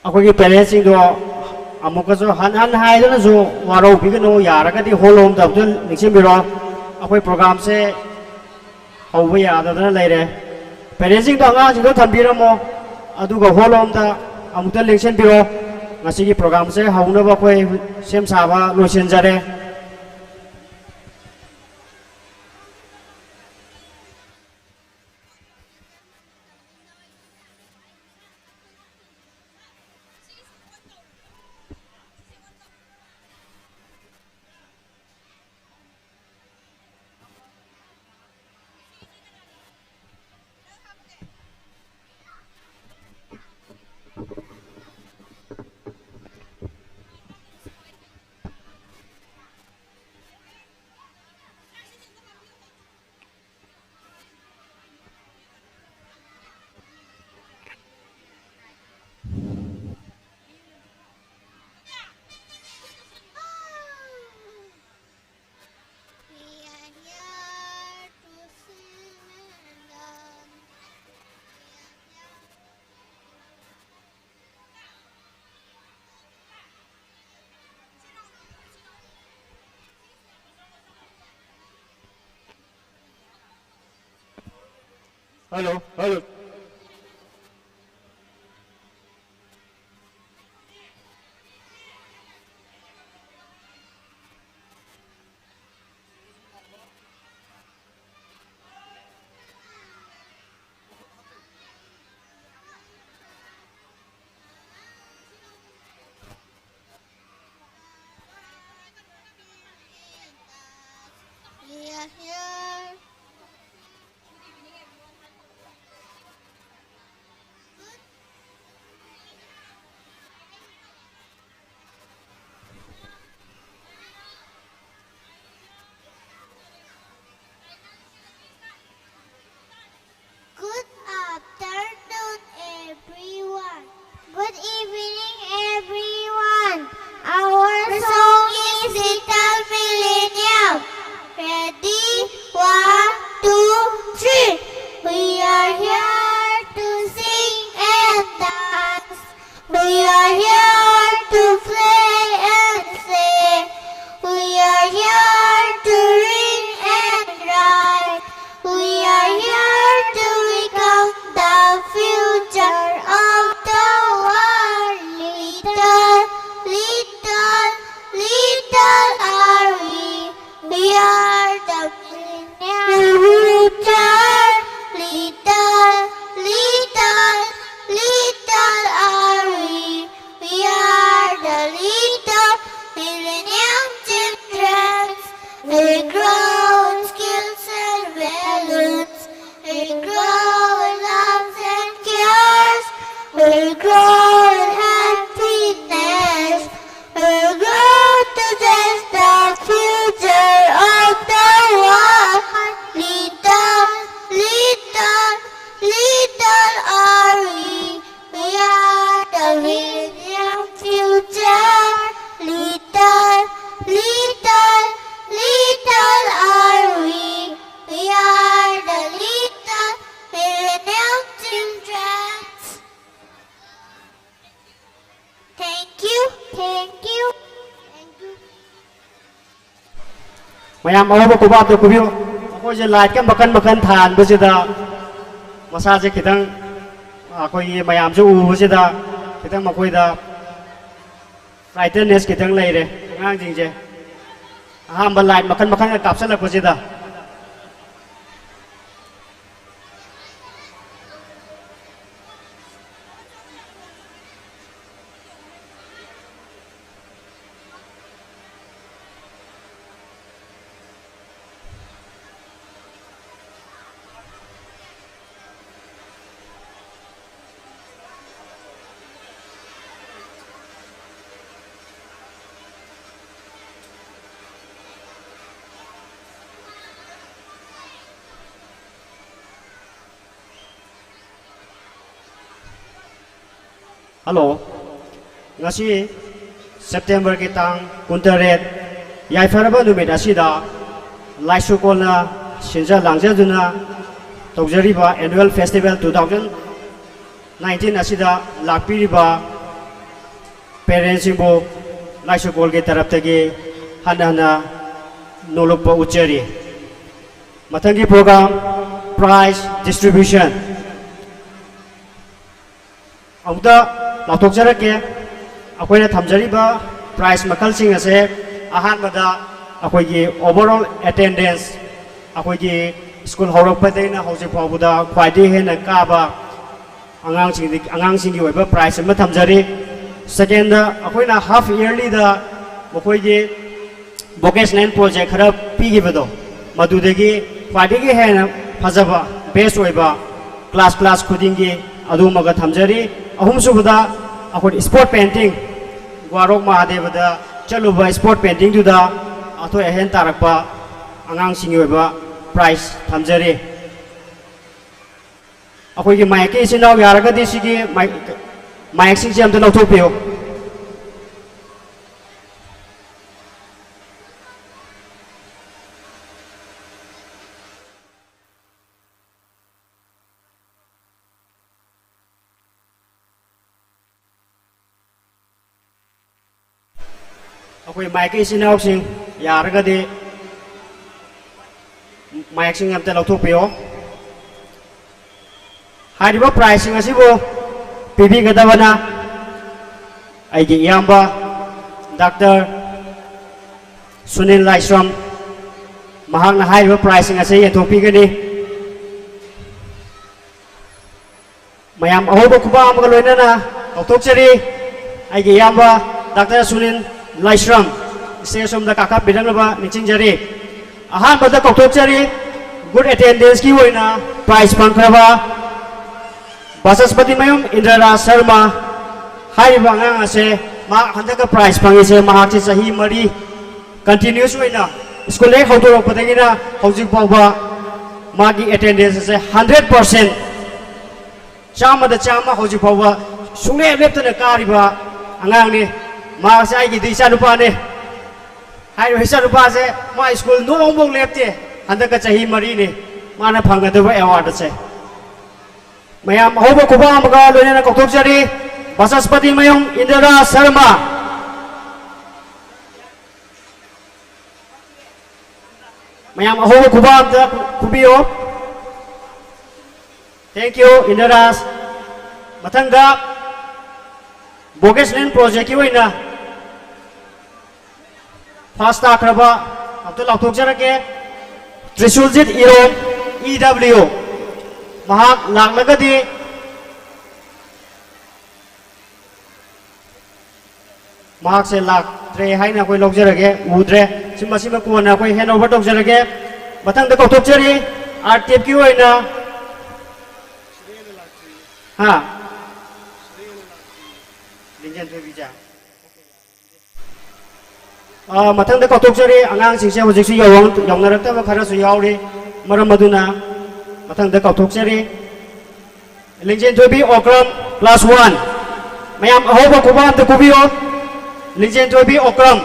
ꯑꯩꯈꯣꯏꯒꯤ ꯄꯦꯔꯦꯟꯁꯁꯤꯡꯗꯣ ꯑꯃꯨꯛꯀꯁꯨ ꯍꯟ ꯍꯥꯏꯗꯨꯅꯁꯨ ꯋꯥꯔꯧꯕꯤꯒꯅꯨ ꯌꯥꯔꯒꯗꯤ ꯍꯣꯜꯂꯣꯝꯗ ꯑꯝꯇ ꯅꯤꯡꯁꯤꯡꯕꯤꯔꯣ ꯑꯩꯈꯣꯏ ꯄ꯭ꯔꯣꯒ꯭ꯔꯥꯝꯁꯦ ꯍꯧꯕ ꯌꯥꯗꯗꯅ ꯂꯩꯔꯦ ꯄꯦꯔꯦꯟꯁꯁꯤꯡꯗꯣ ꯑꯉꯥꯡꯁꯤꯡꯗꯣ ꯊꯝꯕꯤꯔꯝꯃꯣ ꯑꯗꯨꯒ ꯍꯣꯜꯂꯣꯝꯗ ꯑꯃꯨꯛꯇ ꯂꯦꯡꯁꯤꯟꯕꯤꯔꯣ ꯉꯁꯤꯒꯤ ꯄ꯭ꯔꯣꯒ꯭ꯔꯥꯝꯁꯦ ꯍꯧꯅꯕ ꯑꯩꯈꯣꯏ ꯁꯦꯝ ꯁꯥꯕ ꯂꯣꯏꯁꯤꯟꯖꯔꯦ Hello, hello. Good afternoon, everyone. Good evening, everyone. Our song is Little Millennium. Ready? 1, 2, 3. We are here to sing and dance. We are here to play and sing. We are here to read and write. We are here to become the future of the world. Little, little, little are we. We are the future. Little, little, little are we. We are the little millennium children. We grow in skills and values. We grow in loves and cares. We grow in happiness. We grow to test the future of the world. Little, little, little are we. We are the millennium future. Little, little, little are we. We are the little millennium children. Thank you, thank you, thank you. ꯃꯌꯥꯝ ꯑꯋꯥꯕ ꯀꯣꯕꯥꯞꯇ ꯀꯨꯕꯤꯌꯨ ꯑꯩꯈꯣꯏꯁꯦ ꯂꯥꯏꯠꯀ ꯃꯈꯟ ꯃꯈꯟ ꯊꯥꯟꯕꯁꯤꯗ ꯃꯁꯥꯁꯦ ꯈꯤꯇꯪ ꯑꯩꯈꯣꯏꯒꯤ ꯃꯌꯥꯝꯁꯨ ꯎꯕꯁꯤꯗ ꯈꯤꯇꯪ ꯃꯈꯣꯏꯗ ꯕ꯭ꯔꯥꯏꯠꯅꯦꯁ ꯈꯤꯇꯪ ꯂꯩꯔꯦ ꯑꯉꯥꯡꯁꯤꯡꯁꯦ ꯑꯍꯥꯟꯕ ꯂꯥꯏꯠ ꯃꯈꯟ ꯃꯈꯟꯒ ꯀꯥꯞꯁꯤꯜꯂꯛꯄꯁꯤꯗ Hello. Ngasi September ki tang 18 yaifaraba numit asida Laisukol na sinja langjaduna tawjariba annual festival 2019 asida lakpiriba parents ibu Laisukol ke taraf tagi hana nolukpa uchari. Matangi program prize distribution. Amuda lautok jarake akoina thamjariba prize makal sing ase ahan bada akoigi overall attendance akoigi school horokpadaina hojik fawbuda khwaidi hena kaba angang singi oiba prize ma thamjari. Second akoina half yearly da mokoigi vocational project khara pigibado madudagi khwaidi hena phajaba best oiba class khudingi adumaga thamjari. Ahum subada akoi sport painting Warok Mahadevada chaluba sport painting duda athoi ahen tarakpa angang singi oiba prize thamjari. Akoi gi mic ki sinau yaragadi sigi mic sing jam to lauthopio. Akoi mic ki sinau sing yaragadi mic sing jam to lauthopio. Hariba prize sing asibo pibi gadabana aigi iyamba Dr. Sunil Laisram mahakna hariba prize sing ase yethopi gani mayam ahoba kuba amga loinana kauthokchari aigi iyamba Dr. Sunil Laisram station da kakap bidanglaba ningchingjari ahanbada kauthokchari good attendance ki oina prize pangkraba Basaspati Mayum Indra Sharma Hariba ngang ase ma handaka prize pangise mahakse sahi mari continuous oina school ek hodorok padagina hojik pawba magi attendance ase 100% chama da chama hojik pawba sungne leptana kariba angang ni ma se ai gi disa rupa ne hai hisa rupa se ma school no ongbong lepte handaka sahi mari ni mana phangadaba award ase Mayam ahoba kuba amaga loinana kauthokchari Basaspati Mayum Indra Sharma Mayam ahoba kuba amta kubiyo. Thank you Indras. Mathangda vocational project ki oina first akraba amta lauthokjarake Trisuljit Irom EW mahak langlagadi mahak se lak tre haina koi lokjarage udre sima kuana koi hand over tokjarage mathang da kauthokjari RTF ki oina ha linjan to bija mathang da kauthokjari angang singse hojik su yawnarakta khara su yauri maram maduna Mathang da kauthokchari Lingjen Tobi Okram class 1 mayam ahoba kuba amta kubiyo Lingjen Tobi Okram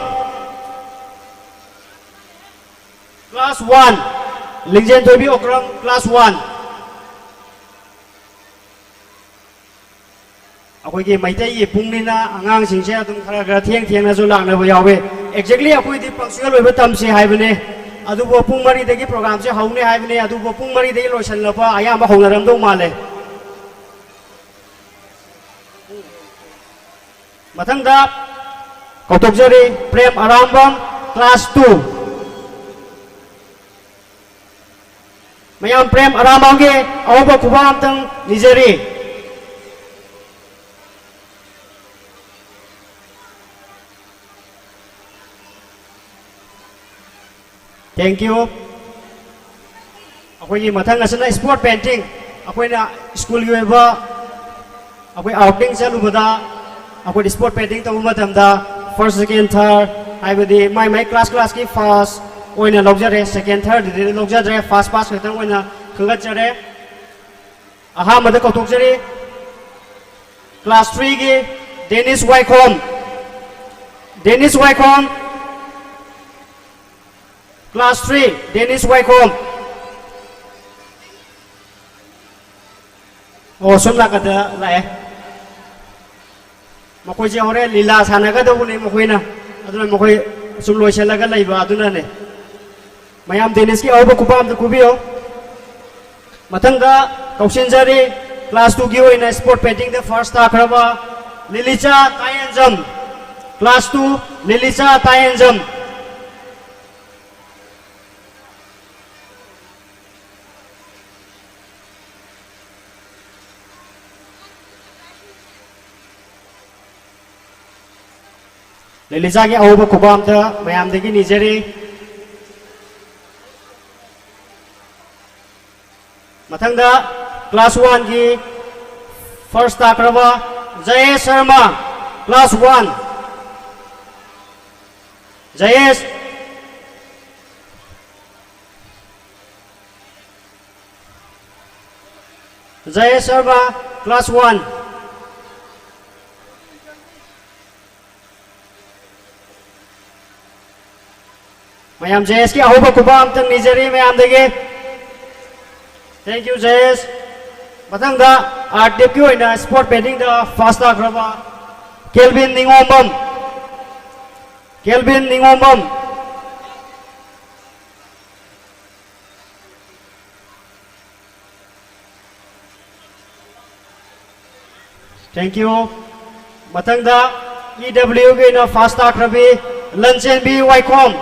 class 1 Lingjen Tobi Okram class 1 akoi gi maitai ye pungnina angang singse adum khara thieng na ju lakna bo yawe exactly akoi di punctual oiba tamse haibane adubo pung mari degi program se haune haibne adubo pung mari degi loisan lapa ayamba honaram do male mathangda kauthokjari Prem Arambam class 2 mayam Prem Arambam ge ahoba kubam tang nijari Thank you. Akoi mathang asana sport painting. Akoi na school yu eba. Akoi outing chalubada. Akoi sport painting tamu matamda first second third. Haibadi my class ki first. Oina logjare second third di logjare first pass khatang oina khangachare. Aha mada kauthokjari class 3 ki Dennis Wycombe. Class 3, Dennis Wycombe. Oh, sum la kada la ꯃꯈꯣꯏꯁꯦ ꯍꯣꯔꯦꯟ ꯂꯤꯂꯥ ꯁꯥꯟꯅꯒꯗꯧꯕꯅꯤ ꯃꯈꯣꯏꯅ ꯑꯗꯨꯅ ꯃꯈꯣꯏ ꯁꯨꯝ ꯂꯣꯏꯁꯤꯜꯂꯒ ꯂꯩꯕ ꯑꯗꯨꯅꯅꯦ ꯃꯌꯥꯝ ꯇꯦꯅꯤꯁꯀꯤ ꯑꯍꯧꯕ ꯈꯨꯄꯥ ꯑꯝꯇ ꯈꯨꯕꯤꯌꯣ ꯃꯊꯪꯗ ꯀꯧꯁꯤꯟꯖꯔꯤ ꯀ꯭ꯂꯥꯁ 2ꯒꯤ ꯑꯣꯏꯅ ꯁ꯭ꯄꯣꯔꯠ ꯄꯦꯟꯇꯤꯡꯗ ꯐꯥꯔꯁ ꯇꯥꯈ꯭ꯔꯕ ꯂꯤꯂꯤꯆꯥ ꯇꯥꯌꯦꯟꯖꯝ ꯀ꯭ꯂꯥꯁ 2 ꯂꯤꯂꯤꯆꯥ ꯇꯥꯌꯦꯟꯖꯝ ꯂꯤꯂꯤꯆꯥꯒꯤ ꯑꯍꯧꯕ ꯈꯨꯄꯥ ꯑꯝꯇ ꯃꯌꯥꯝꯗꯒꯤ ꯅꯤꯖꯔꯤ ꯃꯊꯪꯗ ꯀ꯭ꯂꯥꯁ 1ꯒꯤ ꯐꯥꯔꯁ ꯇꯥꯈ꯭ꯔꯕ Jayes Sharma class 1 Jayes Jayes Sharma, class 1. Mayam Jayes ki ahuba kuba amtang nijari mayam dege. Thank you Jayes. Matangda art dip ki oina sport painting da fast akraba. Kelvin Ningombam. Kelvin Ningombam. Thank you. Matangda EW ke na fast akrabi Lanchen B Wycombe.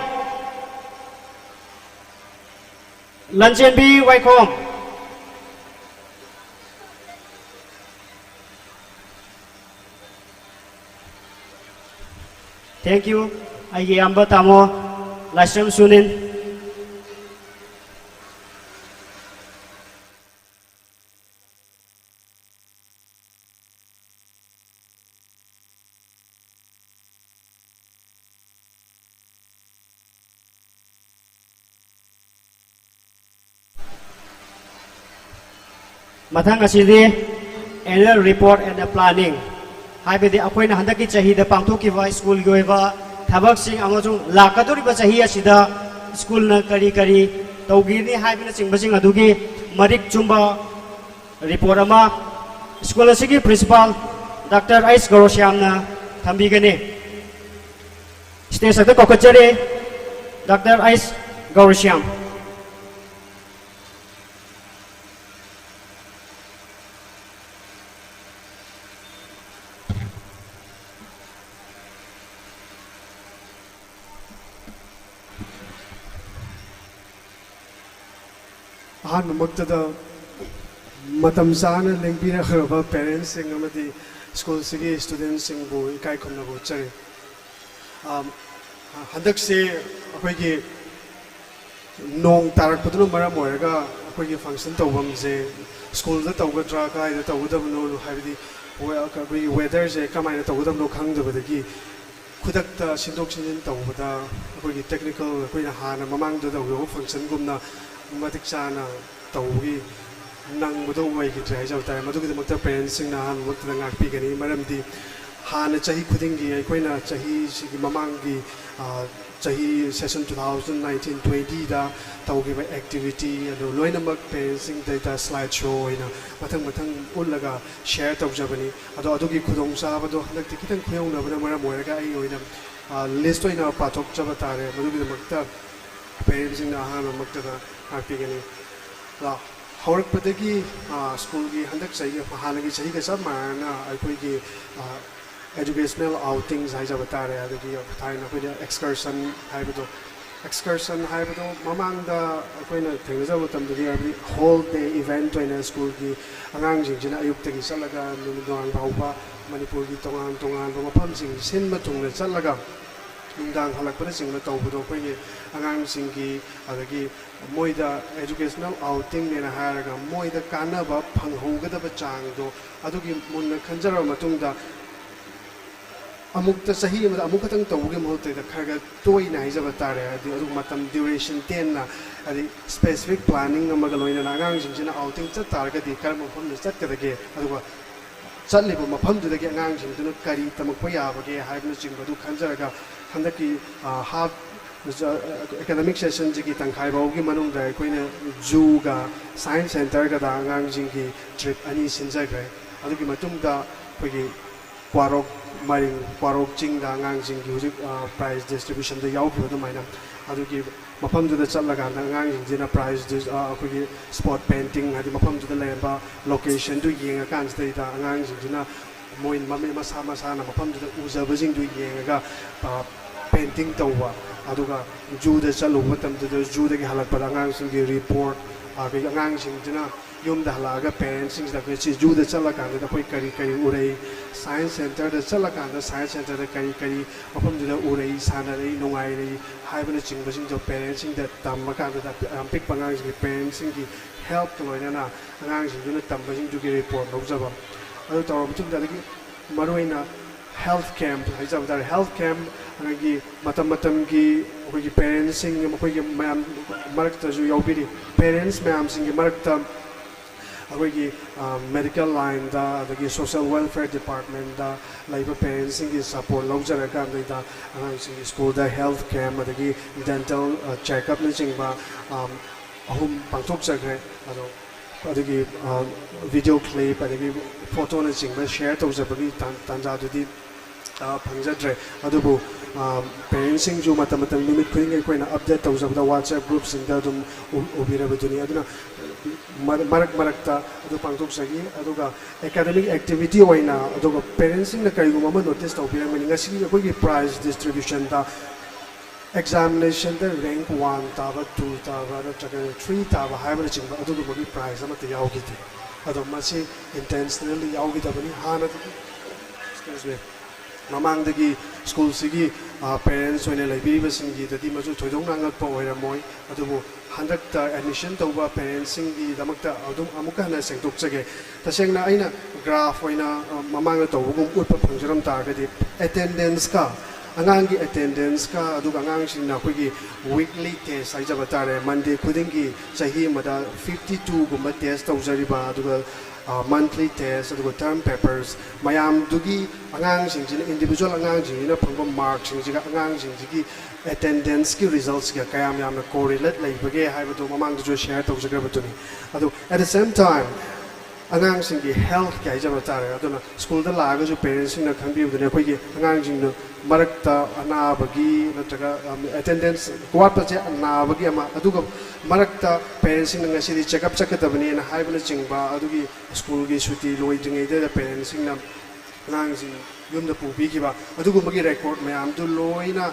Lanchen B Wycombe. Thank you. Aigi amba tamo Laisukol Sunin. Mathang asidi annual report and the planning. Haibidi akoina handaki chahida pangthokiba school gi oiba thabak sing amasung lakadoriba chahi asida school na kari kari tawgini haibina chingbasing adugi marik chumba report ama school asigi principal Dr. Ais Gorosyam na thambigani. Stage sakta kokachare Dr. Ais Gorosyam. ꯑꯍꯥꯟꯕꯃꯛꯇꯗ ꯃꯇꯝ ꯆꯥꯅ ꯂꯦꯡꯕꯤꯔꯛꯈ꯭ꯔꯕ ꯄꯦꯔꯦꯟꯁꯁꯤꯡ ꯑꯃꯗꯤ ꯁ꯭ꯀꯨꯜꯁꯤꯒꯤ ꯁ꯭ꯇꯨꯗꯦꯟꯠꯁꯤꯡꯕꯨ ꯏꯀꯥꯏ ꯈꯨꯝꯅꯕ ꯎꯠꯆꯔꯤ ꯍꯟꯗꯛꯁꯦ ꯑꯩꯈꯣꯏꯒꯤ ꯅꯣꯡ ꯇꯥꯔꯛꯄꯗꯨꯅ ꯃꯔꯝ ꯑꯣꯏꯔꯒ ꯑꯩꯈꯣꯏꯒꯤ ꯐꯪꯁꯟ ꯇꯧꯐꯝꯁꯦ ꯁ꯭ꯀꯨꯜꯗ ꯇꯧꯒꯗ꯭ꯔꯥ ꯀꯥꯏꯗ ꯇꯧꯒꯗꯕꯅꯣ ꯍꯥꯏꯕꯗꯤ ꯑꯩꯈꯣꯏꯒꯤ ꯋꯦꯗꯔꯁꯦ ꯀꯃꯥꯏꯅ ꯇꯧꯒꯗꯕꯅꯣ ꯈꯪꯗꯕꯗꯒꯤ ꯈꯨꯗꯛꯇ ꯁꯤꯟꯗꯣꯛ ꯁꯤꯟꯖꯤꯟ ꯇꯧꯕꯗ ꯑꯩꯈꯣꯏꯒꯤ ꯇꯦꯛꯅꯤꯀꯦꯜ ꯑꯩꯈꯣꯏꯅ ꯍꯥꯟꯅ ꯃꯃꯥꯡꯗ ꯇꯧꯈꯤꯕ ꯐꯪꯁꯟꯒꯨꯝꯅ ꯃꯇꯤꯛ ꯆꯥꯅ ꯇꯧꯕꯒꯤ ꯅꯪꯕꯗꯣ ꯑꯣꯏꯈꯤꯗ꯭ꯔꯦ ꯍꯥꯏꯖꯕ ꯇꯥꯔꯦ ꯃꯗꯨꯒꯤꯗꯃꯛꯇ ꯄꯦꯔꯦꯟꯁꯁꯤꯡꯅ ꯑꯍꯥꯟꯕꯃꯛꯇꯗ ꯉꯥꯛꯄꯤꯒꯅꯤ ꯃꯔꯝꯗꯤ ꯍꯥꯟꯅ ꯆꯍꯤ ꯈꯨꯗꯤꯡꯒꯤ ꯑꯩꯈꯣꯏꯅ ꯆꯍꯤꯁꯤꯒꯤ ꯃꯃꯥꯡꯒꯤ ꯆꯍꯤ ꯁꯦꯁꯟ 2019-20ꯗ ꯇꯧꯈꯤꯕ ꯑꯦꯛꯇꯤꯚꯤꯇꯤ ꯑꯗꯨ ꯂꯣꯏꯅꯃꯛ ꯄꯦꯔꯦꯟꯁꯁꯤꯡꯗ ꯁ꯭ꯂꯥꯏꯗ ꯁꯣ ꯑꯣꯏꯅ ꯃꯊꯪ ꯃꯊꯪ ꯎꯠꯂꯒ ꯁꯦꯌꯔ ꯇꯧꯖꯕꯅꯤ ꯑꯗꯣ ꯑꯗꯨꯒꯤ ꯈꯨꯗꯣꯡꯆꯥꯕꯗꯣ ꯍꯟꯗꯛꯇꯤ ꯈꯤꯇꯪ ꯈꯨꯌꯧꯅꯕꯅ ꯃꯔꯝ ꯑꯣꯏꯔꯒ ꯑꯩ ꯑꯣꯏꯅ ꯂꯤꯁꯠ ꯑꯣꯏꯅ ꯄꯥꯊꯣꯛꯆꯕ ꯇꯥꯔꯦ ꯃꯗꯨꯒꯤꯗꯃꯛꯇ ꯄꯦꯔꯦꯟꯁꯁꯤꯡꯅ ꯑꯍꯥꯟꯕꯃꯛꯇꯗ ꯉꯥꯛꯄꯤꯒꯅꯤ ꯍꯧꯔꯛꯄꯗꯒꯤ ꯁ꯭ꯀꯨꯜꯒꯤ ꯍꯟꯗꯛ ꯆꯍꯤ ꯍꯥꯟꯅꯒꯤ ꯆꯍꯤꯒ ꯆꯞ ꯃꯥꯟꯅꯅ ꯑꯩꯈꯣꯏꯒꯤ educational outings haijaba tare adagi thaina akoina excursion mamangda akoina thengjaba tamdagi abi whole day event oina school gi angang jingjina ayuk tagi salaga numidang bauba manipur gi tongan tongan mafam sing sinba tungna salaga nungdang halakpana singna tawbudo akoini angang singi adagi moida educational outing nena haraga moida kanaba phanghogadaba changdo adugi munna khanjara matungda amukta sahi amada amukatang tawuge mohte da kharga toina haijaba tare adi adu matam duration 10 na adi specific planning amaga loina nagang jinjina outing chat targa di karam pham ni chat kadage aduga chatliba mafam dudagi angang jinjuna kari tamakpa yabage haibna jingbadu khanjaraga handaki half academic session jigi tangkhai baugi manung da koina zoo ga science center ga da angang jingi trip ani sinjagre adugi matung da kogi kwarok maring warok chingda angang jing gi hujik prize distribution da yauki badu maina adugi mafam du da chatlaga angang jing jina prize akhoi spot painting hadi mafam du da leba location du yenga kan da angang jing jina moin mame masa masa na mafam du da uzaba jing du yenga painting tawwa aduga ju da chalu matam da ju da gi halak pada angang jing gi report agi angang jing jina yum da halaga parents sing da chi ju da chala kan da koi kari kari urei science center da chala kan da science center da kari kari apam da urei sana rei nongai rei haibana ching basing jo parents sing da tamma kan da pick pangang sing parents sing gi help to loina na angang sing ju na tam basing ju gi report lo jaba adu taw mutum da gi maruina health camp hai jab da health camp anagi matam matam gi koi gi parents sing koi gi mayam marak ta ju yaubiri parents mayam sing gi marak ta our medical line, the social welfare department, labor parents in support, longer the school, the health camp, the dental checkup, home pangtok sagre, the video clip, the photo, share those tanja to Panjadre, Adubu, parents in Juma Tamatam limit queen update those of the WhatsApp groups in the Ubira Betuni. Marak Marakta, the Pangtok Sagi, Aduga, academic activity or now, Aduga, parents in the Kayuma notice of Piramini, prize distribution, the examination, the rank 1, Tava, 2, Tava, 3, Tava, hybrid, Aduga prize, I'm at the Yaugiti. Adamasi intentionally Yaugita, Hana, excuse me. Mamang the school sigi parents when they be in the Dimazu to Donga Power Moy, Adubu, 100 admission to parents in the Damakta, Adum Amukana Seng Tuksage. The Sengna Aina graph when Mamanga to Punjaram target attendance car. Angangi attendance ka adugangang sing na kugi weekly test ay jabatare Monday kudingi sahi mada 52 gumba test tawzariba aduga monthly test aduga term papers mayam dugi angang sing individual angang sing na phangba marks sing jiga angang sing jigi attendance ki results ga kayam yamna correlate laibage haibadu mamang du share tawzagra batuni adu at the same time angang sing ki health ka jabatare aduna school da laga ju parents sing na khangbi udune khoi ki angang sing no marakta anabagi natraga attendance kwatpa che anabagi ama aduga marakta parents sing nga sidi check up chakadabani na haibana chingba adugi school gi suti loidingai da parents sing na nang sing yumda pubi ki ba adugu magi record mayam du loina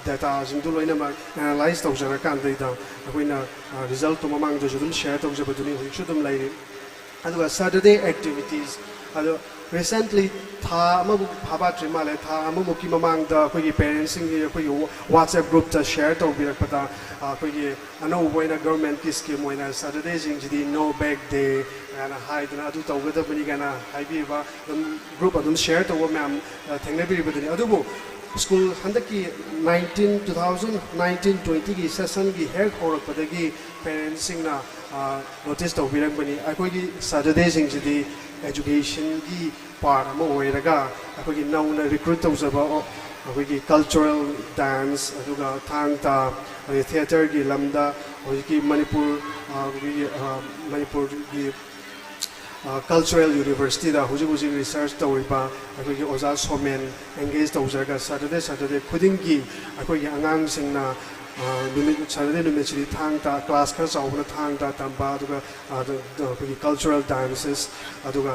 data sing du loina ma analyze tawjara kan da akoina result to mamang jo dum share tawjaba duni chudum lai aduga Saturday activities adu recently tha amabu phaba trimale tha amamuki mamang da koi parents sing koi WhatsApp group ta share to birakpata koi ano boina government ki scheme moina Saturday sing jidi no bag day and hide na adu tawgada bani gana haibi ba group adum share to ma'am thengnabi badani adubu school handaki 2019-20 ki session ki head horakpadagi parents sing na notice to birakbani akoi ki Saturday sing jidi education ki part ama oiraga akoi nauna recruit tawzaba akoi cultural dance aduga thangta theater ki lamda ki Manipur ki cultural university da huji research tawriba akoi oza somen engage tawzaga Saturday khuding ki akoi angang singna Saturday numit thangta class ka sauna thangta tamba aduga cultural dances aduga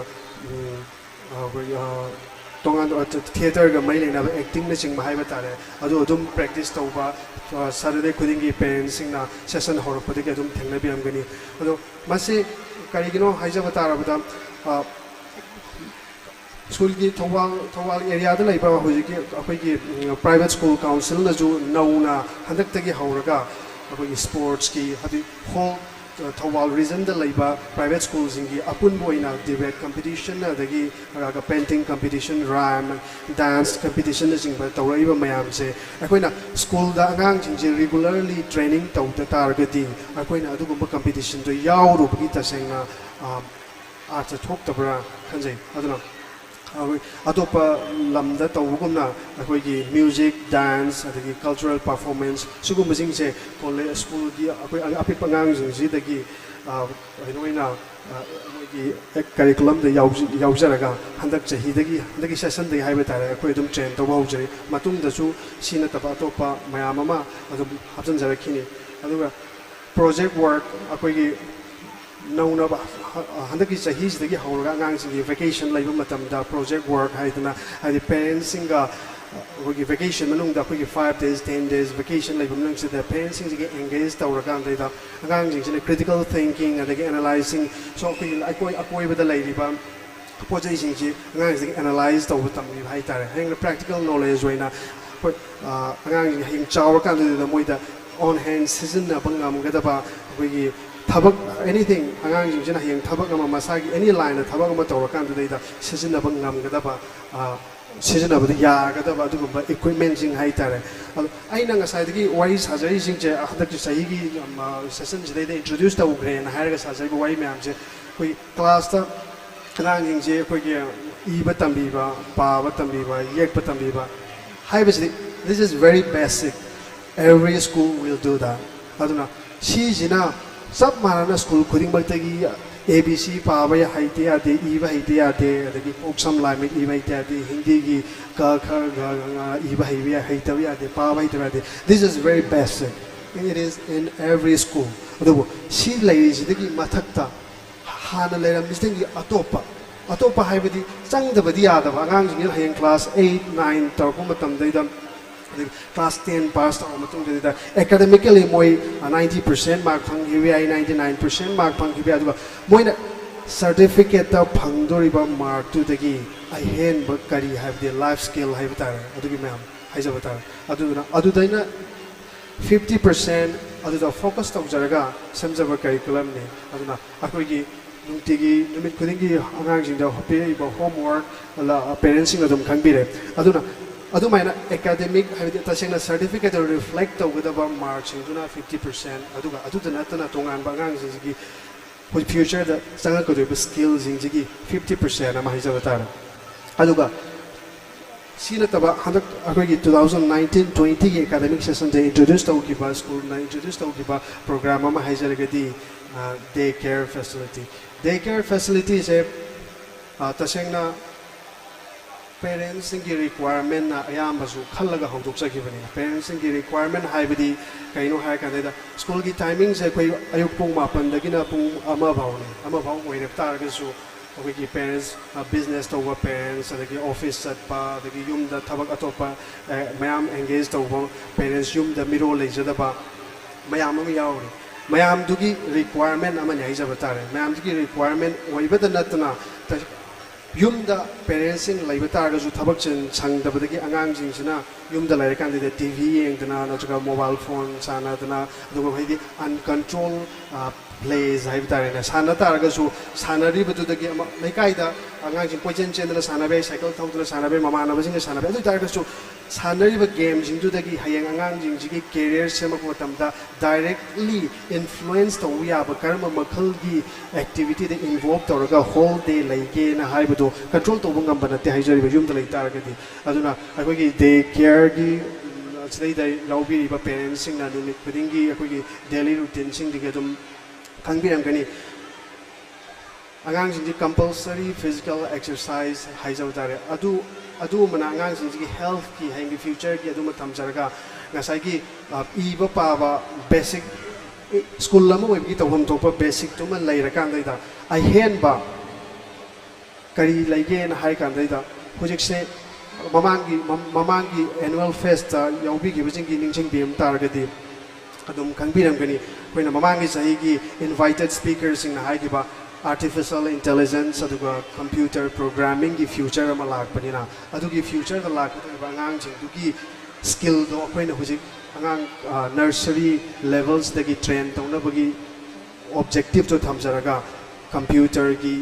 tongan theater ga mai lena acting na ching mahai batare adu adum practice tawba Saturday khudingi parents singna session horapade ga adum thengna biam gani adu masi karigino haija batara bada school ki thawal area da laiba hoji ki akoi ki private school council na ju nauna handak tagi hauraga akoi sports ki hadi whole thawal region da laiba private schools ingi apun boina debate competition na dagi aga painting competition rhyme dance competition na jingba tawraiba mayam se akoina school da angang jing regularly training taw ta targeti akoina adugumba competition do yauru bagi ta sengna art thok tabra khanjai aduna ꯑꯇꯣꯞꯄ ꯂꯝꯗ ꯇꯧꯕꯒꯨꯝꯅ ꯑꯩꯈꯣꯏꯒꯤ music dance ꯑꯗꯒꯤ cultural performance ꯁꯤꯒꯨꯝꯕꯁꯤꯡꯁꯦ college ꯁ꯭ꯀꯨꯜꯒꯤ ꯑꯩꯈꯣꯏ ꯑꯄꯤꯛꯄ ꯑꯉꯥꯡꯁꯤꯡꯁꯤꯗꯒꯤ ꯀꯩꯅꯣ ꯑꯣꯏꯅ ꯃꯣꯏꯒꯤ ꯀꯔꯤꯀꯨꯂꯝꯗ ꯌꯥꯎꯖꯔꯒ ꯍꯟꯗꯛꯀꯤ ꯁꯦꯁꯟꯗꯒꯤ ꯍꯥꯏꯕ ꯇꯥꯔꯦ ꯑꯩꯈꯣꯏ ꯑꯗꯨꯝ ꯇ꯭ꯔꯦꯟ ꯇꯧꯕ ꯍꯧꯖꯔꯤ ꯃꯇꯨꯡꯗꯁꯨ ꯁꯤ ꯅꯠꯇꯕ ꯑꯇꯣꯞꯄ ꯃꯌꯥꯝ ꯑꯃ ꯑꯗꯨꯝ ꯍꯥꯞꯆꯤꯟꯖꯔꯛꯈꯤꯅꯤ ꯑꯗꯨꯒ ꯄ꯭ꯔꯣꯖꯦꯛ ꯋꯥꯔꯛ ꯑꯩꯈꯣꯏꯒꯤ नौनब हंदकी चहीसिदगी हौरगा अगांगसिंगी वेकेशन लैबा मतमदा प्रोजेक्ट वर्क हाइदना हाइदि पेरेंट्सिंगा अखोगी वेकेशन मनुंगदा अखोगी 5 days 10 days वेकेशन लैबा मनुंगसिदा पेरेंट्सिंगी एंगेज तौरगांदैदा अगांगसिंगिने क्रिटिकल थिंकिंग अदगी एनालाइजिंग सो अखोगी अकोइबदा लैरिबा पोजैसिंगि अगांगसिंगी एनालाइज तौबा तमबि हाइतारे हेंग प्रैक्टिकल नॉलेज होइना अगांगसिंगी हेंग चावरकांदैदा मोइदा ऑन हैंड सिजनना बंगामगदबा अखोगी थबक एनीथिंग अगांगसिंगसिना हेंग थबक अमा मसागी एनी लाइन थबक अमा तौरकांदैदा सिजनना बंगामगदबा सिजनबद यागदबा अदुगुंबा इक्विपमेंट सिंग हाइतारे अइना ngसाइदगी वारी साजरी सिंगजे हदक सहीगी सेशन जिदैदा इंट्रोड्यूस तौग्रेन हायरगा साजरी वारी म्यामजे कोई क्लास ता अगांगसिंगजे कोइगे इबा तंबीबा पाबा तंबीबा येकबा तंबीबा हाइबसिदि this is very basic every school will do that aduna सिजिना सब माना स्कूल खुदिंगमक्तगी ABC पाबा हाइते यादे इबा हाइते यादे अदगी ओक्सम लाइमिक इबा हाइते यादे हिंदी की क ख ग इबा हाइबे हाइते यादे पाबा हाइते यादे this is very basic and it is in every school अदुबो सी लैरिसिदगी मथक्ता हाना लैरमिसदगी अतोपा हाइबदी चंगदबदी यादबा अगांगसिंग हयें क्लास 8 9 तौरको मतमदैदा class 10 pass tau matung da academically moi 90% mark phanghibi ai 99% mark phanghibi aduga moina certificate ta phangdoriba mark tu dagi I hen ba kari have the life skill hai batar adugi ma'am hai ja batar adudaina 50% aduda focus tau jaraga samjaba curriculum ne aduna akoigi nungtigi numit khudingi angang jing da hope ba homework la parents sing adum khangbire aduna अदुमाइना academic हाइबदि तसेंना certificate reflect तौगदबा marks इदुना 50% अदुगा अदुदनतना तोंगान बांगांग जिगी होय फ्यूचर द संगा कदोब स्किल्स जिगी 50% अमा हाइजबतार अदुगा सीना तबा हदक अखोगी 2019-20 की एकेडमिक सेशन दे इंट्रोड्यूस तौगिबा स्कूल ना इंट्रोड्यूस तौगिबा प्रोग्राम अमा हाइजरगदि डे केयर फैसिलिटी से तसेंना parents की requirement na ayambasu khallaga hawdokjagibani parents की requirement haibadi kaino hai kaneda school ki timing se koi ayuk pung 8 dagina pung ama bhaw oire targasu okay ki parents business to parents adagi office satpa adagi yum da thabak atopa mayam engage to parents yum da miro lejadaba mayam am yauri mayam dugi requirement ama nyai jabatare mayam dugi requirement oibada natna ꯌꯨꯝꯗ ꯄꯦꯔꯦꯟꯠꯁꯤꯡ ꯂꯩꯕ ꯇꯥꯔꯒꯁꯨ ꯊꯕꯛ ꯁꯪꯗꯕꯗꯒꯤ ꯑꯉꯥꯡꯁꯤꯡꯁꯤꯅ ꯌꯨꯝꯗ ꯂꯩꯔꯀꯥꯟꯗ TV ꯌꯦꯡꯗꯅ ꯅꯠꯇ꯭ꯔꯒ mobile phone ꯁꯥꯟꯅꯗꯅ ꯑꯗꯨꯒ ꯍꯥꯏꯗꯤ ꯑꯟꯀꯟꯇ꯭ꯔꯣꯜ ꯄ꯭ꯂꯦꯁ ꯍꯥꯏꯕ ꯇꯥꯔꯦꯅꯦ ꯁꯥꯟꯅ ꯇꯥꯔꯒꯁꯨ ꯁꯥꯟꯅꯔꯤꯕꯗꯨꯗꯒꯤ ꯑꯃ ꯂꯩꯀꯥꯏꯗ ꯑꯉꯥꯡꯁꯤꯡ ꯀꯣꯏꯆꯦꯟ ꯆꯦꯟꯗꯅ ꯁꯥꯟꯅꯕ ꯌꯥꯏ ꯁꯥꯏꯀꯜ ꯊꯧꯗꯨꯅ ꯁꯥꯟꯅꯕ ꯌꯥꯏ ꯃꯃꯥꯟꯅꯕꯁꯤꯡꯒ ꯁꯥꯟꯅꯕ ꯌꯥꯏ ꯑꯗꯨ ꯑꯣꯏꯇꯥꯔꯒꯁꯨ ꯁꯥꯟꯅꯔꯤꯕ ꯒꯦꯝꯁꯤꯡꯗꯨꯗꯒꯤ ꯍꯌꯦꯡ ꯑꯉꯥꯡꯁꯤꯡꯁꯤꯒꯤ ꯀꯦꯔꯤꯌꯔ ꯁꯦꯝꯃꯛꯄ ꯃꯇꯝꯗ ꯗꯥꯏꯔꯦꯛꯠꯂꯤ ꯏꯟꯐ꯭ꯂꯨꯌꯦꯟꯁ ꯇꯧꯕ ꯌꯥꯕ ꯀꯔꯝꯕ ꯃꯈꯜꯒꯤ ꯑꯦꯛꯇꯤꯚꯤꯇꯤꯗ ꯏꯟꯚꯣꯜቭ ꯇꯧꯔꯒ ꯍꯣꯜ ꯗꯦ ꯂꯩꯒꯦꯅ ꯍꯥꯏꯕꯗꯣ ꯀꯟꯇ꯭ꯔꯣꯜ ꯇꯧꯕ ꯉꯝꯕ ꯅꯠꯇꯦ ꯍꯥꯏꯖꯔꯤꯕ ꯌꯨꯝꯗ ꯂꯩ ꯇꯥꯔꯒꯗꯤ ꯑꯗꯨꯅ ꯑꯩꯈꯣꯏꯒꯤ ꯗꯦ ꯀꯦꯌꯔꯒꯤ ꯁꯤꯗꯩꯗ ꯌꯥꯎꯕꯤꯔꯤꯕ ꯄꯦꯔꯦꯟꯠꯁꯤꯡꯅ ꯅꯨꯃꯤꯠ ꯈꯨꯗꯤꯡꯒꯤ ꯑꯩꯈꯣꯏꯒꯤ ꯗꯦꯂꯤ ꯔꯨꯇꯤꯟꯁꯤꯡꯗꯒꯤ ꯑꯗꯨꯝ ꯈꯪꯕꯤꯔꯝꯒꯅꯤ ꯑꯉꯥꯡꯁꯤꯡꯁꯤ ꯀꯝꯄꯜꯁꯔꯤ ꯐꯤꯖꯤꯀꯦꯜ ꯑꯦꯛꯁꯔꯁꯥꯏꯖ ꯍꯥꯏꯖꯕ ꯇꯥꯔꯦ ꯑꯗꯨꯒꯨꯝꯕꯅ ꯑꯉꯥꯡꯁꯤꯡꯁꯤꯒꯤ ꯍꯦꯜꯊꯀꯤ ꯍꯌꯦꯡꯒꯤ ꯐ꯭ꯌꯨꯆꯔꯒꯤ ꯑꯗꯨꯃ ꯊꯝꯖꯔꯒ ꯉꯁꯥꯏꯒꯤ ꯏꯕ ꯄꯥꯕ ꯕꯦꯁꯤꯛ ꯁ꯭ꯀꯨꯜ ꯑꯃ ꯑꯣꯏꯕꯒꯤ ꯇꯧꯐꯝ ꯊꯣꯛꯄ ꯕꯦꯁꯤꯛꯇꯨꯃ ꯂꯩꯔꯀꯥꯟꯗꯩꯗ ꯑꯍꯦꯟꯕ ꯀꯔꯤ ꯂꯩꯒꯦꯅ ꯍꯥꯏꯀꯥꯟꯗꯩꯗ ꯍꯧꯖꯤꯛꯁꯦ ꯃꯃꯥꯡꯒꯤ ꯑꯦꯅꯨꯋꯦꯜ ꯐꯦꯁꯇ ꯌꯥꯎꯕꯤꯈꯤꯕꯁꯤꯡꯒꯤ ꯅꯤꯡꯁꯤꯡꯕꯤꯔꯝ ꯇꯥꯔꯒꯗꯤ ꯑꯗꯨꯝ ꯈꯪꯕꯤꯔꯝꯒꯅꯤ ꯑꯩꯈꯣꯏꯅ ꯃꯃꯥꯡꯒꯤ ꯆꯍꯤꯒꯤ ꯏꯟꯚꯥꯏꯇꯦꯗ ꯁ꯭ꯄꯤꯀꯔꯁꯤꯡꯅ ꯍꯥꯏꯈꯤꯕ artificial intelligence aduga computer programming ki future ama lakpanina adugi future da lakpaniba angangsingdugi skill do akoina hujik angang nursery levels dagi train tawnabagi objective to thamjaraga computer gi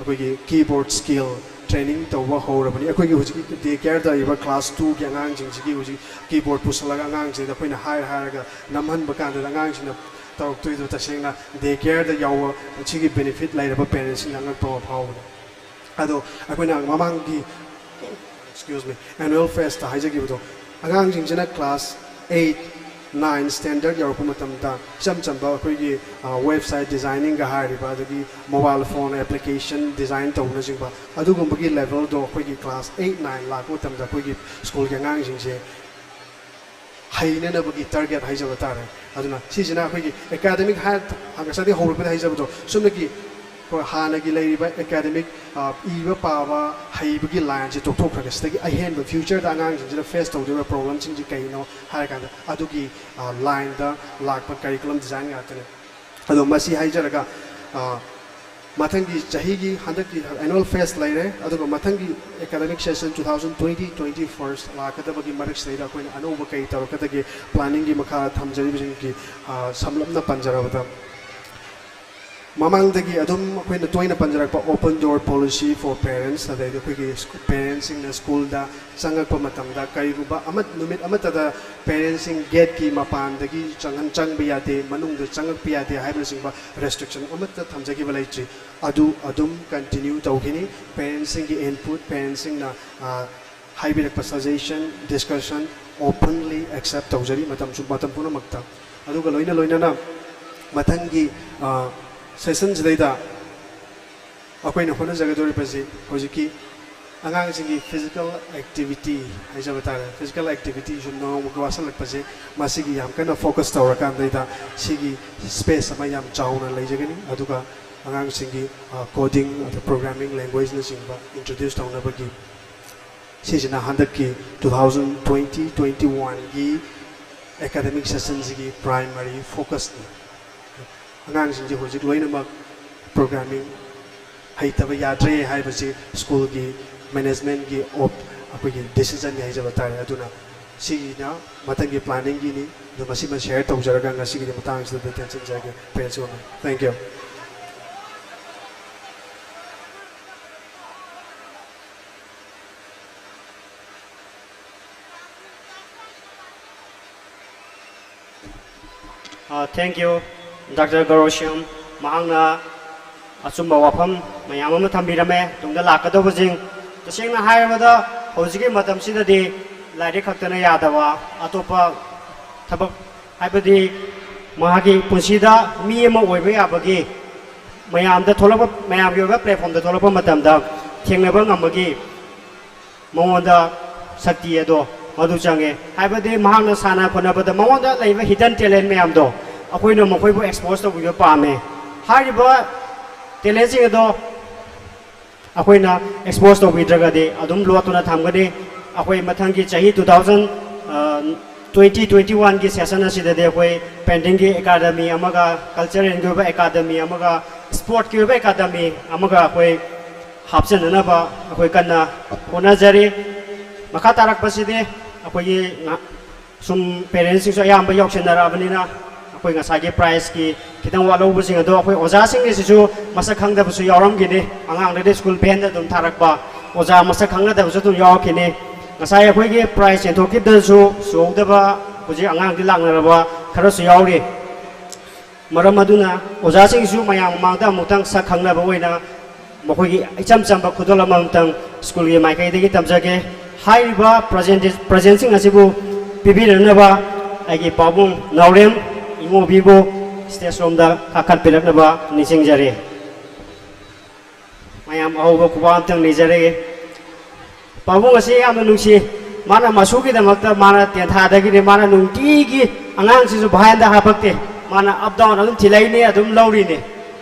akoigi keyboard skill training tawwa horabani akoigi hujik day care da iba class 2 ki angangsingji hujik keyboard pusalaga angangsing da akoina haraga namhan bakanda angangsing तौरक्तुइदो तसेंना day care द याव छिगी benefit लाइरबा parents सिंग अंगक पाव फाव ado akoina mamanggi excuse me annual fest ta haijagibdo agang jingjana class 8 9 standard yarupa matamda cham chamba akoigi website designing ga hariba adagi mobile phone application design tawna jingba adugumbagi level do akoigi class 8 9 lakho tamda akoigi school ga ngang jingse haina na bagi target haijaba tare aduna sijina akoigi academic hagasadi hawrpa haijaba do sumnagi हानगी लेरिबा academic इबा पाबा हाइबगी line से तोक्थोखरगसदगी अहेन future दा अंगांग जिन face तौदिबा problem सिंग जी कइनो हाय कांदा अदुगी line दा लाकपा करिकुलम डिजाइन गातने अदो मसी हाइजरगा मथंगी चहीगी हंदकी एनुअल फेस्ट लेरे अदुगो मथंगी एकेडमिक सेशन 2020-21 लाकदबगी मरक सेदा कोइन अनोबा कई तौरकदगी प्लानिंग की मखा थमजरिबिंगी समलमना पंजरबदा Mamangdagi adum akoina toina panjarakpa open door policy for parents adai akoigi parents in the school da changakpa matamda kaiguba amat numit amatada parents in gate ki mapandagi changan changba yade manungda changak piyade haibasingba restriction amatta thamjagi balaichi adum continue tawgini parents in input parents in na haibirakpa suggestion discussion openly accept tawjari matam puna makta aduga loina na matangi sessions data akoina hona jaga dori pasi hojiki angang singi physical activity haja batara physical activity you know wasal pasi masigi yam kana focus tawra kan data sigi space ama yam chauna leijagani aduga angang singi coding programming language na singba introduce tawna bagi sijina handaki 2020-21 gi academic sessions gi primary focus angang singi hojik loinamak programming haitaba yadre haibasi school gi management gi op akogi decision gi haijaba tare aduna sigina matangi planning gi ni do masima share tawjaraga ngasi gi matang sida attention jage parents ko thank you thank you Dr. Garosham mahangna achumba wafam mayam ama thambirame tungda lakadobajing tasengna hairabada hojigi matam sidadi laire khaktana yadawa atopa thabak haibadi mahagi punsida mi ama oiba yabagi mayam da tholapa mayam yoga platform da tholapa matam da thengnaba ngamagi mongonda sakti ado madu change haibadi mahangna sana khonabada mongonda leiba hidden talent mayam do akoina mokoibu expose to biga pame hariba talent do akoina expose to bidraga de adum lotuna thamgade akoi mathangi chahi 2020-21 ki session asida de akoi painting ki academy amaga culture and yoga academy amaga sport ki yoga academy amaga akoi hapchanana ba akoi kanna honajari makha tarak paside akoi sum parents so ayamba yauksenara banina akoi ngasagi prize ki kitang walo busing ado akoi oja sing ni sisu masak khangda busu yaram gini angang de school band da dum tharak ba oja masak khangna da busu dum yaw kini ngasai akoi ki prize en thokip da su da ba buji angang di langna ba khara su yawri maram aduna oja sing su mayang mangda mutang sak khangna ba oina mokoi ki icham chamba khudola mangtang school gi maikai de ki tamjage haiba presenting asibu pibirana ba agi pabung naurem ingo bibo stage room da kakat pilak na ba nising jari mayam ahuba kubam tang nijare pabung asi am nungsi mana masuki da makta mana tentha da gi mana nungti gi angang sisu bahan da hapakte mana up down adum thilai ne adum lauri ne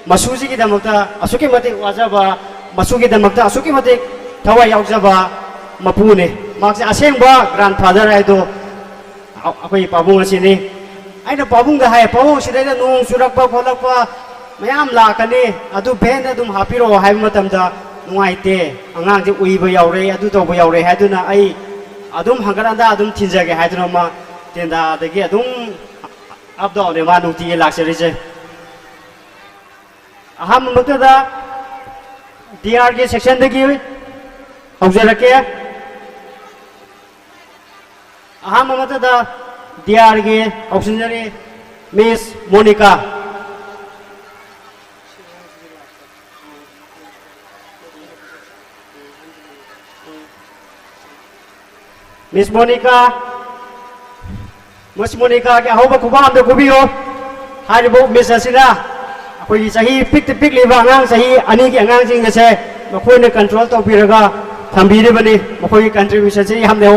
masuji gi da makta asuki mate wajaba masuki da makta asuki mate thawai yaujaba mapune makse asengba grandfather ai do akoi pabung asi ni aina pabung da hai pabung sidai da nung surakpa kholakpa mayam lakani adu ben adum hapiro hai matam da nungaite angang ji uiba yaure adu to ba yaure haduna ai adum hangaranda adum thinjage haduna ma tenda dagi adum abdo ne ma nuti laksari je aham matada dr ke section dagi haujarake aham matada dr ke auxiliary Miss Monica Miss Monica ki ahoba kubam da kubiyo haribo Miss Asina akoi sahi pik liba angang sahi ani ki angang jing se makoi ne control to piraga thambire bani makoi contribution se hamne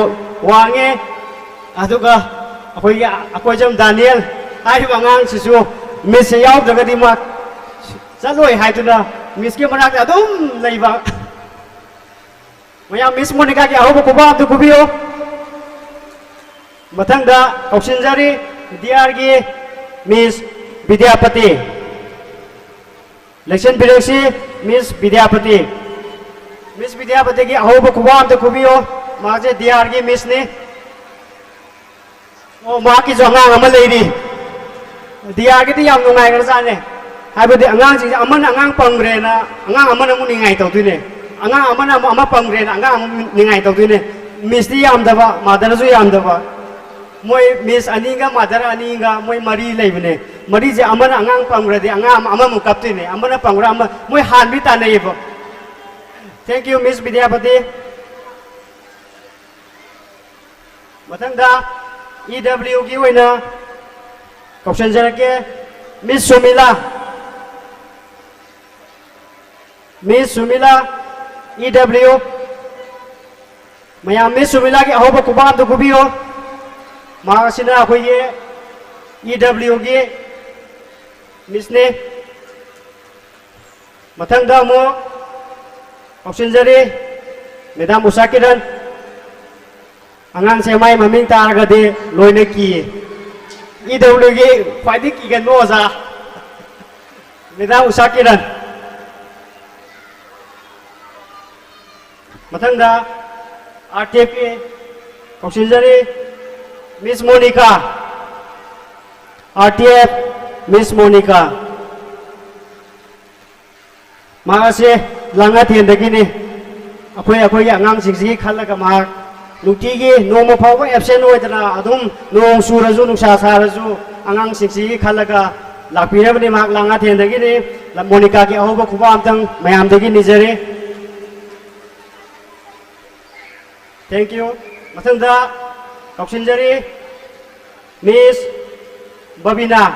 wange aduga akoi jam Daniel haribo angang sisu Miss yaw daga di mak saloi haituna Miss ki manak adum leiba maya Miss Monica ki ahoba kubam da kubiyo Matangda Kauksinjari Diargi Miss Vidyapati Election Bireksi Miss Vidyapati Miss Vidyapati ki ahoba kubam da kubiyo maje Diargi Miss ni o ma ki jo angang ama leidi Diargi ti yam nungai kar sane haibadi angang ji amana angang pangre na angang amana mu ningai tau tuine angang amana ama pangre na angang ningai tau tuine Miss ti yam daba madara ju yam daba Moi Miss Aninga Madara Aninga moi Mari leibne Mari je amana angang pangrade angang ama mukapti ne amana pangra ama moi hanbi tanaibo Thank you Miss Vidyapati Matangda EW ki oina Kauksan jarake Miss Sumila EW Maya Miss Sumila ki ahoba kubam to kubiyo Makasina ako ye EW gi Miss ne Matangda mo Kauksinjari Madam Usakiran Angang semai maming taraga de loine ki EW gi pwede ki gan mo sa Madam Usakiran Matangda RTP Kauksinjari Miss Monica RTF Miss Monica Makasih langat hendaki ni akoi angang singsi khalaga mak nutigi noma phawa absent oidana adum nong suraju nungsa saraju angang singsi khalaga lakpirabani mak langat hendaki ni Monica ki ahoba khuba amtang mayam dagi nijare Thank you Mathangda Kauksinjari Miss Babina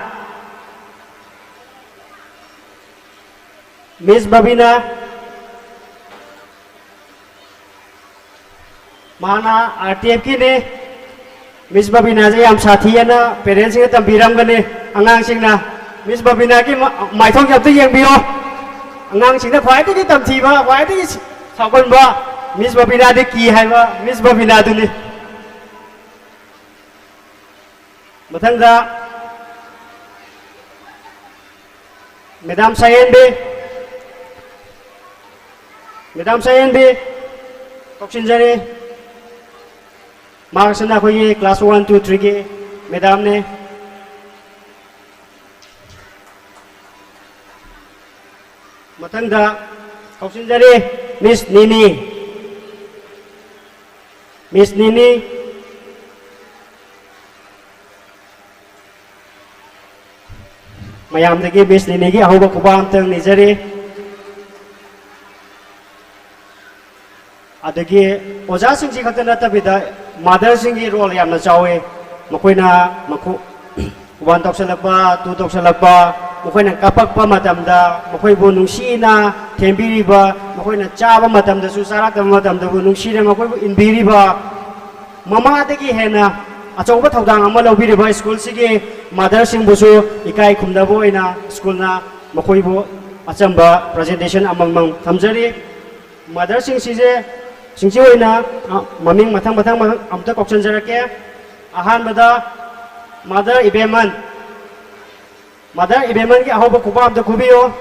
Mana RTF ki ne Miss Babina je yam sathi na parents sing tambiram gane angang sing na Miss Babina ki mai thong jap tu yeng biyo angang sing na khwai ti tamthi ba khwai ti sakon ba Miss Babina de ki hai ba Miss Babina tu ni Matangda Madam Sayenbi Kauksinjari Makasana ko ye class 1 2 3 ke Madam ne Matangda Kauksinjari Miss Nini Mayam dagi Miss Nini gi ahoba kubam tang nijari adagi oja singsi khatana tabida mother singi role yamna chawe makoina wan toksalakpa tu toksalakpa makoina kapakpa matamda makoi bu nungsina thembiriba makoina chaba matamda su sarak matamda bu nungsina makoi bu inbiriba mama dagi hena achauba thaudang ama lobiriba school sige mother sing busu ikai khumdabo ina school na makoi bu achamba presentation amang thamjari mother sing sije singsi oina maming mathang amta Kauksan jarake ahan bada mother ibeman ki ahoba kuba amta kubiyo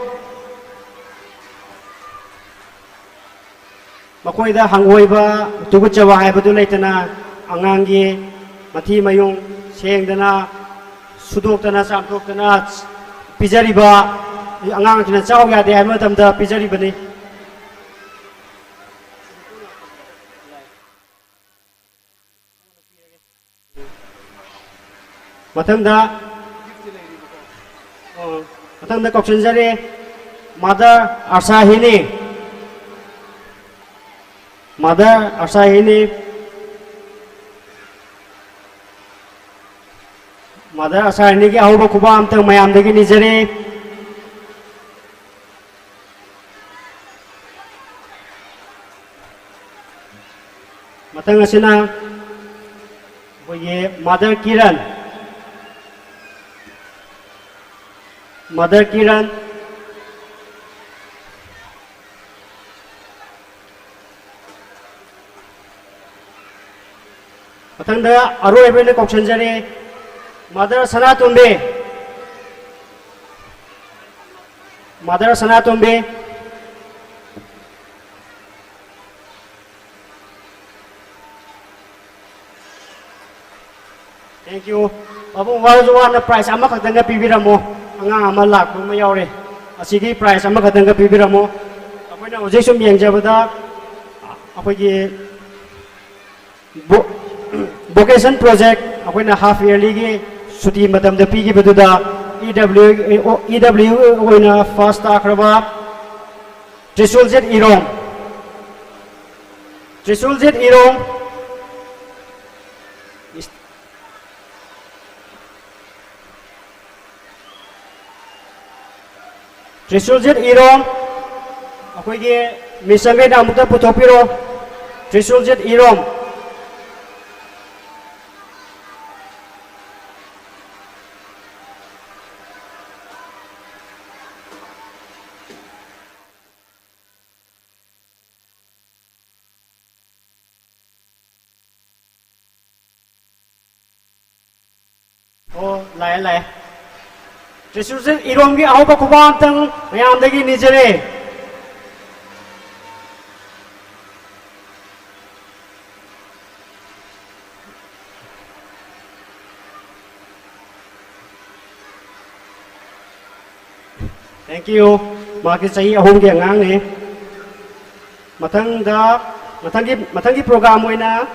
makoi da hangoiba tuguchawa haibadu leitana angangi mathi mayung sengdana sudokdana samtokdana pijariba angang sina chaw ya de haiba tamda pijari bani Matangda Kauksinjari Mother Arsahini mother ꯑꯁꯥꯔꯅꯤꯒꯤ ꯑꯍꯧꯕ ꯈꯨꯕꯥꯛ ꯑꯝꯇꯪ ꯃꯌꯥꯝꯗꯒꯤ ꯅꯤꯖꯔꯤ ꯃꯊꯪ ꯑꯁꯤꯅ ꯑꯩꯈꯣꯏꯒꯤ mother Kiran ꯃꯊꯪꯗ ꯑꯔꯣꯏꯕ ꯑꯣꯏꯅ ꯀꯧꯁꯟꯖꯔꯤ ꯃꯥꯗꯔ ꯁꯅꯥꯇꯣꯝꯕꯤ Thank you. Pabung waru wana prize ama katanga pibiramo. Angang ama lakbo ma yaure. Asigi prize ama katanga pibiramo. Apoina hojik sum yengjabada apoigi vocation project apoina half yearly gi suti matam da pigi baduda EW oina first akraba Trisul Z Irong Trisul Z Irong apoigi misangai na muta puthopiro Trisul Z Irong Oh, lai. Trisul Z Irong gi ahoba khubam tang mayam dagi nijere. Thank you. Maki sahi ahom gi angang ni. Mathangi program oina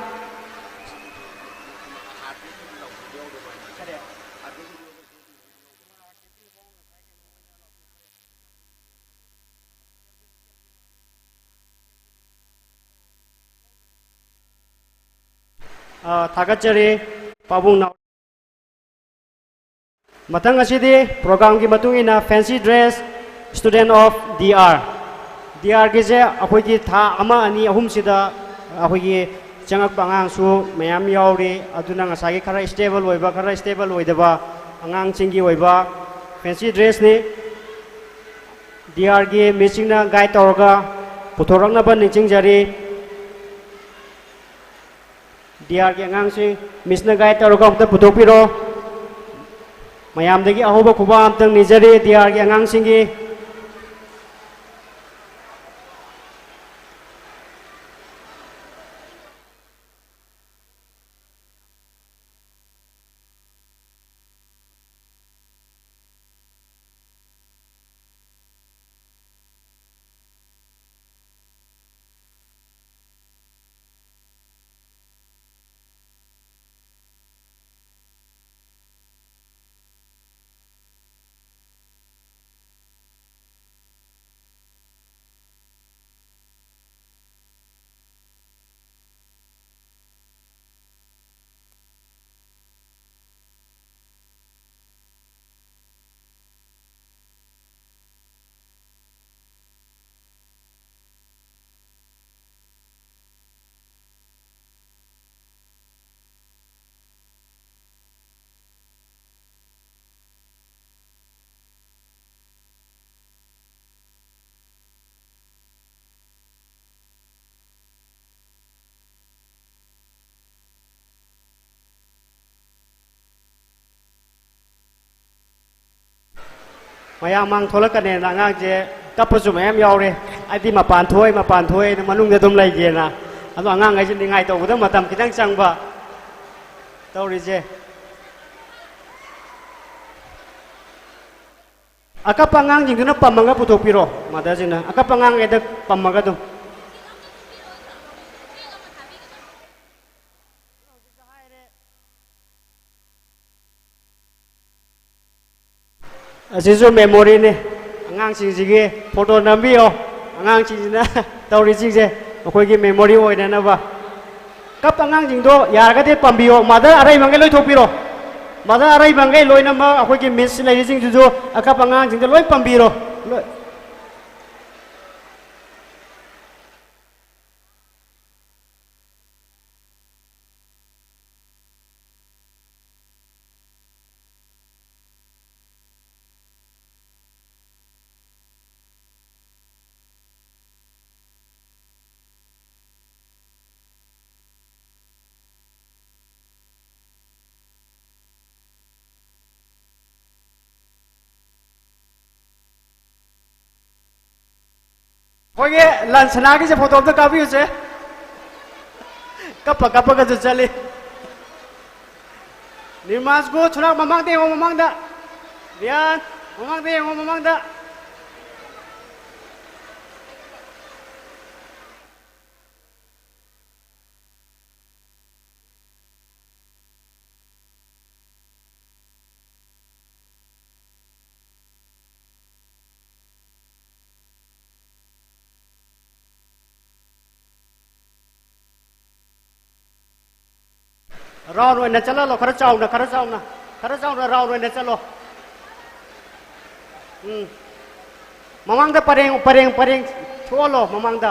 Thagachari Pabung na Matang asidi program ki matungina fancy dress student of DR gi je apoi ki tha ama ani ahum sida apoi ki changak bangang su mayam yauri aduna ngasagi khara stable oidaba angang chingi oiba fancy dress ni DR gi matching na guide tawraga puthorangna ban ningching jari DR ki angang sing misna guide tawraga amta puthopiro mayam dagi ahoba khuba amtang nijari DR ki angang singi mayam mang tholakane na angang je kapusu mayam yaure adi mapan thoi na manung da dum lai je na ado angang ai je ningai to budam matam kitang changba tawri je akapangang jingna pamanga puthopiro madajina akapangang edak pamaga dum Asisu memory ni angang sing photo nambi o angang sing na tawri sing je akoi gi memory oina na ba kap angang sing do yar ga de pambi o mother arai mangai loi thopiro ꯃꯗ ꯑꯔꯩꯕꯉꯩ ꯂꯣꯏꯅꯃꯛ ꯑꯩꯈꯣꯏꯒꯤ ꯃꯤꯁ ꯂꯩꯔꯤꯁꯤꯡꯗꯨꯁꯨ ꯑꯀꯞ ꯑꯉꯥꯡꯁꯤꯡꯗ ꯂꯣꯏ ꯄꯥꯝꯕꯤꯔꯣ ꯑꯩꯈꯣꯏꯒꯤ ꯂꯟꯁꯅꯥꯒꯤꯁꯦ photo ꯑꯝꯇ ꯀꯥꯞꯄꯤꯌꯨꯁꯦ ꯀꯞꯄꯒꯁꯨ ꯆꯠꯂꯤ ꯅꯤꯔꯃꯥꯁꯀꯨ ꯊꯨꯅꯥꯛ ꯃꯃꯥꯡꯗ ꯌꯦꯡꯉꯣ ꯃꯃꯥꯡꯗ ꯔꯤꯌꯥꯟ ꯃꯃꯥꯡꯗ ꯌꯦꯡꯉꯣ ꯃꯃꯥꯡꯗ राउंड होने चलो लो खरा चावना राउंड होने चलो ममांग परेंग छोलो ममांग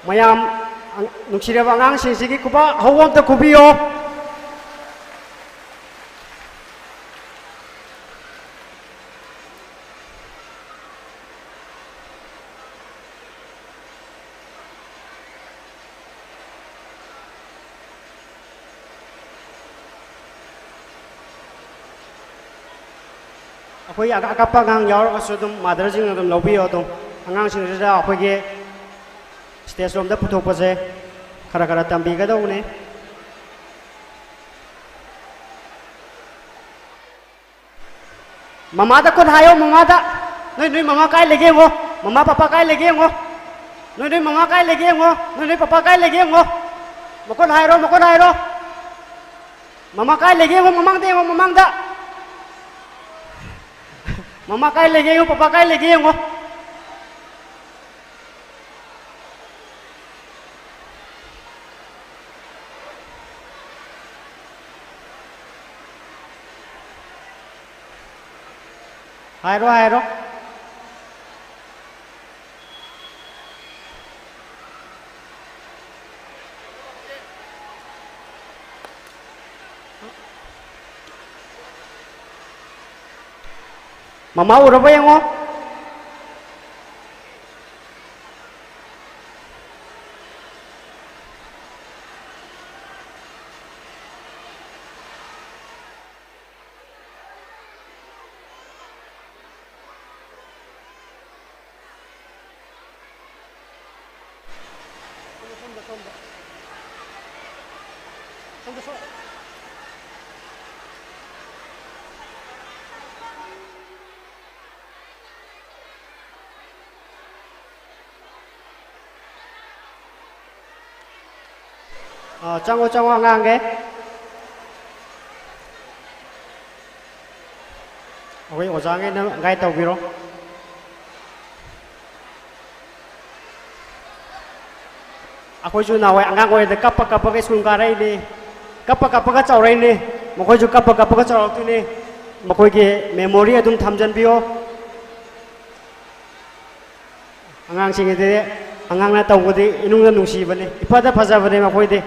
ꯃꯌꯥꯝ ꯅꯨꯡꯁꯤꯔꯕ ꯑꯉꯥꯡꯁꯤꯡꯁꯤꯒꯤ ꯈꯨꯕꯥ ꯍꯧꯕ ꯑꯝꯇ ꯈꯨꯕꯤꯌꯣ ꯑꯩꯈꯣꯏ ꯑꯀꯞꯄ ꯑꯉꯥꯡ ꯌꯥꯎꯔꯒꯁꯨ ꯑꯗꯨꯝ ꯃꯥꯗꯔꯁꯤꯡꯅ ꯑꯗꯨꯝ ꯂꯧꯕꯤꯌꯣ ꯑꯗꯨꯝ ꯑꯉꯥꯡꯁꯤꯡꯁꯤꯗ ꯑꯩꯈꯣꯏꯒꯤ ꯁ꯭ꯇꯦꯖ ꯂꯣꯝꯗ ꯄꯨꯊꯣꯛꯄꯁꯦ ꯈꯔ ꯈꯔ ꯇꯝꯕꯤꯒꯗꯧꯕꯅꯤ ꯃꯃꯥꯗ ꯈꯨꯠ ꯍꯥꯏꯌꯣ ꯃꯃꯥꯗ ꯅꯣꯏ ꯅꯣꯏ ꯃꯃꯥ ꯀꯥꯏ ꯂꯩꯒꯦ ꯌꯦꯡꯉꯣ ꯃꯃꯥ ꯄꯄꯥ ꯀꯥꯏ ꯂꯩꯒꯦ ꯌꯦꯡꯉꯣ ꯅꯣꯏ ꯅꯣꯏ ꯃꯃꯥ ꯀꯥꯏ ꯂꯩꯒꯦ ꯌꯦꯡꯉꯣ ꯅꯣꯏ ꯅꯣꯏ ꯄꯄꯥ ꯀꯥꯏ ꯂꯩꯒꯦ ꯌꯦꯡꯉꯣ ꯃꯈꯨꯠ ꯍꯥꯏꯔꯣ ꯃꯈꯨꯠ ꯍꯥꯏꯔꯣ ꯃꯃꯥ ꯀꯥꯏ ꯂꯩꯒꯦ ꯌꯦꯡꯉꯣ ꯃꯃꯥꯡꯗ ꯌꯦꯡꯉꯣ ꯃꯃꯥꯡꯗ ꯃꯃꯥ ꯀꯥꯏ ꯂꯩꯒꯦ ꯌꯦꯡꯉꯣ ꯄꯄꯥ ꯀꯥꯏ ꯂꯩꯒꯦ ꯌꯦꯡꯉꯣ ꯍꯥꯏꯔꯣ ꯍꯥꯏꯔꯣ ꯃꯃꯥ ꯎꯔꯕ ꯌꯦꯡꯉꯣ ꯆꯪꯉꯣ ꯆꯪꯉꯣ ꯑꯉꯥꯡꯒꯩ ꯑꯩꯈꯣꯏ ꯑꯣꯖꯥꯉꯩꯅ ꯒꯥꯏꯗ ꯇꯧꯕꯤꯔꯣ ꯑꯩꯈꯣꯏꯁꯨ ꯅꯍꯥꯟꯋꯥꯏ ꯑꯉꯥꯡ ꯑꯣꯏꯔꯤꯉꯩꯗ ꯀꯞꯄ ꯀꯞꯄꯒ ꯁ꯭ꯀꯨꯜ ꯀꯥꯔꯛꯏꯅꯤ ꯀꯞꯄ ꯀꯞꯄꯒ ꯆꯥꯎꯔꯛꯏꯅꯤ ꯃꯈꯣꯏꯁꯨ ꯀꯞꯄ ꯀꯞꯄꯒ ꯆꯥꯎꯔꯛꯇꯣꯏꯅꯤ ꯃꯈꯣꯏꯒꯤ ꯃꯦꯃꯣꯔꯤ ꯑꯗꯨꯝ ꯊꯝꯖꯟꯕꯤꯌꯣ ꯑꯉꯥꯡꯁꯤꯡꯒꯤꯗꯤ ꯑꯉꯥꯡꯅ ꯇꯧꯕꯗꯤ ꯏꯅꯨꯡꯗ ꯅꯨꯡꯁꯤꯕꯅꯤ ꯏꯐꯗ ꯐꯖꯕꯅꯤ ꯃꯈꯣꯏꯗꯤ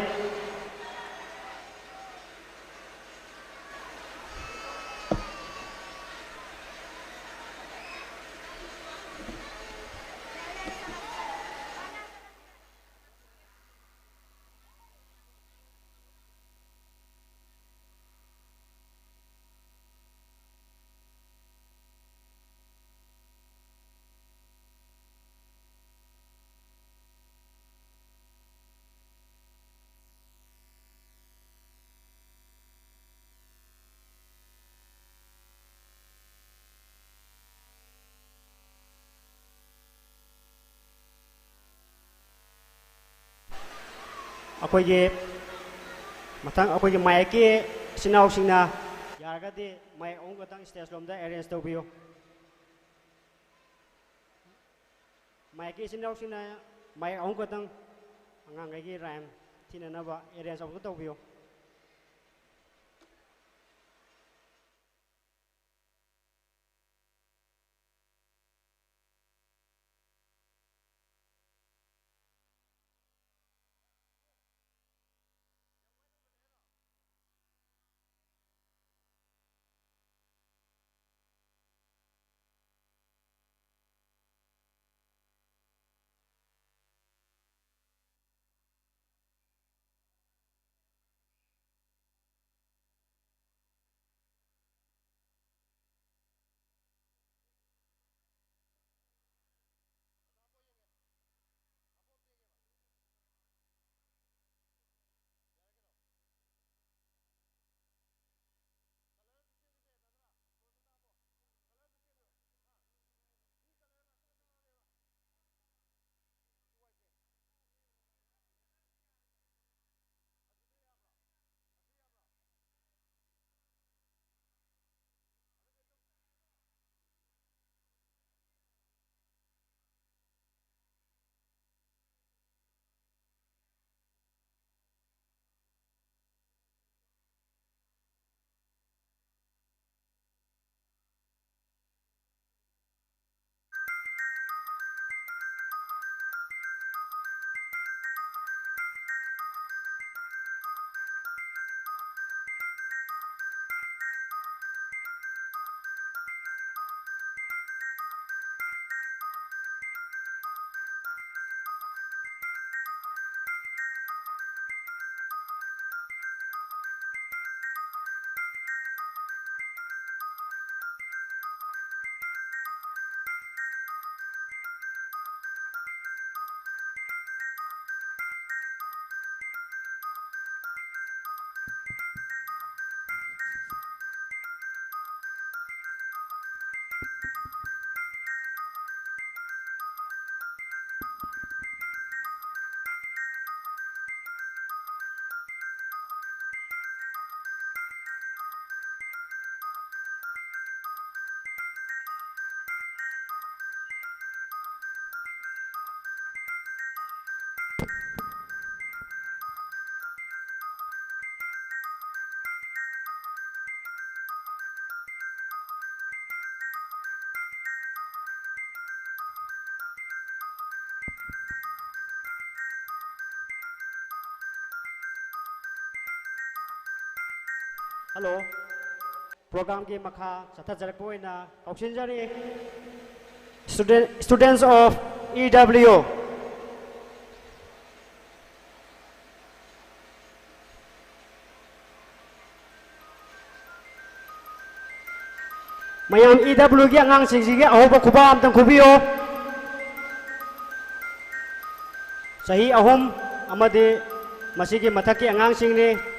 ꯑꯩꯈꯣꯏꯒꯤ ꯃꯊꯪ ꯑꯩꯈꯣꯏꯒꯤ ꯃꯥꯌꯦꯛꯀꯤ ꯏꯆꯤꯟ ꯏꯅꯥꯎꯁꯤꯡꯅ ꯌꯥꯔꯒꯗꯤ ꯃꯥꯌꯦꯛ ꯑꯍꯨꯝ ꯈꯛꯇꯪ ꯁ꯭ꯇꯦꯖ ꯂꯣꯝꯗ ꯑꯦꯔꯦꯟꯖ ꯇꯧꯕꯤꯌꯨ ꯃꯥꯌꯦꯛꯀꯤ ꯏꯆꯤꯟ ꯏꯅꯥꯎꯁꯤꯡꯅ ꯃꯥꯌꯦꯛ ꯑꯍꯨꯝ ꯈꯛꯇꯪ ꯑꯉꯥꯡꯈꯩꯒꯤ ꯔꯥꯏꯝ ꯊꯤꯅꯅꯕ ꯑꯦꯔꯦꯟꯖ ꯑꯃꯨꯛꯇ ꯇꯧꯕꯤꯌꯨ Hello program ki makha chathajarak poina kauksinjari students of EW mayam EW ki angang singsigi ahoba kuba amtang kubiyo sahi ahum amadi masigi mathaki angang singni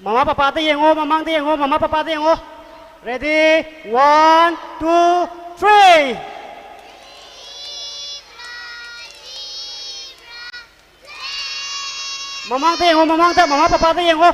Mama papa te yengo mamang te yengo mama papa te yengo ready 1 2 3 mamang te yengo mamang te mama papa te yengo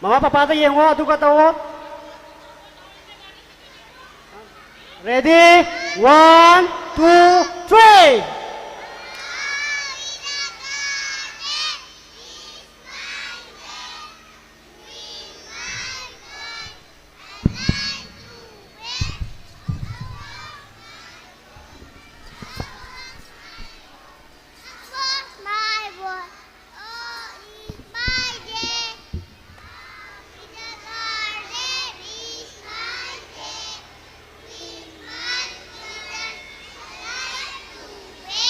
Mama papa te yengo aduga tawo ready 1 2 3 My boy. Oh, is my day. In the garden is my day. With my children, I like to play.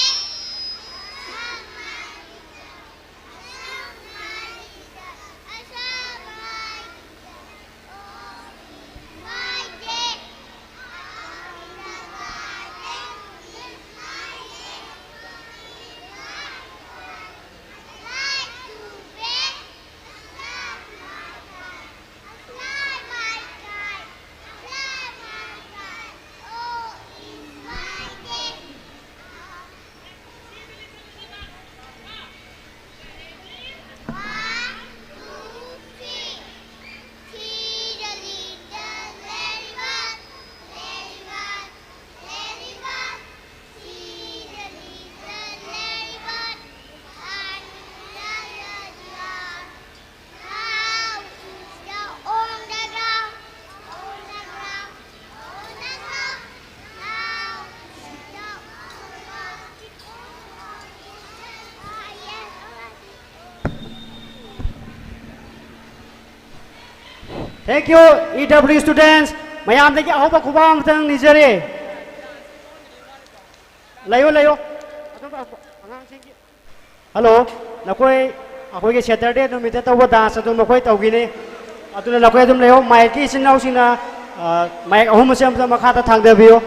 Thank you, EW students. mayam dagi ahoba khubam tang nijare. Layo. Hello, nakoi akoi ke Saturday no mita tawa dance atu makoi tawgini. Atuna nakoi adum layo mic ki sinau sina mic ahum se amta makha ta thangdabiyo.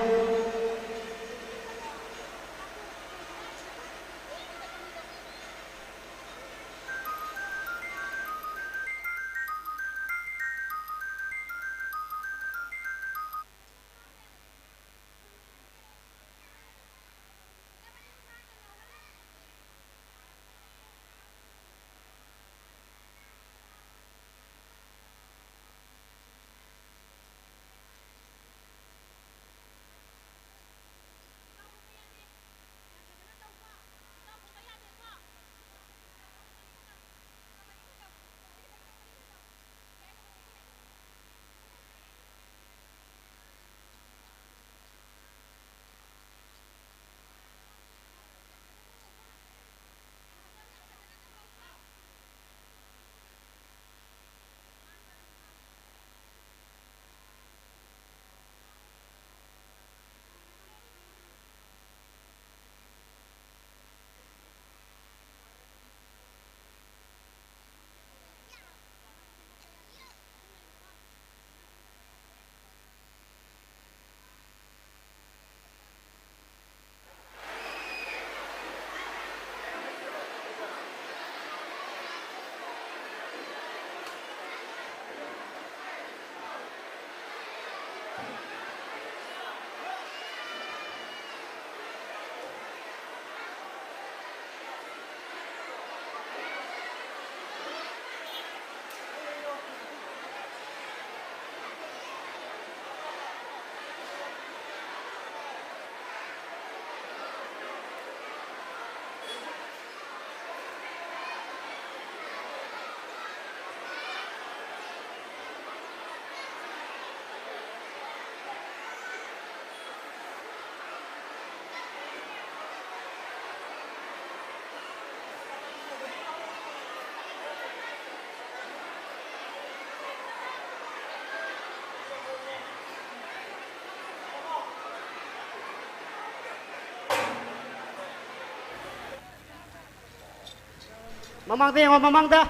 Mamangda.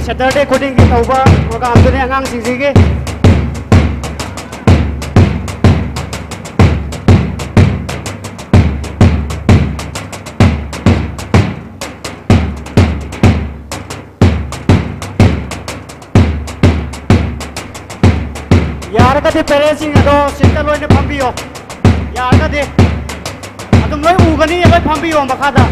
Saturday coding ki tauba program tu ni angang sing यार का दे parents ing ado sinta loi ne phambiyo यार का दे adum loi ugani loi phambiyo makada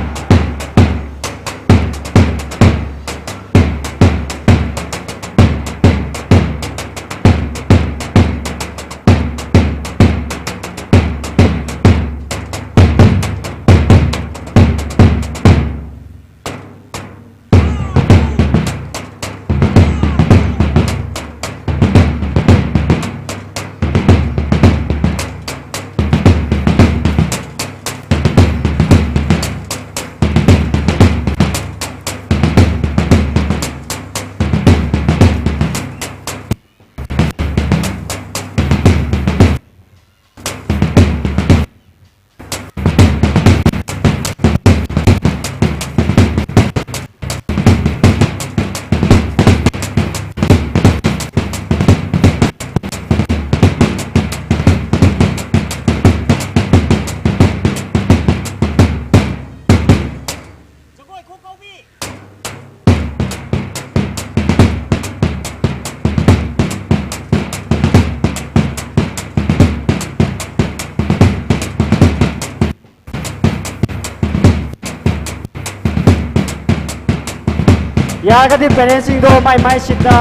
यार का दे parents ing do mai sita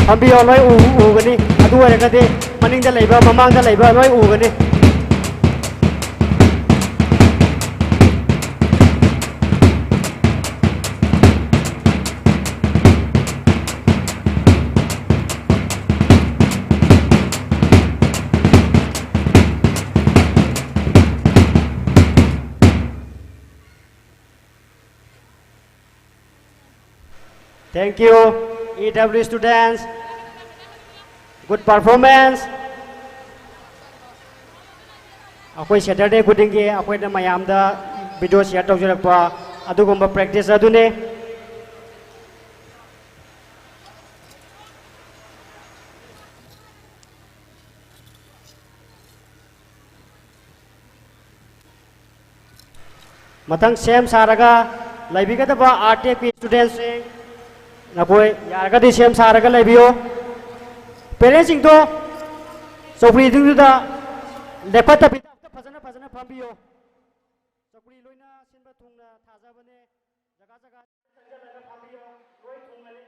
phambiyo loi ugani adu ore ka de maning da leiba mamang da leiba loi ugani Thank you, EW students. Good performance. Akoi Saturday kudingi akoi na mayamda video share tawjulakpa adugumba practice adune. Matang same saraga laibigada RTP students nakoi yaragadi same saraga laibiyo. Parents ingdo sopri dingda lepata pita fazana pambiyo. Sopri loina sinba thungna thajabane jaga jaga pambiyo loi thungale.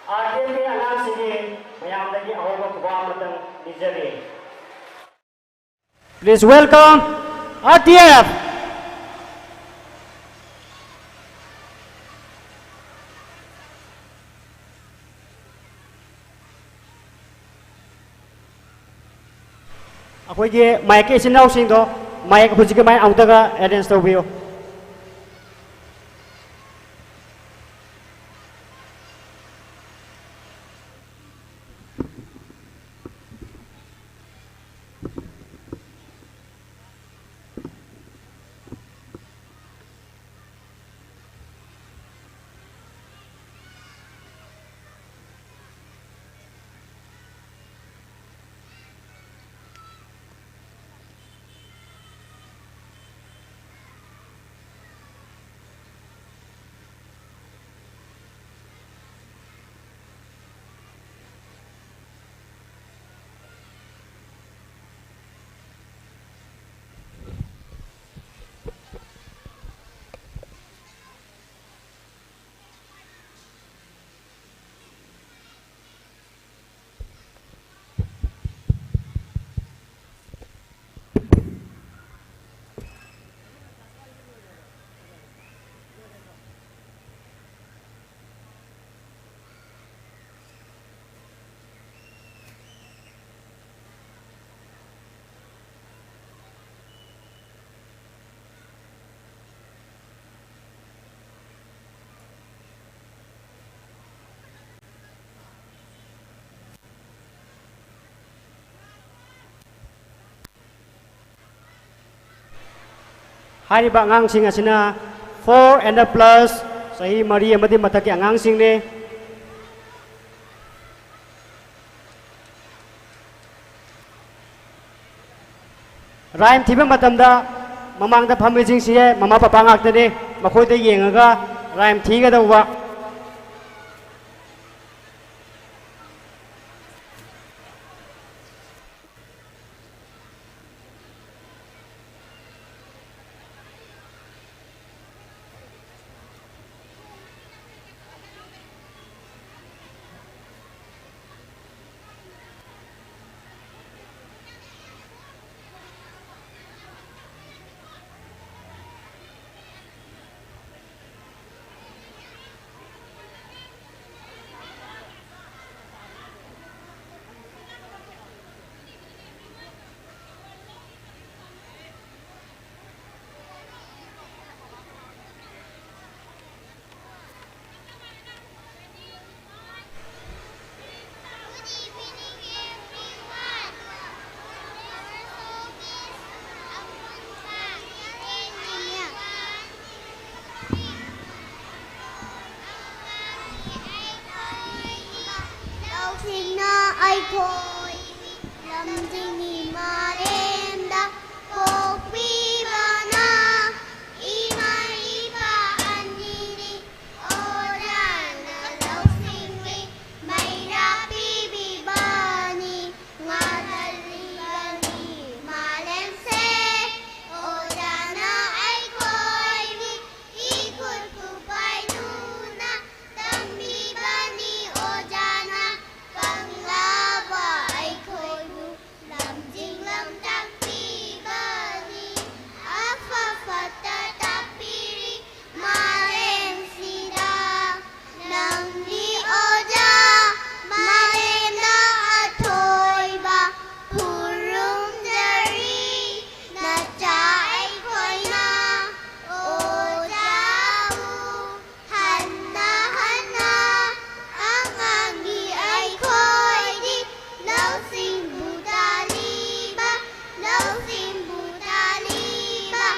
RTP anasini mayamdagi ahoba kubamatang nijari. Please welcome RTF. Akoigi mic isinau singdo mic hujige mic autaga arrange tawbiyo. Hariba angangsing asina 4 and a plus sahi mari amadi mataki angangsing ne. Rhyme thiba matamda mamangda phamijing siye mama papa ngaktane makhoida yengaga rhyme thiga dawwa. khôi lâm dinh ni ma đêm đã cô phi ba na ima ipa ani ni ora na lâu sinh mi mày ra pi bi ba ni nga dali ani ma lem se ora na ai khôi ni ikut ku pai nu na tam bi ba ni ora na kang la ba ai khôi nu lam jing lam tam pi ba ni afa fa ta ta pi ri ma lem si da nang ni oja ma lem na a thôi ba purum dari na cha ai khôi na oja u hanna ang angi ai khôi đi lâu xin Buddha li ba lâu xin Buddha li ba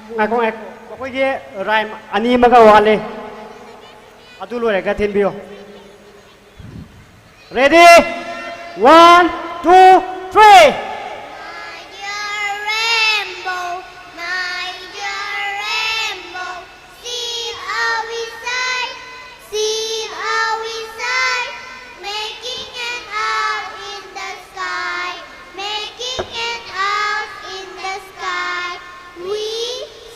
ngài có cái gì rai anh mà cái wale atu lo cái thiên biểu ready 1 2 3 My dear rainbow, my dear rainbow, see how we shine, see how we shine, making it out in the sky, making it out in the sky. We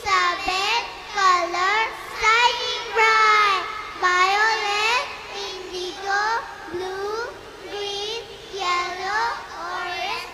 seven colors shining bright, violet, indigo, blue, green, yellow, orange,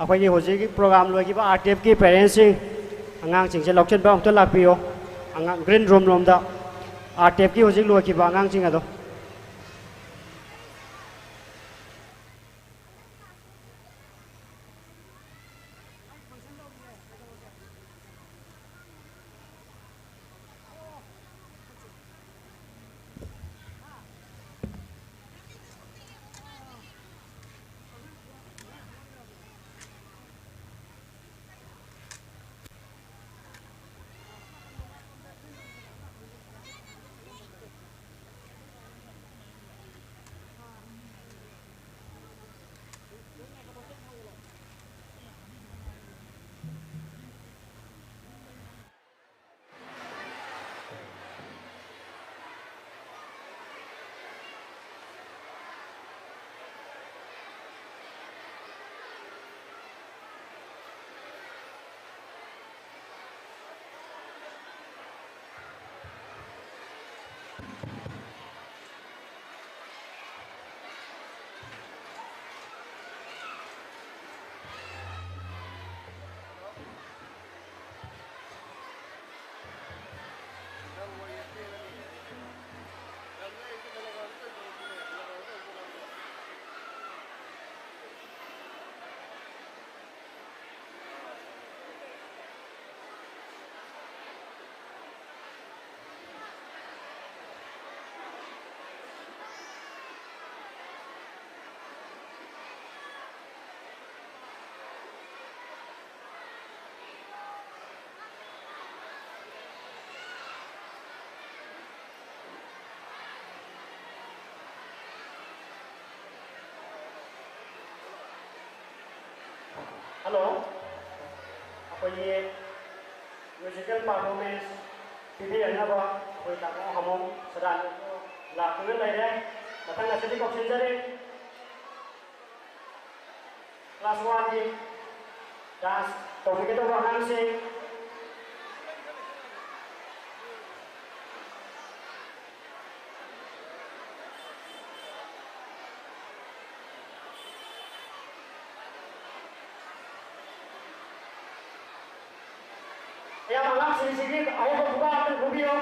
ꯑꯩꯈꯣꯏꯒꯤ ꯍꯧꯖꯤꯛꯀꯤ programme ꯂꯣꯏꯈꯤꯕ RTFꯀꯤ ꯄꯦꯔꯦꯟꯁꯁꯤꯡ ꯑꯉꯥꯡꯁꯤꯡꯁꯦ ꯂꯧꯁꯤꯟꯕ ꯑꯃꯨꯛꯇ ꯂꯥꯛꯄꯤꯌꯣ ꯑꯉꯥꯡ green room ꯂꯣꯝꯗ RTFꯀꯤ ꯍꯧꯖꯤꯛ ꯂꯣꯏꯈꯤꯕ ꯑꯉꯥꯡꯁꯤꯡ ꯑꯗꯣ Hello, ꯑꯩꯈꯣꯏꯒꯤ ꯃ꯭ꯌꯨꯖꯤꯀꯦꯜ ꯄꯔꯐꯣꯔꯃꯦꯟꯁ ꯄꯤꯕꯤꯔꯛꯅꯕ ꯑꯩꯈꯣꯏ ꯇꯥꯃꯣ ꯍꯥꯃꯣꯝ ꯁꯗꯥꯟ ꯂꯥꯛꯇꯨꯅ ꯂꯩꯔꯦ ꯃꯊꯪ ꯑꯁꯤꯗꯤ ꯀꯧꯁꯤꯟꯖꯔꯤ ꯀ꯭ꯂꯥꯁ 1ꯒꯤ ꯗꯥꯟꯁ ꯇꯧꯕꯤꯒꯗꯧꯕ ꯑꯉꯥꯡꯁꯤꯡ yang malam sini-sini ayo buka akan video.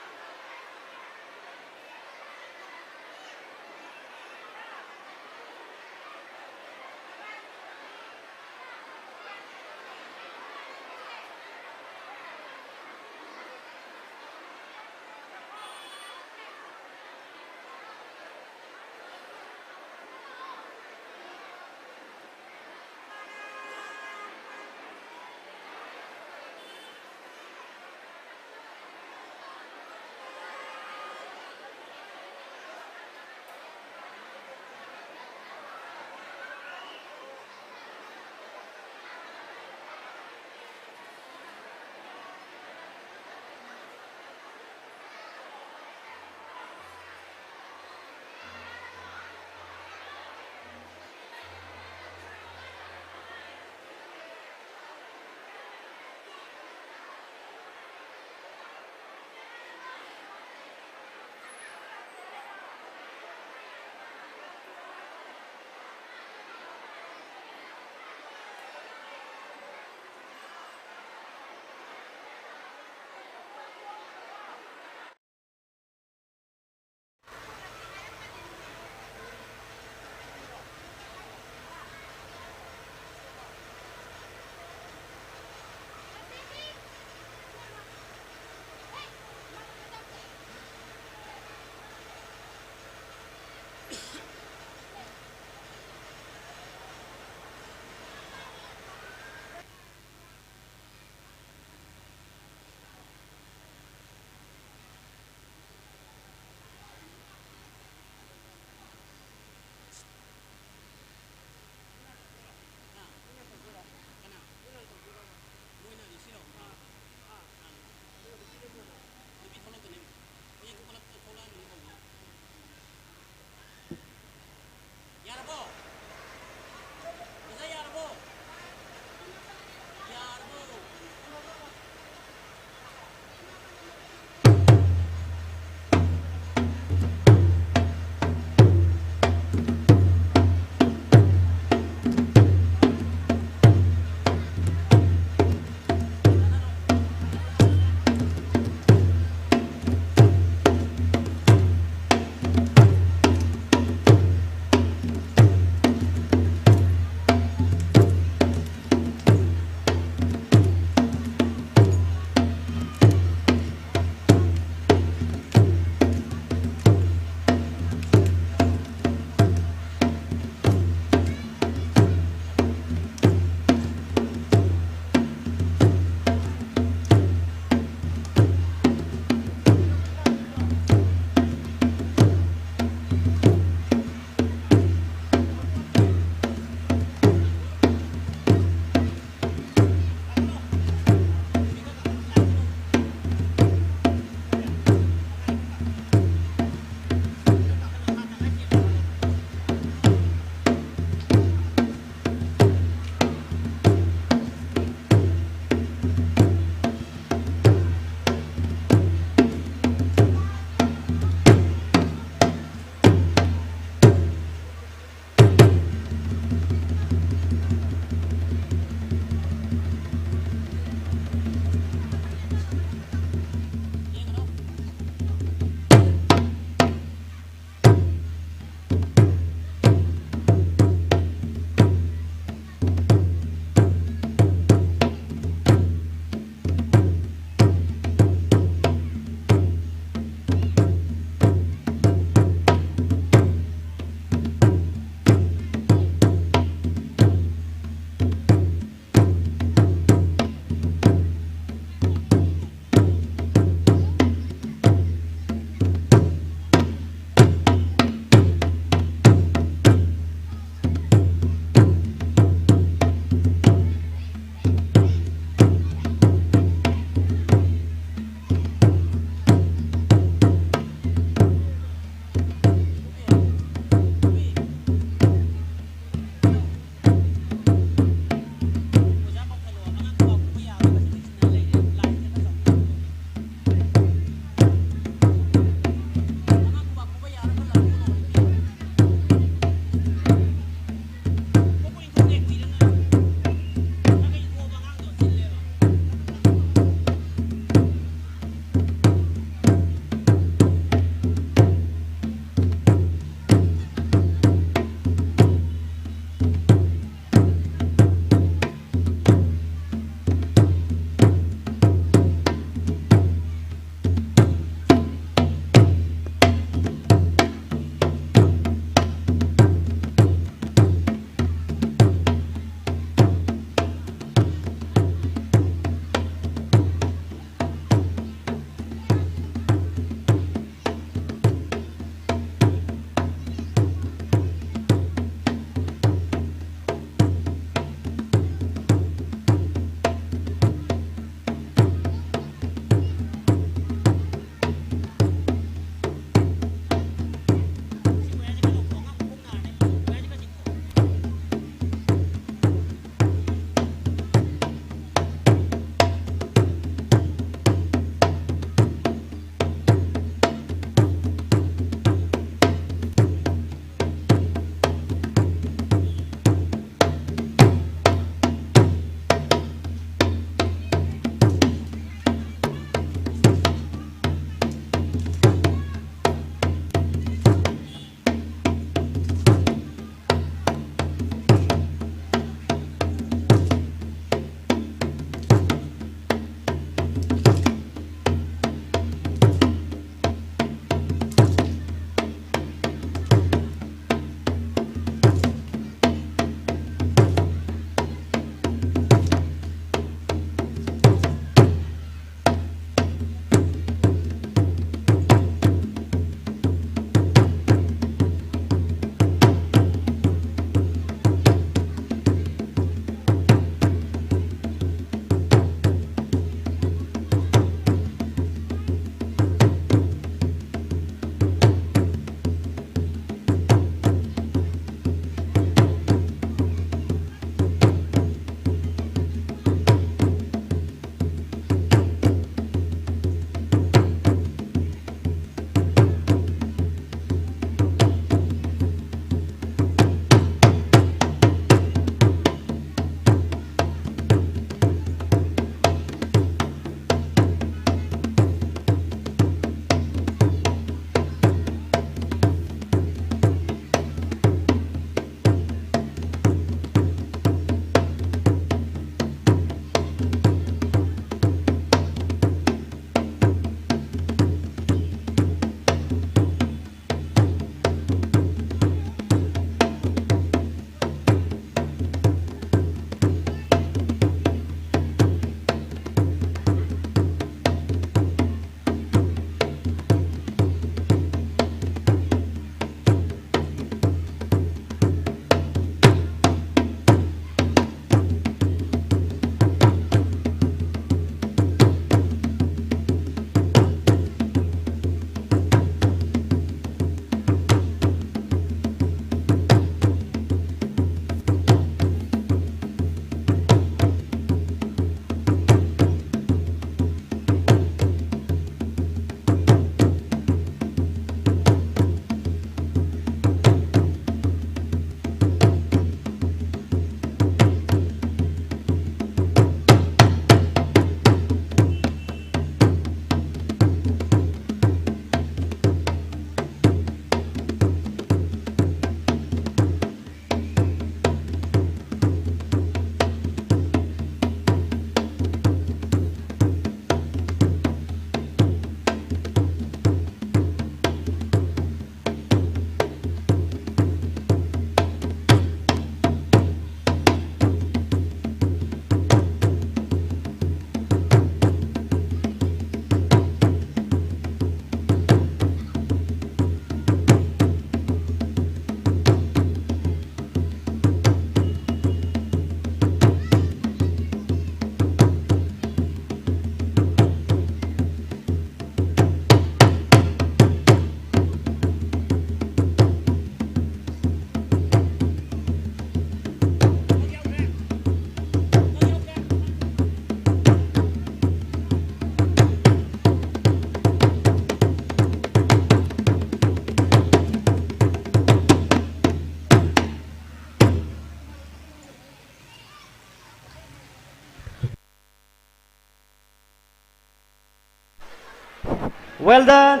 well done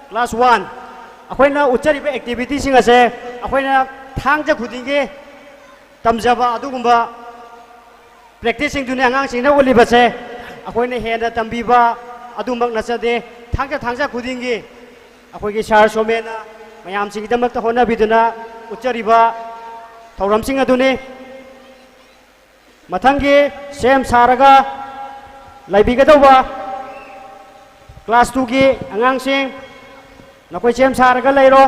class 1 ꯑꯩꯈꯣꯏꯅ ꯎꯠꯆꯔꯤꯕ ꯑꯦꯛꯇꯤꯚꯤꯇꯤꯁꯤꯡ ꯑꯁꯦ ꯑꯩꯈꯣꯏꯅ ꯊꯥꯡꯖ ꯈꯨꯗꯤꯡꯒꯤ ꯇꯝꯖꯕ ꯑꯗꯨꯒꯨꯝꯕ ꯄ꯭ꯔꯦꯛꯇꯤꯁꯁꯤꯡꯗꯨꯅꯤ ꯑꯉꯥꯡꯁꯤꯡꯅ ꯎꯠꯂꯤꯕꯁꯦ ꯑꯩꯈꯣꯏꯅ ꯍꯦꯟꯅ ꯇꯝꯕꯤꯕ ꯑꯗꯨꯃꯛ ꯅꯠꯆꯗꯦ ꯊꯥꯡꯖ ꯈꯨꯗꯤꯡꯒꯤ ꯑꯩꯈꯣꯏꯒꯤ ꯁꯥꯔ ꯁꯣꯃꯦꯅ ꯃꯌꯥꯝꯁꯤꯒꯤꯗꯃꯛꯇ ꯍꯣꯠꯅꯕꯤꯗꯨꯅ ꯎꯠꯆꯔꯤꯕ ꯊꯧꯔꯝꯁꯤꯡ ꯑꯗꯨꯅꯤ ꯃꯊꯪꯒꯤ ꯁꯦꯝ ꯁꯥꯔꯒ ꯂꯩꯕꯤꯒꯗꯧꯕ ꯀ꯭ꯂꯥꯁ 2ꯒꯤ ꯑꯉꯥꯡꯁꯤꯡ ꯅꯈꯣꯏ ꯁꯦꯝ ꯁꯥꯔꯒ ꯂꯩꯔꯣ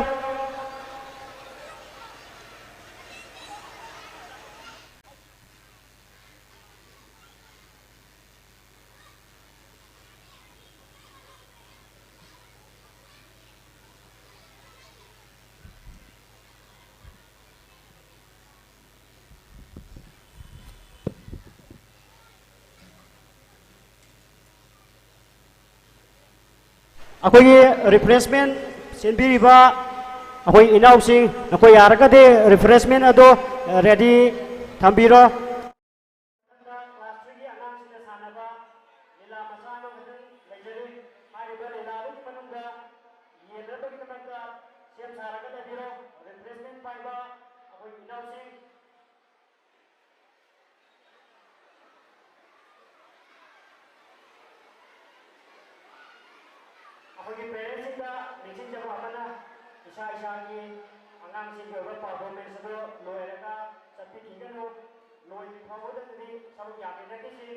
ꯑꯩꯈꯣꯏꯒꯤ ꯔꯤꯐ꯭ꯔꯦꯁꯃꯦꯟ ꯁꯤꯟꯕꯤꯔꯤꯕ ꯑꯩꯈꯣꯏ ꯏꯅꯥꯎꯁꯤꯡ ꯅꯈꯣꯏ ꯌꯥꯔꯒꯗꯤ ꯔꯤꯐ꯭ꯔꯦꯁꯃꯦꯟ ꯑꯗꯣ ꯔꯦꯗꯤ ꯊꯝꯕꯤꯔꯣ ꯑꯩꯈꯣꯏꯒꯤ ꯄꯦꯔꯦꯟꯁꯁꯤꯡꯗ ꯅꯤꯡꯁꯤꯡꯖꯕ ꯑꯃꯅ ꯏꯁꯥ ꯏꯁꯥꯒꯤ ꯑꯉꯥꯡꯁꯤꯡꯒꯤ ꯑꯣꯏꯕ ꯄꯔꯐꯣꯔꯃꯦꯟꯁ ꯑꯗꯨ ꯂꯣꯏꯔꯒ ꯆꯠꯄꯤꯈꯤꯒꯅꯨ ꯂꯣꯏꯗ꯭ꯔꯤ ꯐꯥꯎꯕꯗꯗꯤ ꯁꯔꯨꯛ ꯌꯥꯃꯤꯟꯅꯈꯤꯁꯤ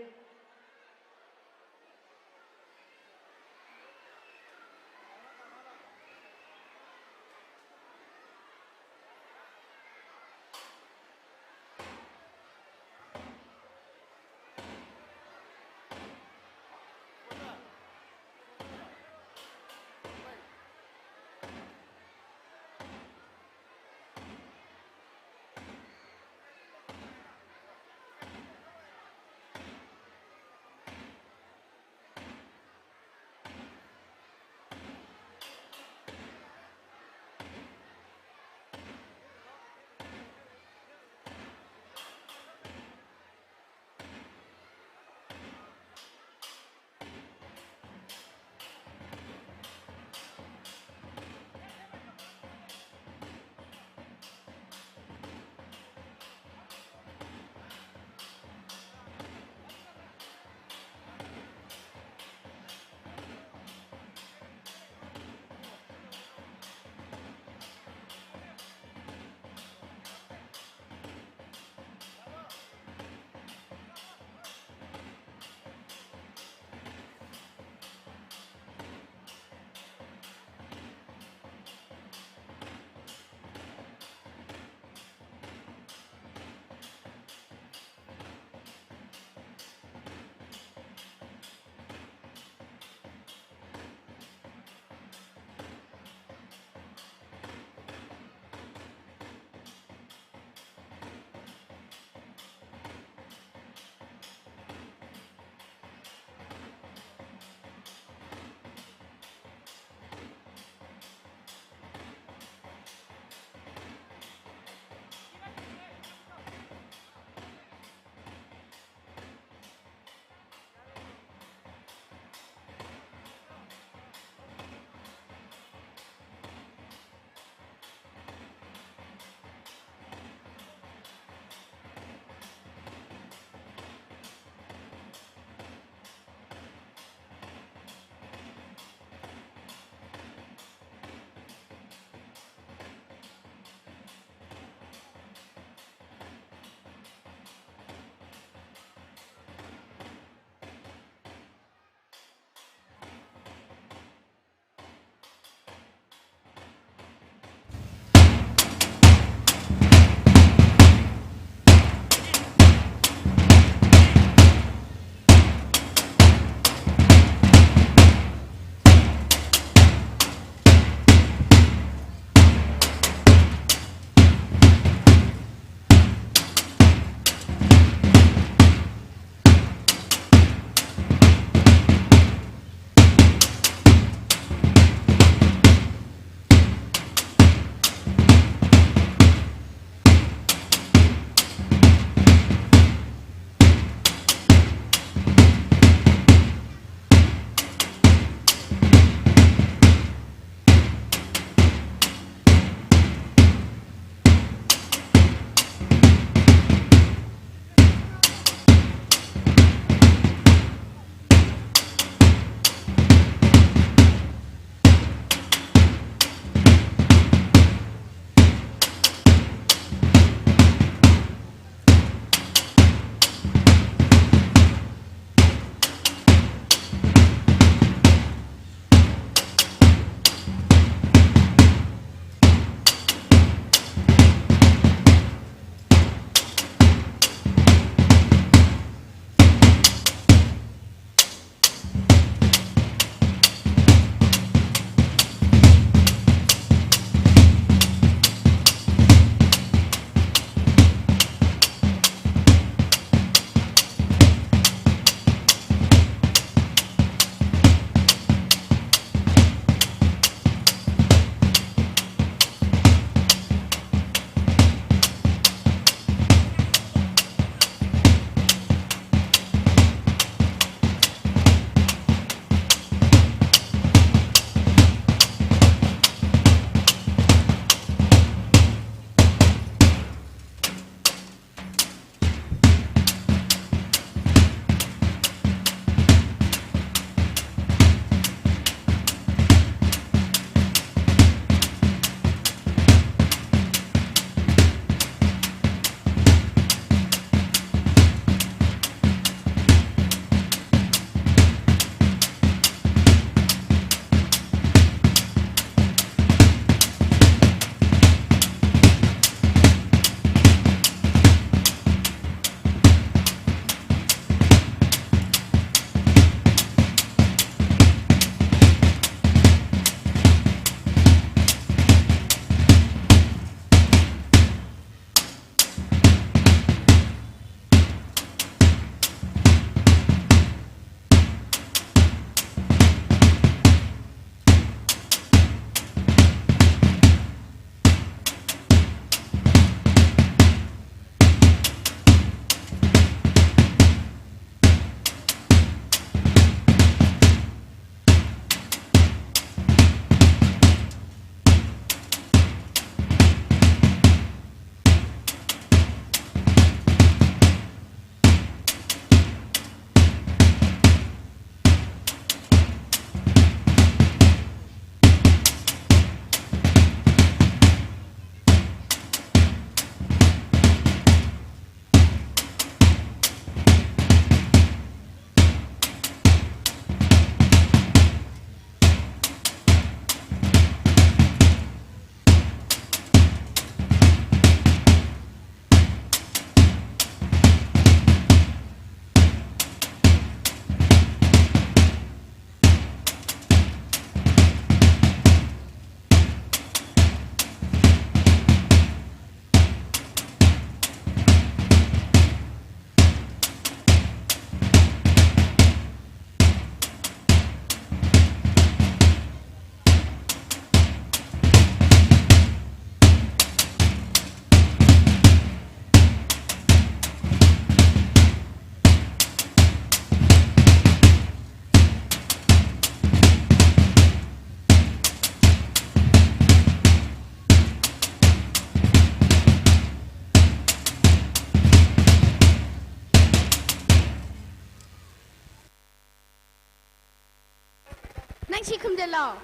she come to law.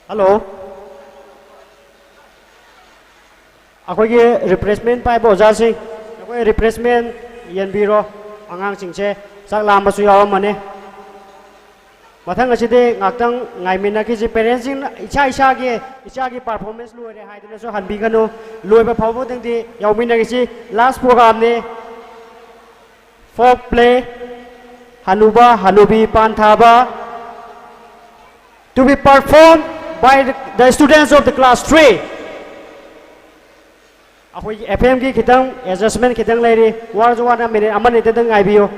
Hello. Akogi replacement pai bo ja sing. Akoi replacement yen biro angang singche sak lam ba su yaw mane. Mathang aside ngaktang ngai mina ki ji parents sing icha gi performance lu re hai dena so han bi gano loi ba phaw bo tang di yaw mina gi ji last program ne folk play Hanuba Hanubi Panthaba to be performed by the students of the class 3. Akoi FM ki kitang adjustment kitang lairi war jo wana minute amane te dang ai biyo.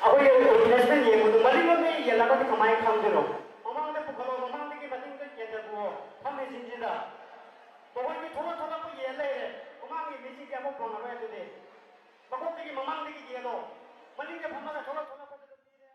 Aku yang investment yang untuk balik lagi yang lakukan kemarin kamu dulu. Mama ada kalau mama lagi batin tu yang terbuat, kami sini dah. Pokoknya ni thoda pun yang lain. Mama ni mesti dia pun pernah buat tu deh. Pokok lagi mama lagi dia lo. Balik dia pernah thoda pun tu dia.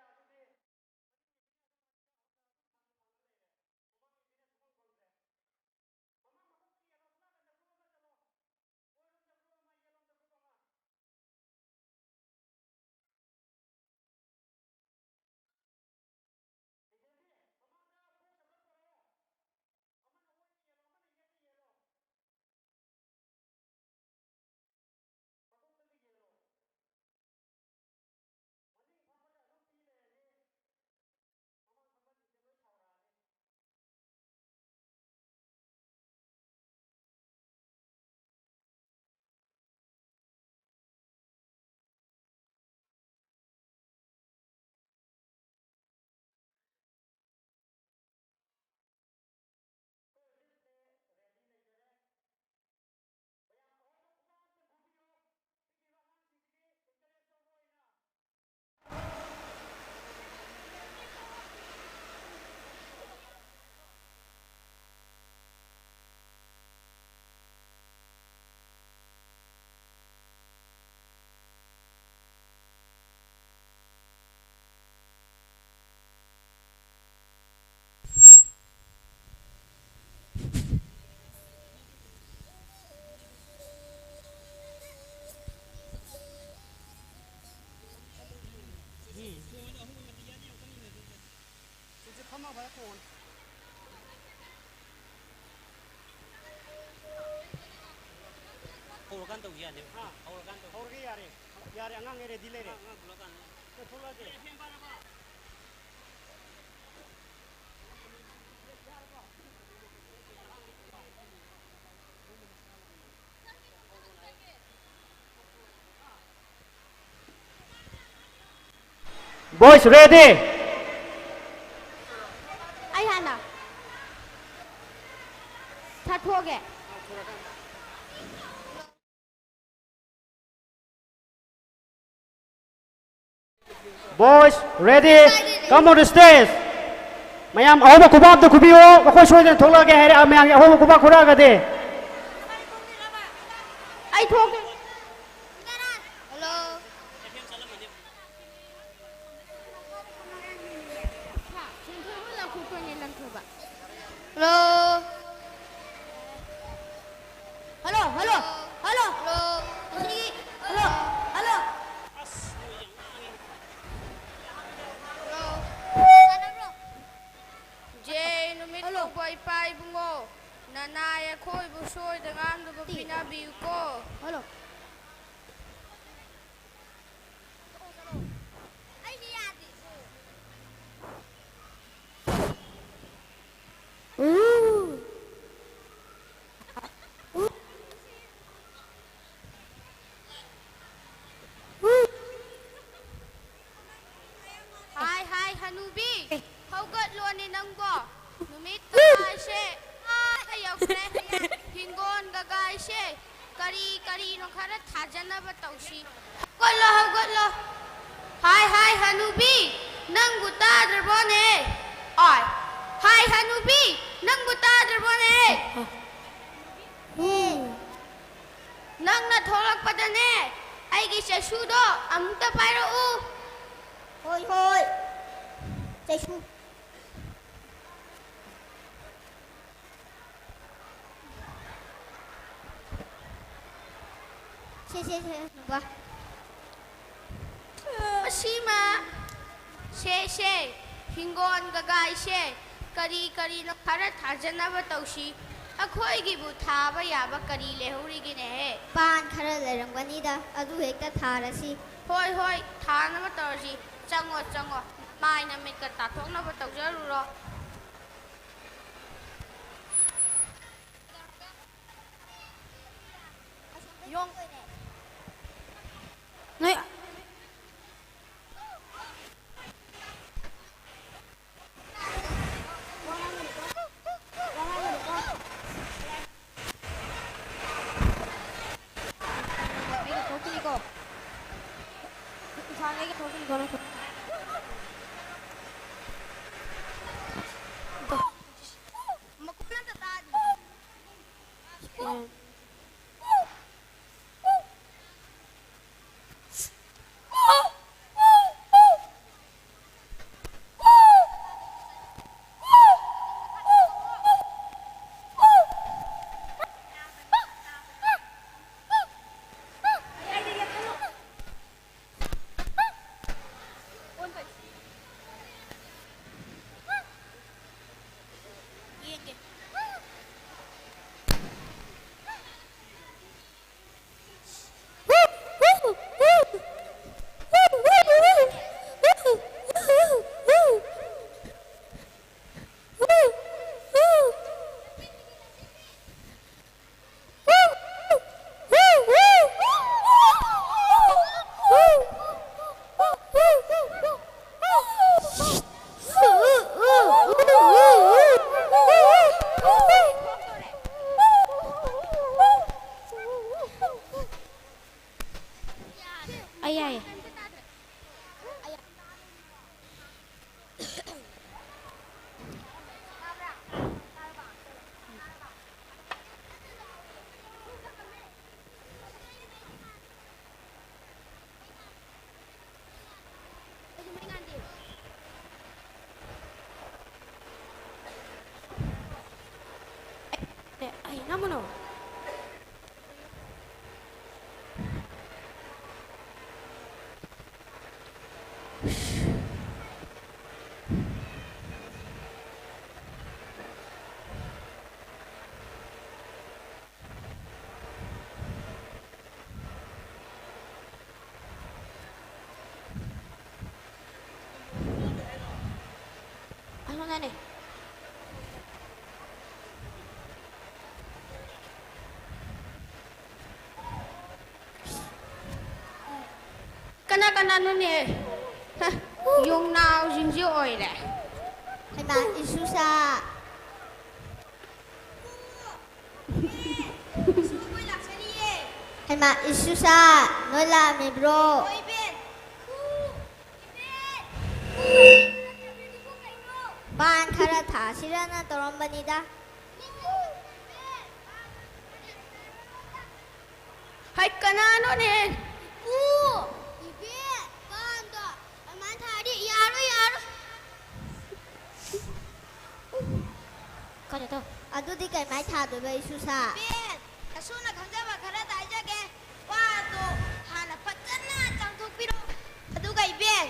Holokan tu ya ni. Holokan tu. Hor ki yare. Yare angang ere dile re. Holokan. Thola de. Boys ready? Ayana. Start हो गया. Boys ready? Come on the stage. Mayam ahoba kubab to kubiyo. Ako shoy den thola ke hai ame ahoba kubab khura ka de. I talk. Hello. Hello. Hello. ꯍꯧꯒꯠꯂꯣꯅꯦ ꯅꯪꯕꯣ ꯅꯨꯃꯤꯠ ꯀꯒꯥꯏꯁꯦ ꯌꯧꯈ꯭ꯔꯦ ꯍꯤꯡꯒꯣꯜ ꯀꯒꯥꯏꯁꯦ ꯀꯔꯤꯅꯣ ꯈꯔ ꯊꯥꯖꯅꯕ ꯇꯧꯁꯤ ꯍꯧꯒꯠꯂꯣ ꯍꯥꯏ ꯍꯅꯨꯕꯤ ꯅꯪꯕꯨ ꯇꯥꯗ꯭ꯔꯕꯣꯅꯦ ꯑꯣꯏ ꯍꯥꯏ ꯍꯅꯨꯕꯤ ꯅꯪꯕꯨ ꯇꯥꯗ꯭ꯔꯕꯣꯅꯦ ꯅꯪꯅ ꯊꯣꯛꯂꯛꯄꯗꯅꯦ ꯑꯩꯒꯤ ꯆꯩꯁꯨꯗꯣ ꯑꯃꯨꯛꯇ ꯄꯥꯏꯔꯛꯎ ꯍꯣꯏ ꯆꯩꯁꯨ ꯁꯦ ꯅꯨꯄꯥ ꯑꯁꯤꯃ ꯁꯦ ꯍꯤꯡꯒꯣꯜ ꯀꯒꯥꯏꯁꯦ ꯀꯔꯤꯅꯣ ꯈꯔ ꯊꯥꯖꯅꯕ ꯇꯧꯁꯤ ꯑꯩꯈꯣꯏꯒꯤꯕꯨ ꯊꯥꯕ ꯌꯥꯕ ꯀꯔꯤ ꯂꯩꯍꯧꯔꯤꯒꯦꯅꯦꯍꯦ ꯄꯥꯟ ꯈꯔ ꯂꯩꯔꯝꯒꯅꯤꯗ ꯑꯗꯨ ꯍꯦꯛꯇ ꯊꯥꯔꯁꯤ ꯍꯣꯏ ꯊꯥꯅꯕ ꯇꯧꯔꯁꯤ ꯆꯪꯉꯣ ꯃꯥꯏꯅ ꯃꯤꯠꯀ ꯇꯥꯊꯣꯛꯅꯕ ꯇꯧꯖꯔꯨꯔꯣ ꯅꯣꯏ 나무노 나네 Kana-kanano'ne yung nausing oil eh. Hema isusa. Hema isusa. Nola mi bro. Pan khara thasirana torombanida. Hay kanano'ne. Kato, adudi kay mai tha do bai susa. Ben, asuna khangjaba khara taijage. Wado hana patana changthokpiro. Aduga iben.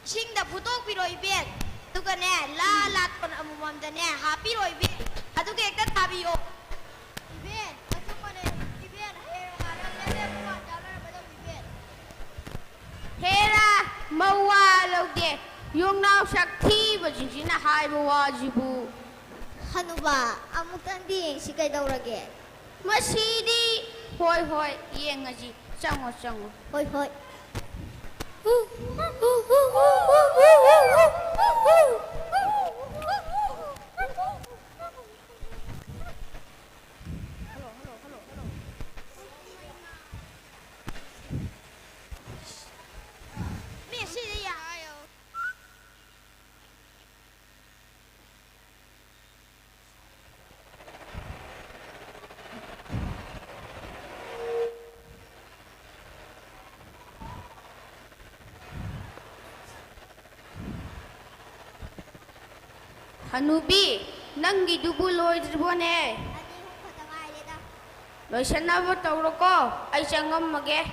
Singda phutokpiro iben. Aduga ne la kon amumamda ne hapiro iben. Aduga ekta thabiyo. Iben, asumane iben hero hara lele muwa jalana bada iben. Hera mawa laude. Yung naw shakthi bajinjina haiba wajibu. Hanuba, amutandi si kay daurage. Masidi, hoy, yengaji, chango. Hoy. Hanubi, Nangi dubu loidribone. Loisanaba tauroko, ay sangam mage.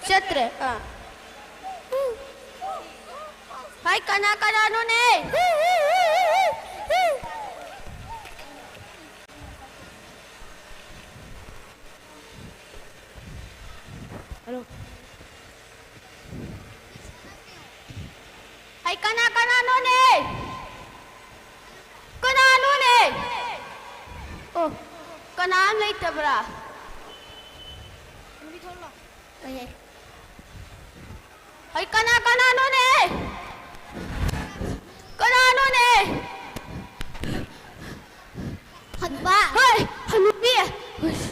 Chatre, Hai kana no ne. Hello. Hai kana no ne. Kana no ne. Oh, kana lai tabra. Okay. Hai kana no ne. Kana no ne. Hanuba. Hai, Hanubi.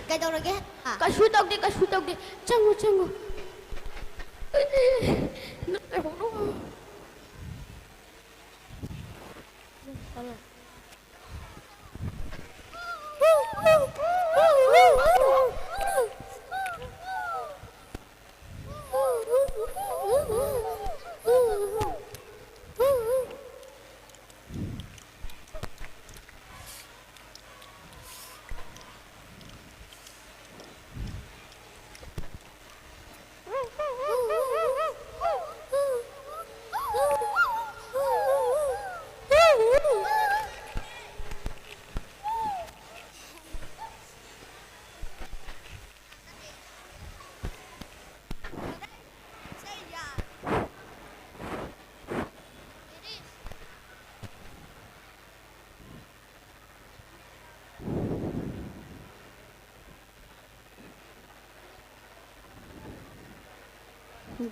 Cái đâu rồi cái? Cái suốt tao đi. Changu. Nó lại không đúng.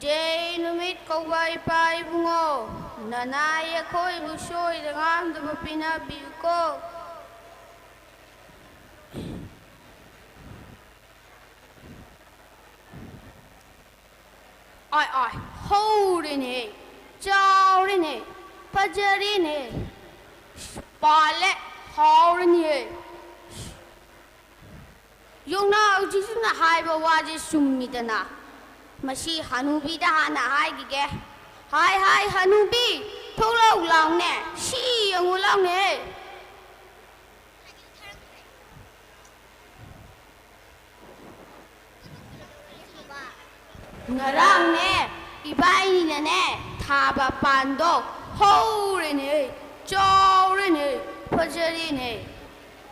Jay numit kawai pai bungo nanay ako'y lusoy dengan daba pinabi ko. Ai hold in it, jaw in it, pajar in it, spale hold in it. Yung na ujisu na hai ba waje sumida na. Masi Hanubi da hana hai gige. Hai Hanubi, thâu lâu lòng nè, si ang ulang nè. Ngarang nè, ibai ni nè, thaba pandok, hou re nè, chow re nè, pajari nè.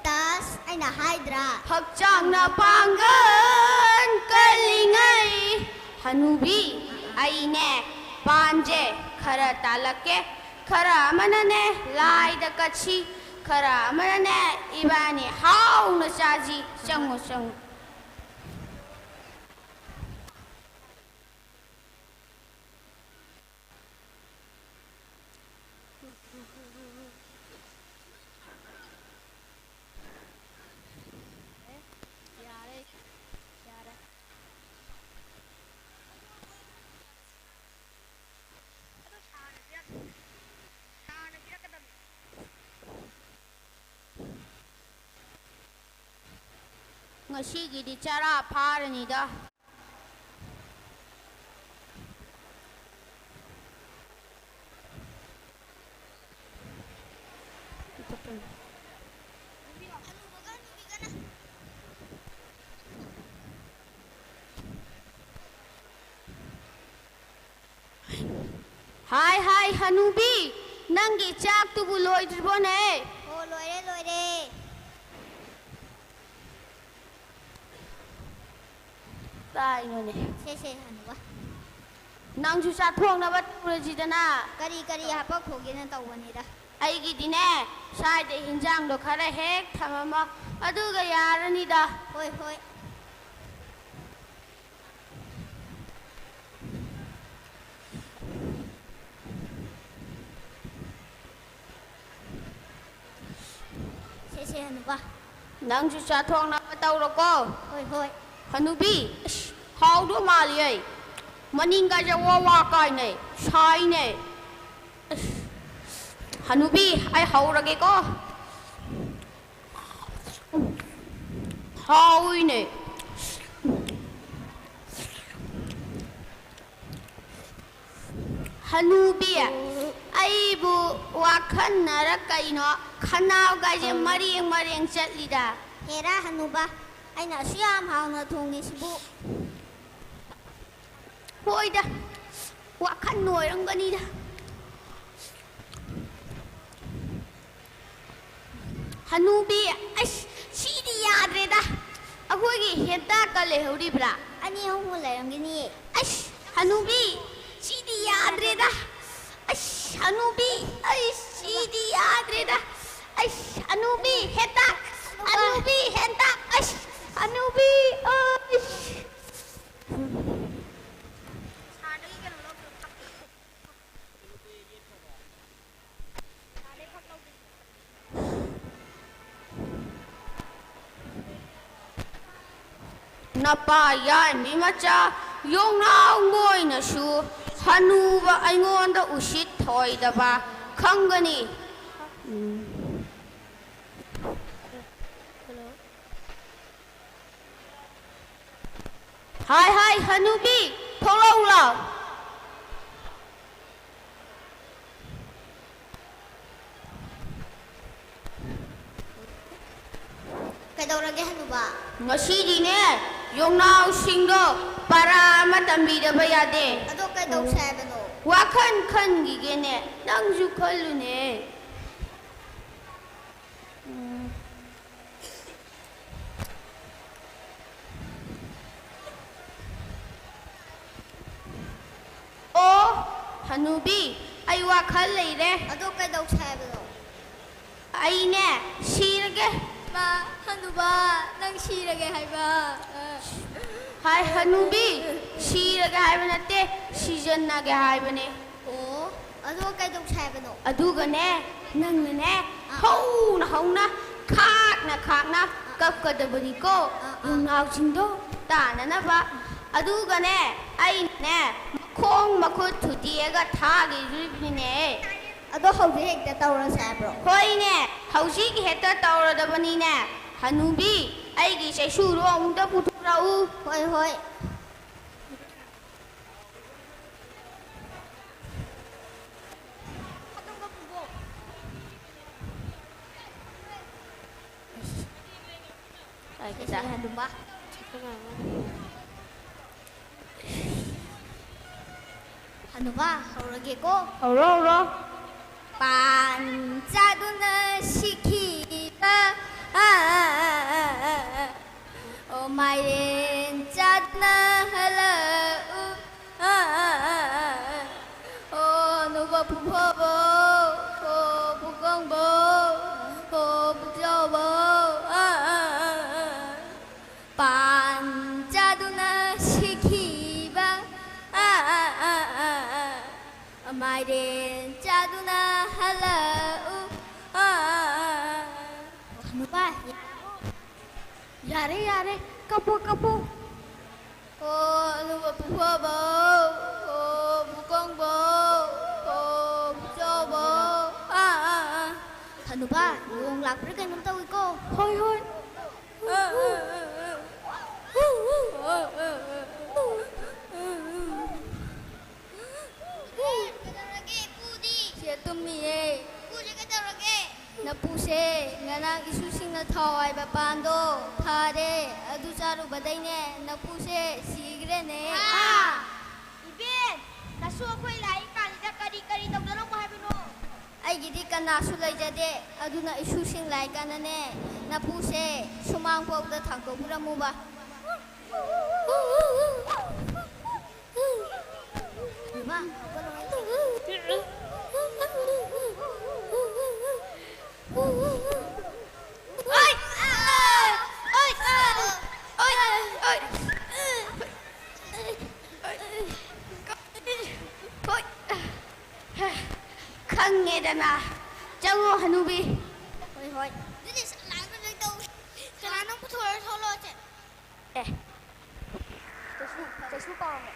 Tas ay na hydra. Hakchang na panggan kalingay. Hanubi ay ne panje khara talake khara manane lai da kachi khara manane ibani hau na saji changu. Ngasigidi chara paranida. Hai Hanubi, nangi chak tu buloi dribone. Oh loire. Tai no ne. Se Hanuba. Nang su sa thong na bat purajidana. Kari hapa khoge na tawani da. Ai gi dine sai de hinjang do khara hek thamama aduga yarani da. Hoi. Hanuba. Nang su cha thong na tau ro ko. Hoi hoi. Hanubi, how do Mali? Maninga Jawa kai ne, sai ne. Hanubi, I haurage ko. How ne? Hanubi, I bu wakan nara kaino, kanao gaje maring chatlida. Hera Hanuba. Aina siyam hauna thongi sibu. Hoi da, wakan noi ang ganida. Hanubi, ay, sidi yadre da. Ako hita ka lehuri bra. Ani hong layang gini. Ay, Hanubi, sidi yadre da. Ay, Hanubi, ay, sidi yadre da. Ay, Hanubi, hita. Hanubi, hita. Ay, Hanubi, ay. Napayan mi macha yung naungoy na shu hanuba ay ngonda usit thoy daba khangani Hi hanubi tholaw law Kaidawrage Hanuba. Ngasidi ne yung naw singdo para matambida ba yade Ado kaidaw sabano. wakan kan gigene nang jukalu ne Oh Hanubi ay wakal leire Ado kaidaw sabano. ay ne sirage Ma Hanuba nang sirage haiba. Hai Hanubi sirage haiba natte sijanage haiba ne Oh, ado kaidaw sabano. aduga ne nang ne hauna khakna kapkadabani ko yung naw singdo tana na ba aduga ne ay ne khong makhut thutiega thagi ribni ne Ado hawdi hekta tawra sabro. hoi ne hausi ki heta tawradabani ne Hanubi aigi saisu ro amda puturau Hoi hoi. ay Kasi kita Hanuba. Hanuba, hawrage ko. ro 반짝이는 시키다 오마이린 짠나 할라 누가 부퍼보 부공보 부저보 반짝이는 시키다 오마이린 짠나 할라 Ano ba? Yare, kapo. Ano ba po ba? Bukong ba? Buso ba? Ano ba? Yung lapre kayo ng tawid ko. Hoy. Siya tumiye. Napuse nga nang isusing na thawai ba pando thare adu charu badai ne napuse sigre ne Ibin, nasu ako'y lahi kanida kari tawdarong mahabino. ai gidi kana su lai jade adu na isusing lai kana ne napuse sumang pau da thangko pura mu ba ba khangedana jango Hanubi hoi. Dili sa lang puthor tholo che. Eh. Tôi su con này.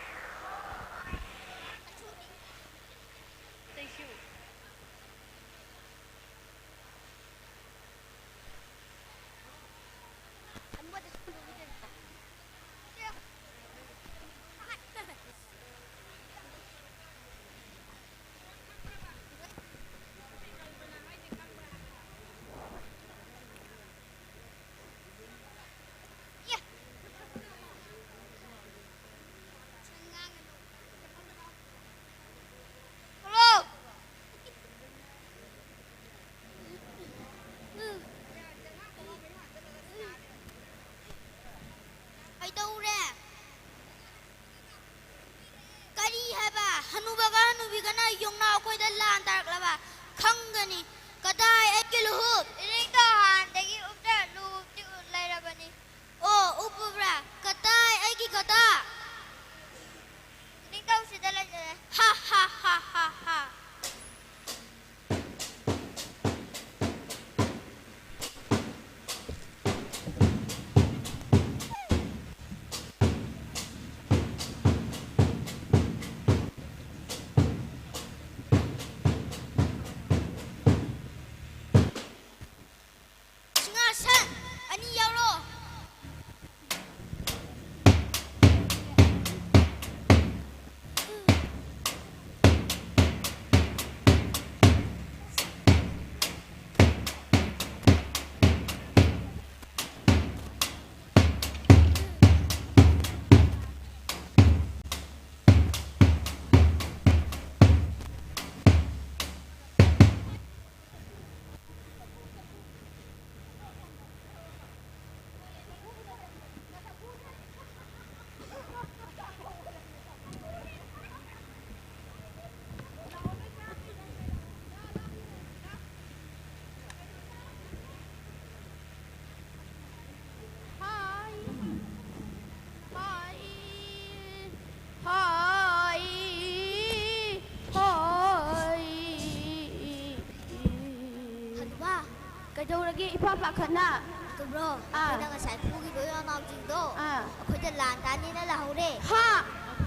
Kaidauragi ipapakan na. Tu bro, kita ngasai pugi boyo nau jingdo. Aku jalan tani na lahore. Ha,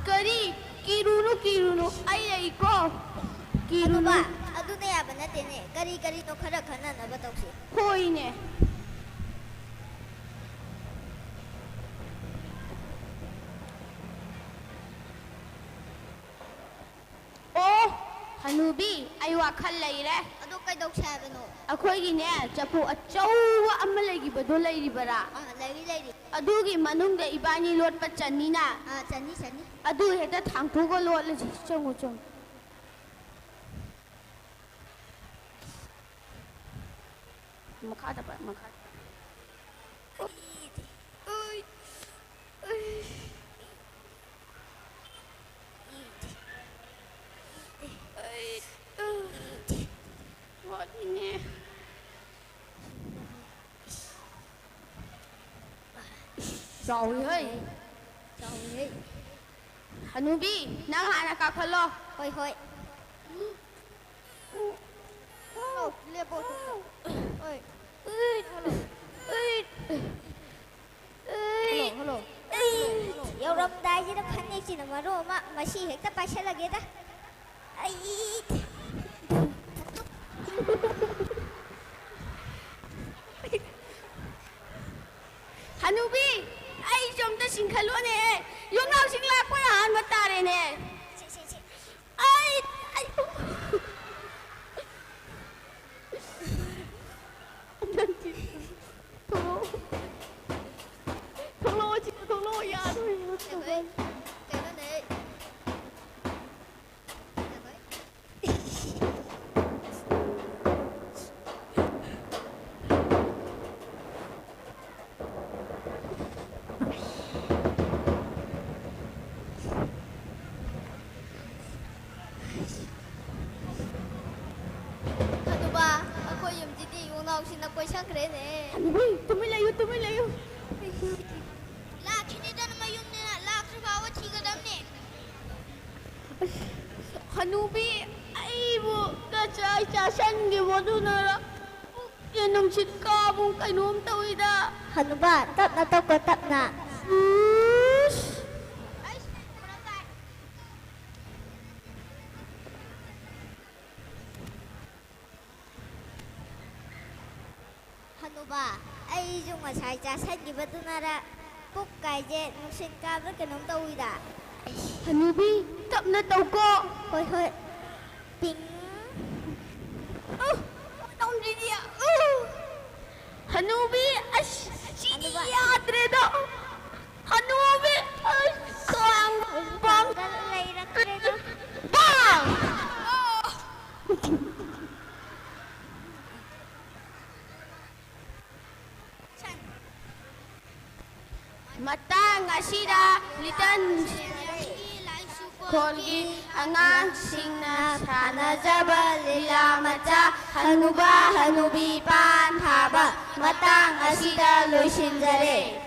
kari kirunu ay ko. Kirunu ba? Adu na yaban natin eh. Kari to khara khana na bataw si. Hoy ne. Oh, Hanubi, ay wakal layre. Adu kay daw sabi no. ꯑꯩꯈꯣꯏꯒꯤꯅꯦ ꯆꯐꯨ ꯑꯆꯧꯕ ꯑꯃ ꯂꯩꯈꯤꯕꯗꯣ ꯂꯩꯔꯤꯕꯔꯥ ꯂꯩꯔꯤ ꯑꯗꯨꯒꯤ ꯃꯅꯨꯡꯗ ꯏꯕꯥꯅꯤ ꯂꯣꯠꯄ ꯆꯟꯅꯤꯅ ꯆꯟꯅꯤ ꯑꯗꯨ ꯍꯦꯛꯇ ꯊꯥꯡꯊꯣꯛꯑꯒ ꯂꯣꯠꯂꯁꯤ ꯆꯪꯉꯨ ꯃꯈꯥꯗ What? Trời ơi. Hanubi, nang hana ka khalo. Hoi. Lepo tu. Oi. Hello. Yêu ram dai ji da khani chi na maro ma si hekta paisa lage da. Ai. Hanubi, ai 좀 더 신칼로네. 용나오 신라 거야 안 맞다래네. ai. Tholo ya thôi. Tumilayo. Lakinidan mayum nila lakri bawa tiga damne. Hanubi, ay mo kacay-casan di mo doon na. Yan nungsit ka mong kainom tawida. Hanuba, tap na to ko tap na. Sus! Hanuba, ay yung masay jasan giba tunara. Puk kaje nungsin kabra kanong tawida. Hanubi, tap na taw ko. Hoy hoy. Ping. Oh! Anong diya? Hanubi! Ash! Siniya atredo! Hanubi! Ash! Soang! Bang! Galairat redo. Bang! Matang asida litan kolgi angangsing na sanajaba lila macha hanuba hanubi pan haba matang asida loisinjare.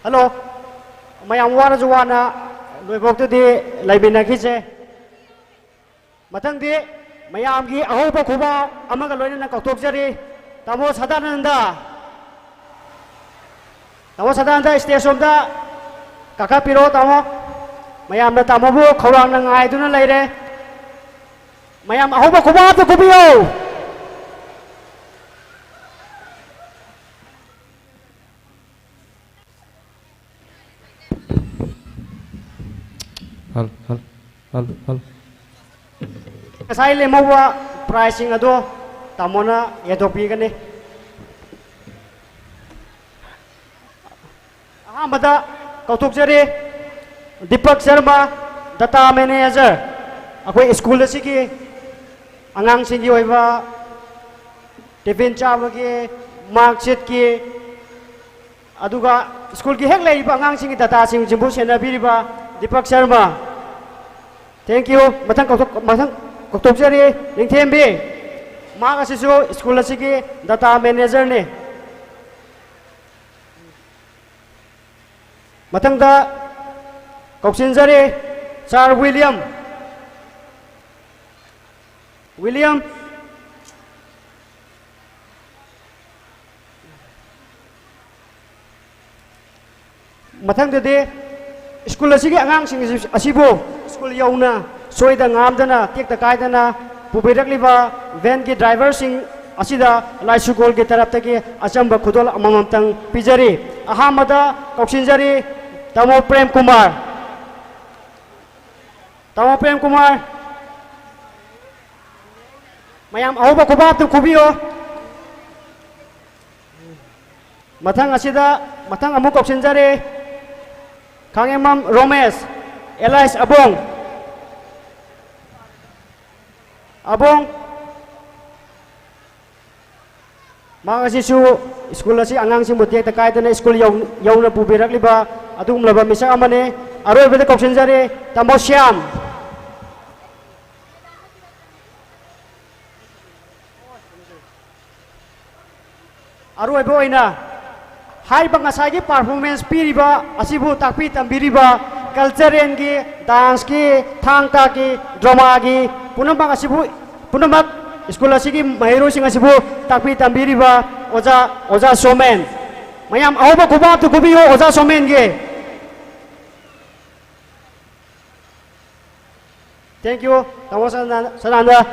Hello, mayam wara juwana loibok tu di laibina kise. Matang di mayam gi aho pa kuba amaga loina na kautok jari. Tamo sadananda. Tamo sadananda station da kakak piro tamo. Mayam na tamo bu khawang na ngai tu na laire. Mayam aho pa kuba tu kubiyo. Hal. Kasai le mawa pricing ado tamona yadopi gani. Ahamada kautuk jari Deepak Sharma data manager akoi school asigi angang singi oiba tiffin chabagi mark sheet ki aduga school ki hek leiba angang singi data sing jimbu sena biriba Deepak Sharma. Thank you. Matang kautuk jari ning thembi. Ma ka sisu school asigi data manager ne. Matang da kauksin jari Sir William. Matang dadi school asigi angang sing asibo school yauna soida ngamdana tekta kaidana pubirakliba van ki driver sing asida Laisukol ki taraptagi achamba khudol amamamtang pijari. Ahamada kauksin jari Tamo Prem Kumar. Mayam ahoba kubab tu kubiyo. Matang asida matang amuk kauksin jari Kangemam Romes, Elias Abong, mga sisu school si angang si mutia takay na school yaw na pubirak liba atung laba misa amane aroy bete kauksin jari Tamo Siam. Aroy boy na hai bang asagi performance piriba asibu takpi tambiriba culture engi dance ki thangta ki drama ki punambang asibu punambak school asigi mahiro sing asibu takpi tambiriba oja somen mayam ahoba kubab tu kubiyo oja somen ge. Thank you. Tamo sananda.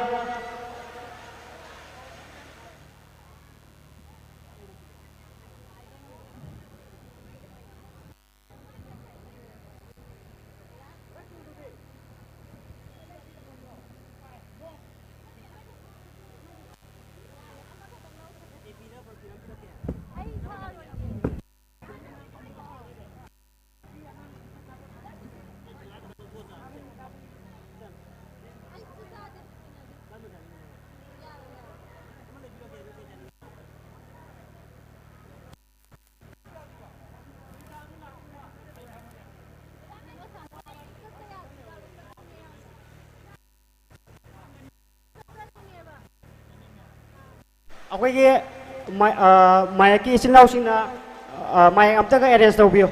ꯑꯩꯈꯣꯏꯒꯤ ꯃꯥꯏꯛꯀꯤ ꯏꯆꯤꯟ ꯏꯅꯥꯎꯁꯤꯡꯅ mike ꯑꯝꯇꯒ arrange ꯇꯧꯕꯤꯌꯨ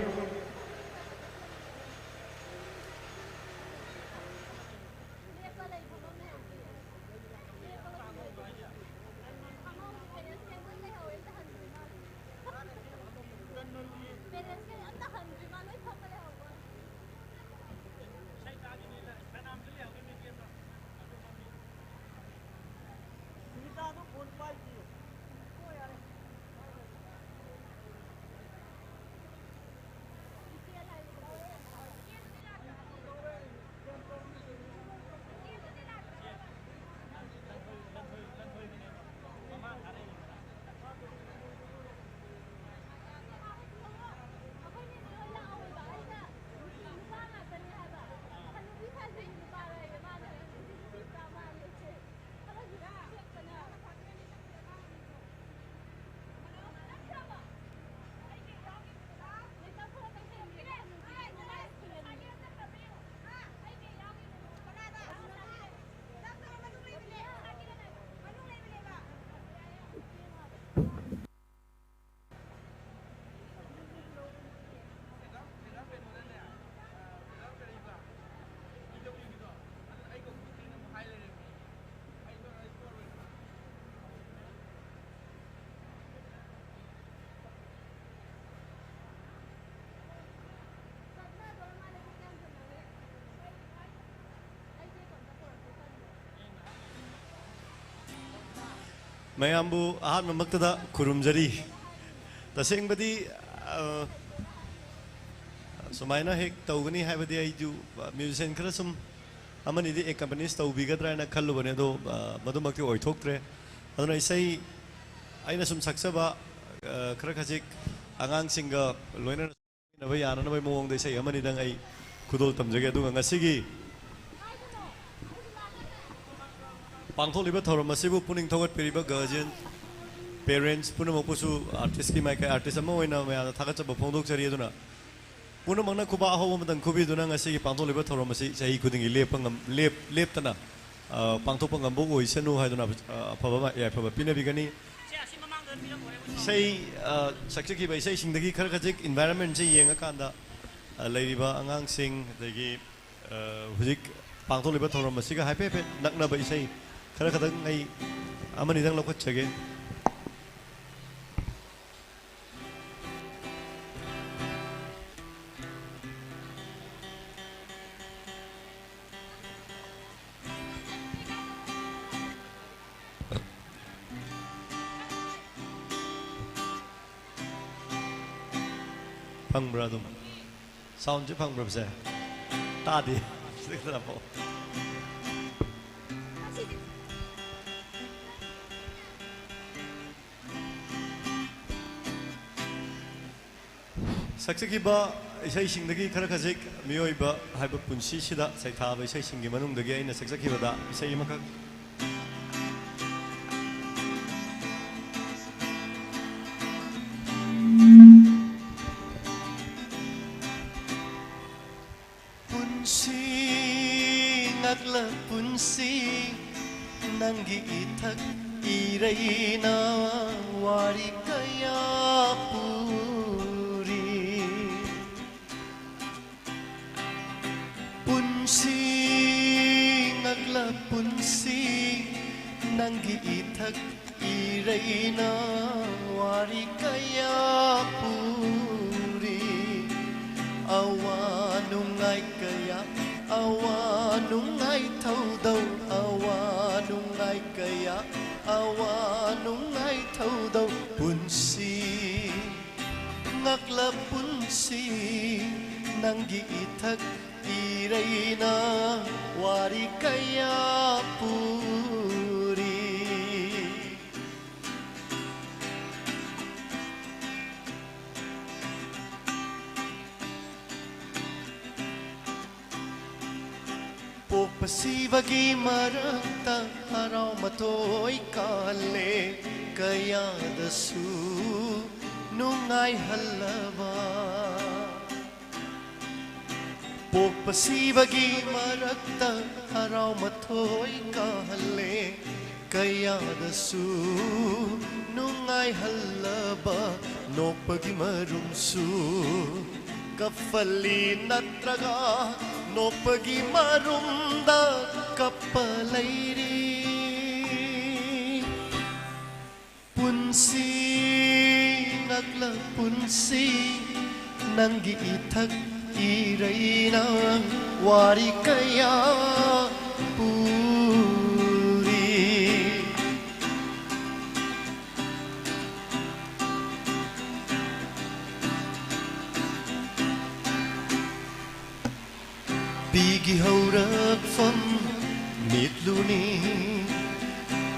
ꯃꯌꯥꯝꯕꯨ ꯑꯍꯥꯟꯕꯃꯛꯇꯗ ꯈꯨꯔꯨꯝꯖꯔꯤ ꯇꯁꯦꯡꯕꯗꯤ ꯁꯨꯃꯥꯏꯅ ꯍꯦꯛ ꯇꯧꯒꯅꯤ ꯍꯥꯏꯕꯗꯤ ꯑꯩꯁꯨ ꯃ꯭ꯌꯨꯖꯤꯁꯤꯌꯟ ꯈꯔ ꯁꯨꯝ ꯑꯃꯅꯤꯗꯤ ꯑꯦꯀꯝꯄꯅꯤꯁ ꯇꯧꯕꯤꯒꯗ꯭ꯔꯥꯅ ꯈꯜꯂꯨꯕꯅꯦ ꯑꯗꯣ ꯃꯗꯨꯃꯛꯇꯤ ꯑꯣꯏꯊꯣꯛꯇ꯭ꯔꯦ ꯑꯗꯨꯅ ꯏꯁꯩ ꯑꯩꯅ ꯁꯨꯝ ꯁꯛꯆꯕ ꯈꯔ ꯈꯖꯤꯛ ꯑꯉꯥꯡꯁꯤꯡꯒ ꯂꯣꯏꯅꯅ ꯁꯛꯃꯤꯟꯅꯕ ꯌꯥꯅꯅꯕꯒꯤ ꯃꯑꯣꯡꯗ ꯏꯁꯩ ꯑꯃꯅꯤꯗꯪ ꯑꯩ ꯈꯨꯗꯣꯜ ꯇꯝꯖꯒꯦ ꯑꯗꯨꯒ ꯉꯁꯤꯒꯤ ꯄꯥꯡꯊꯣꯛꯂꯤꯕ ꯊꯧꯔꯝ ꯑꯁꯤꯕꯨ ꯄꯨꯛꯅꯤꯡ ꯊꯧꯒꯠꯄꯤꯔꯤꯕ ꯒꯥꯔꯖꯤꯌꯟ ꯄꯦꯔꯦꯟꯁ ꯄꯨꯝꯅꯃꯛꯄꯨꯁꯨ ꯑꯥꯔꯇꯤꯁꯀꯤ ꯃꯥꯏꯀꯩ ꯑꯥꯔꯇꯤꯁ ꯑꯃ ꯑꯣꯏꯅ ꯃꯌꯥꯝꯅ ꯊꯥꯒꯠꯆꯕ ꯐꯣꯡꯗꯣꯛꯆꯔꯤ ꯑꯗꯨꯅ ꯄꯨꯝꯅꯃꯛꯅ ꯈꯨꯕꯥꯛ ꯑꯍꯧꯕ ꯑꯃꯇꯪ ꯈꯨꯕꯤꯗꯨꯅ ꯉꯁꯤꯒꯤ ꯄꯥꯡꯊꯣꯛꯂꯤꯕ ꯊꯧꯔꯝ ꯑꯁꯤ ꯆꯍꯤ ꯈꯨꯗꯤꯡꯒꯤ ꯂꯦꯞꯇꯅ ꯄꯥꯡꯊꯣꯛꯄ ꯉꯝꯕ ꯑꯣꯏꯁꯅꯨ ꯍꯥꯏꯗꯨꯅ ꯑꯐꯕ ꯌꯥꯏꯐꯕ ꯄꯤꯅꯕꯤꯒꯅꯤ ꯏꯁꯩ ꯁꯛꯆꯈꯤꯕ ꯏꯁꯩꯁꯤꯡꯗꯒꯤ ꯈꯔ ꯈꯖꯤꯛ ꯏꯟꯚꯥꯏꯔꯟꯃꯦꯟꯁꯦ ꯌꯦꯡꯉꯀꯥꯟꯗ ꯂꯩꯔꯤꯕ ꯑꯉꯥꯡꯁꯤꯡ ꯑꯗꯒꯤ ꯍꯧꯖꯤꯛ ꯄꯥꯡꯊꯣꯛꯂꯤꯕ ꯊꯧꯔꯝ ꯑꯁꯤꯒ ꯍꯥꯏꯐꯦꯠ ꯍꯥꯏꯐꯦꯠ ꯅꯛꯅꯕ ꯏꯁꯩ खरा खदंग आई अमनिदंग लौकच्चगे फंग्रा दुम साउंड जे फंग्रा बसे तादी सिकरा पो सक्सेकीबा इसाई सिंगदगी खरा खजिक मियोइबा हाइबा पुंसी सिदा सैथाबा इसाई सिंगी मनुंगदगी आइना सक्सेकीबदा इसाई मखक पुंसी नगला पुंसी नंगी इथक इरैना वारी कया पुंसी नगला पुंसी नंगी इथक इरैना वारी कया पूरी अवानुंगाई कया अवानुंगाई थौदौ अवानुंगाई कया अवानुंगाई थौदौ पुंसी नगला पुंसी नंगी इथक इरैना वारी कया पूरी पोपसीवगी मरक्ता हराव मतोय काले कयादसु नुंगाई हल्लवा पोपसीवगी मरक्ता हराव मथोय काले kayadasu nungay halaba nokpagi marumsu kapali natraga nokpagi marumda kapalairi punsi nagla punsi nanggi ithak irayna wari kaya Bigi haurak fam mitluni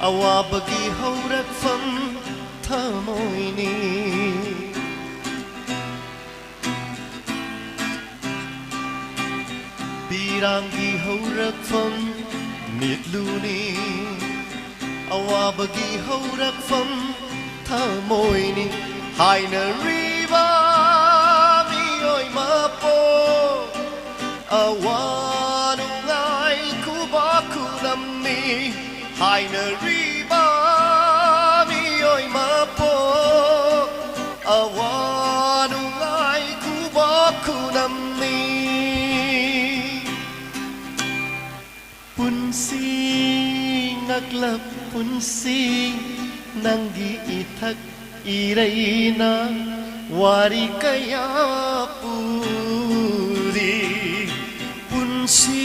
awabagi haurak fam thamoini birangi haurak fam mitluni awabagi haurak fam thamoini haina riba mi oi mapo awanungai kubaku namni haina riba mi oi mapo awanungai kubaku namni punsi ngaklap punsi nanggi ithak iraina wari kaya puri punsi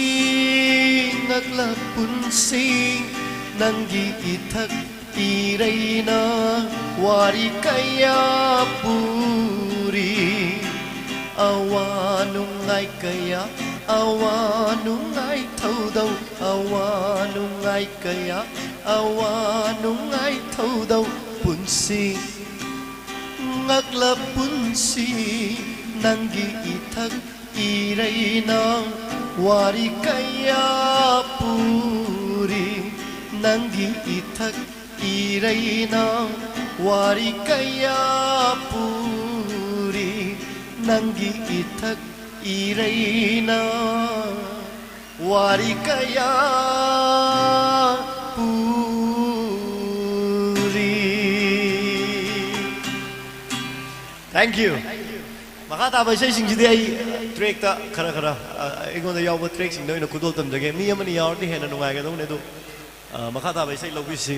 ngakla punsi nanggi ithak iraina wari kaya puri awanungai kaya awanungai thaudau awanungai kaya awanungai thaudau punsi ngakla punsi nanggi ithak iraina wari kaya puri nanggi ithak iraina wari kaya puri nanggi ithak iraina wari kaya puri. Thank you. Makataba isay singsidhi ay track ta khara egonda yawba track sing noina kudol tamjage mi amani yawdi hena nungai ga dong ne do makataba isay lobi si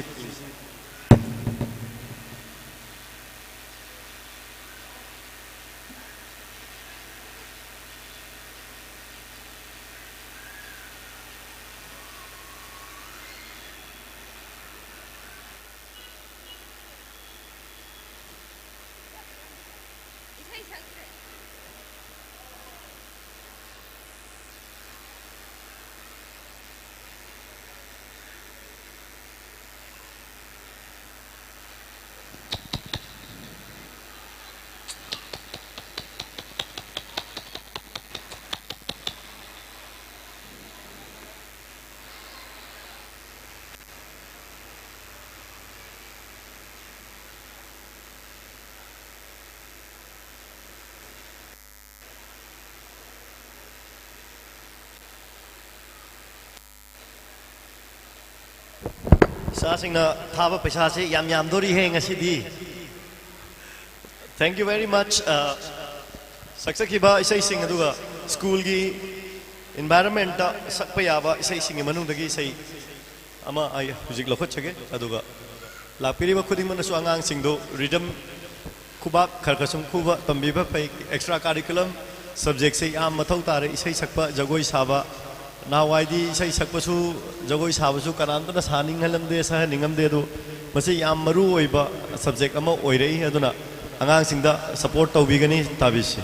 Sasingna thaba paisa se yam dori he ngasidi. Thank you very much. Saksakiba isai sing aduga school gi environment ta sakpa yaba isai sing manung dagi isai ama ai hujik lokhot chage aduga lapiri ba khuding man su angang sing do rhythm kuba kharkasum kuba tambiba pai extra curriculum subject se am mathau tare isai sakpa jagoi saba Nawaidi isai sakpasu jagoi sabasu kanantana saning halamde sah ningamde do masi yam maru oiba subject ama oirei aduna angang singda support tawbigani tabisi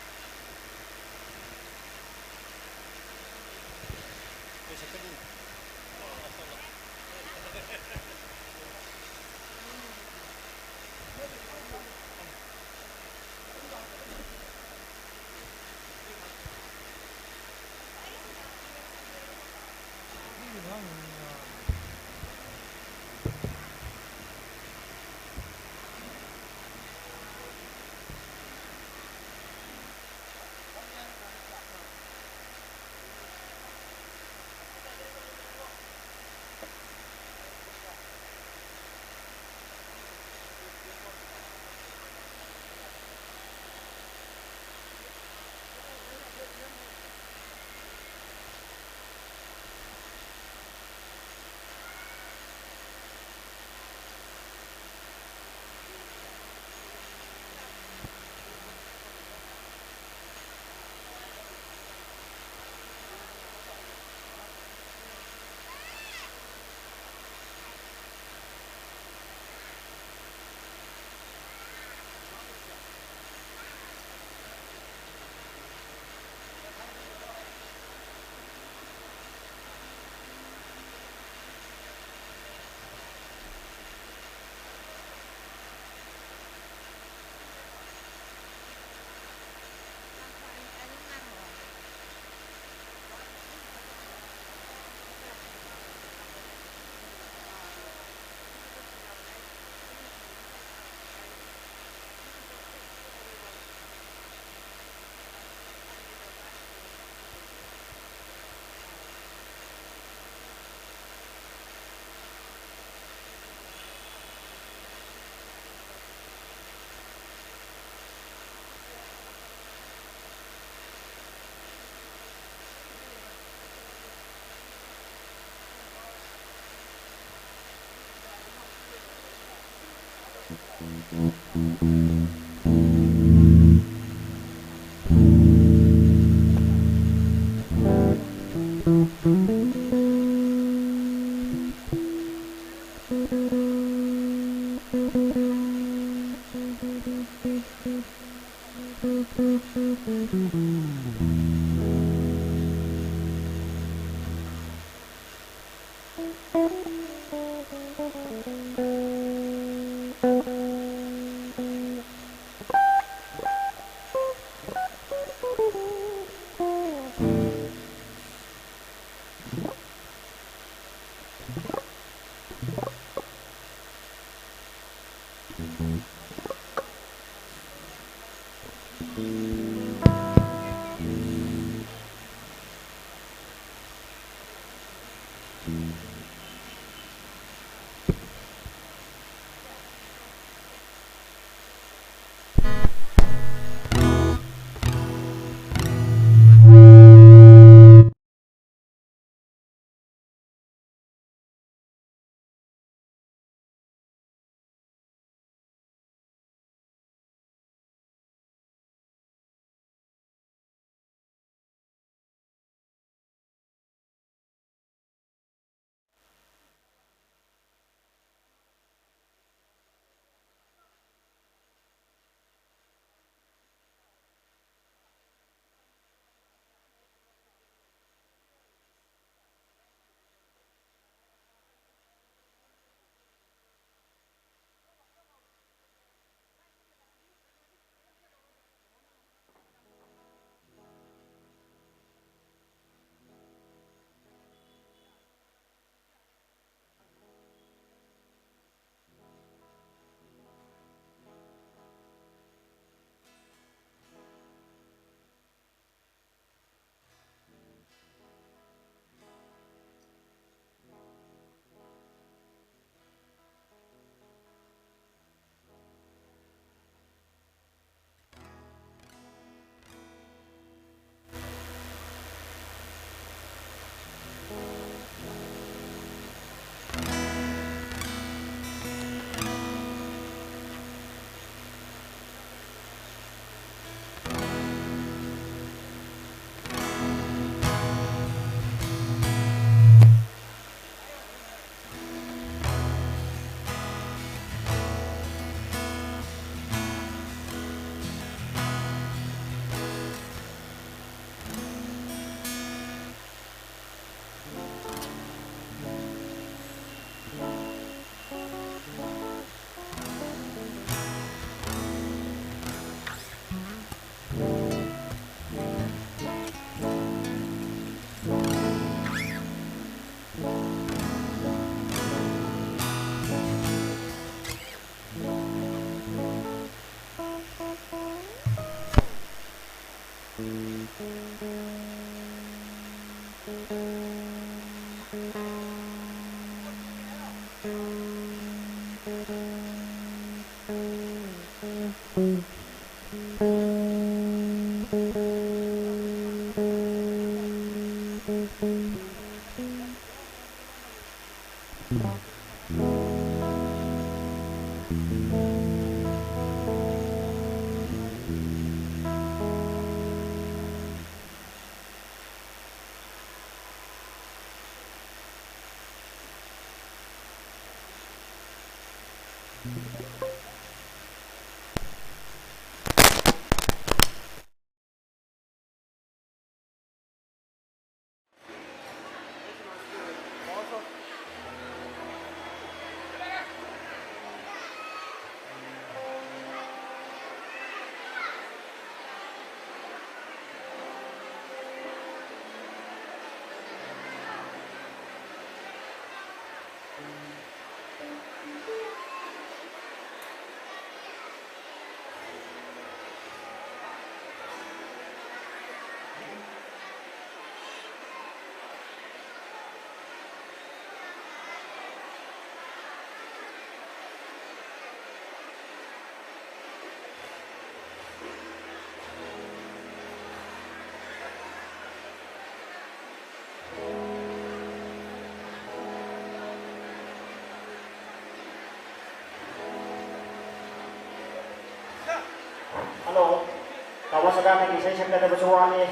sada na kisay sa kada basuani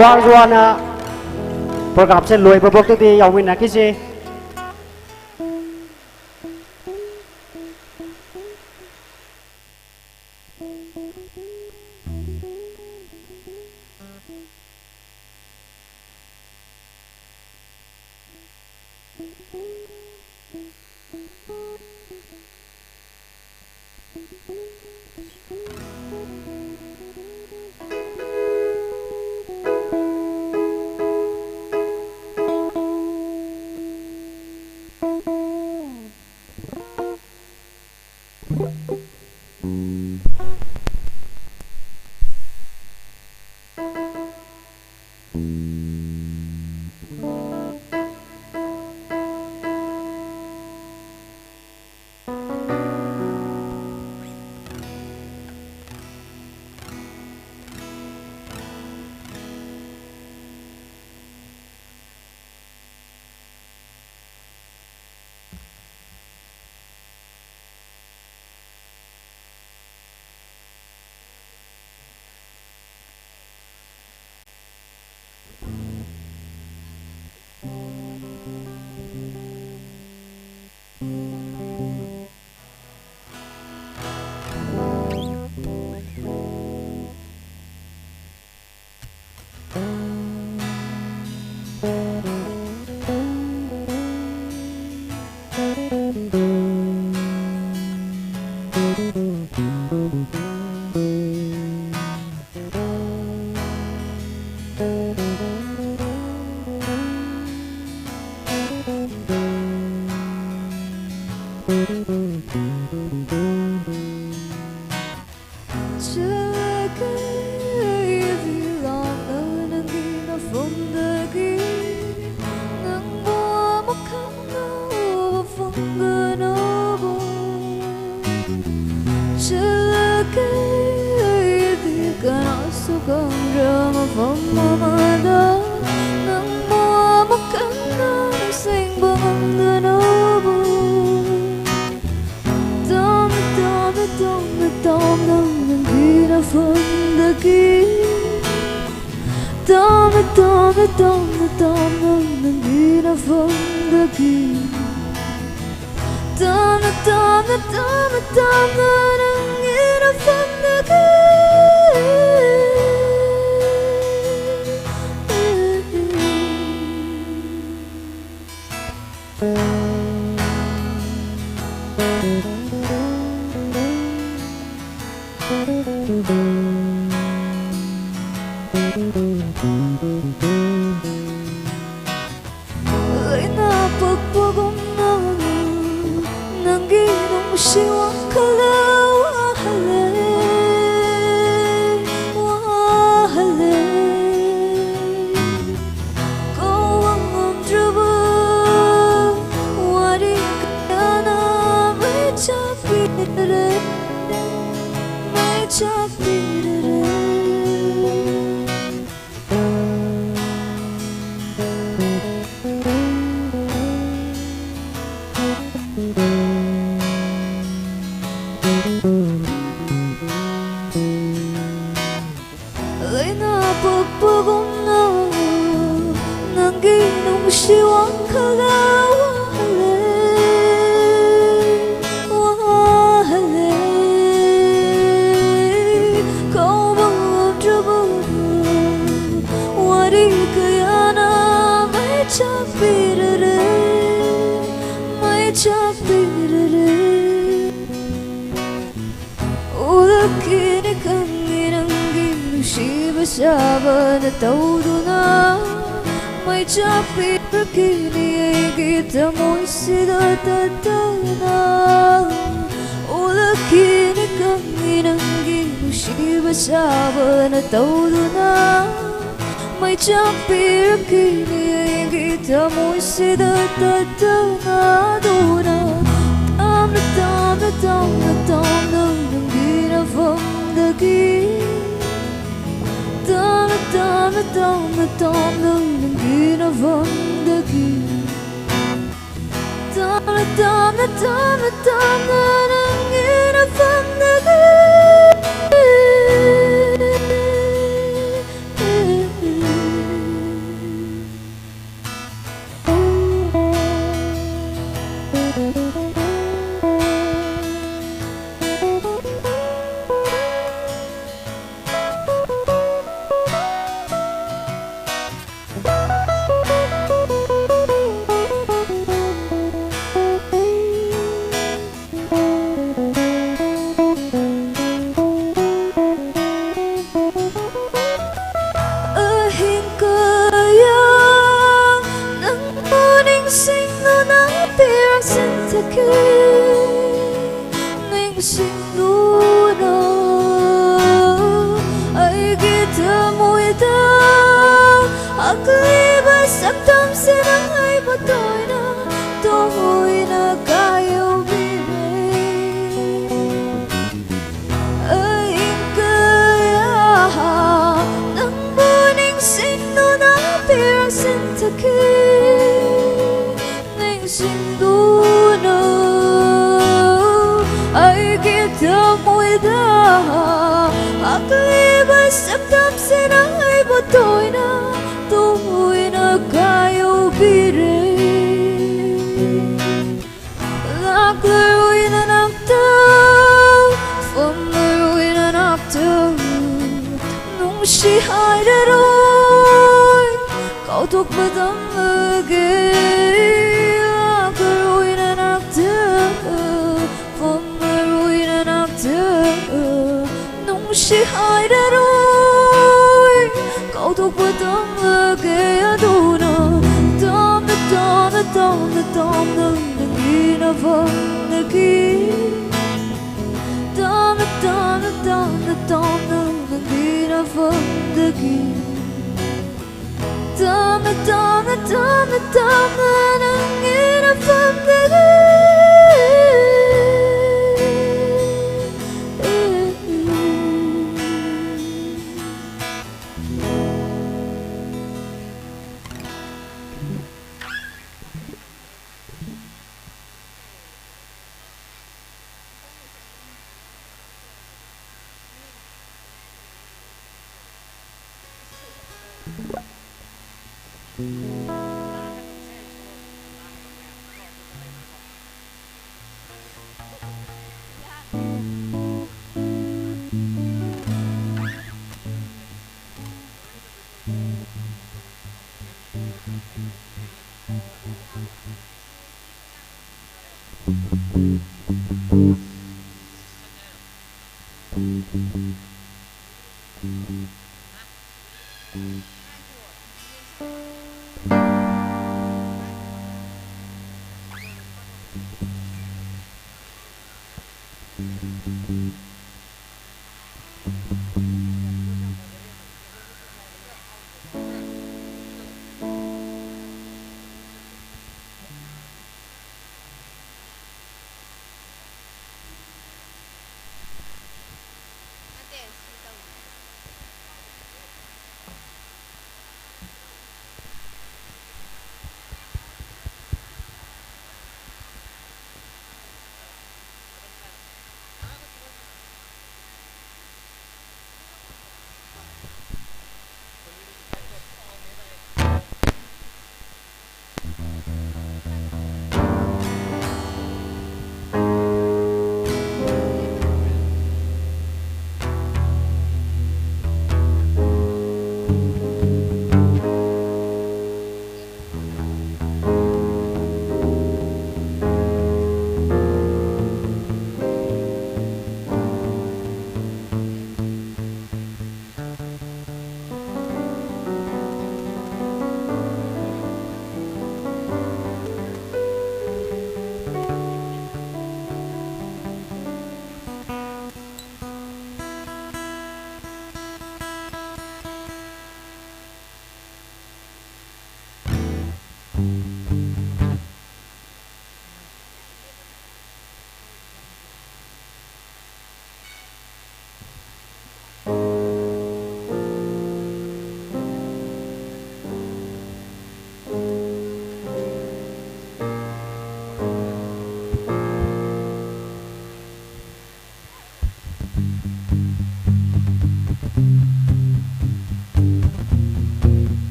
wang juana program se loi babok tu ti yaw min na kisay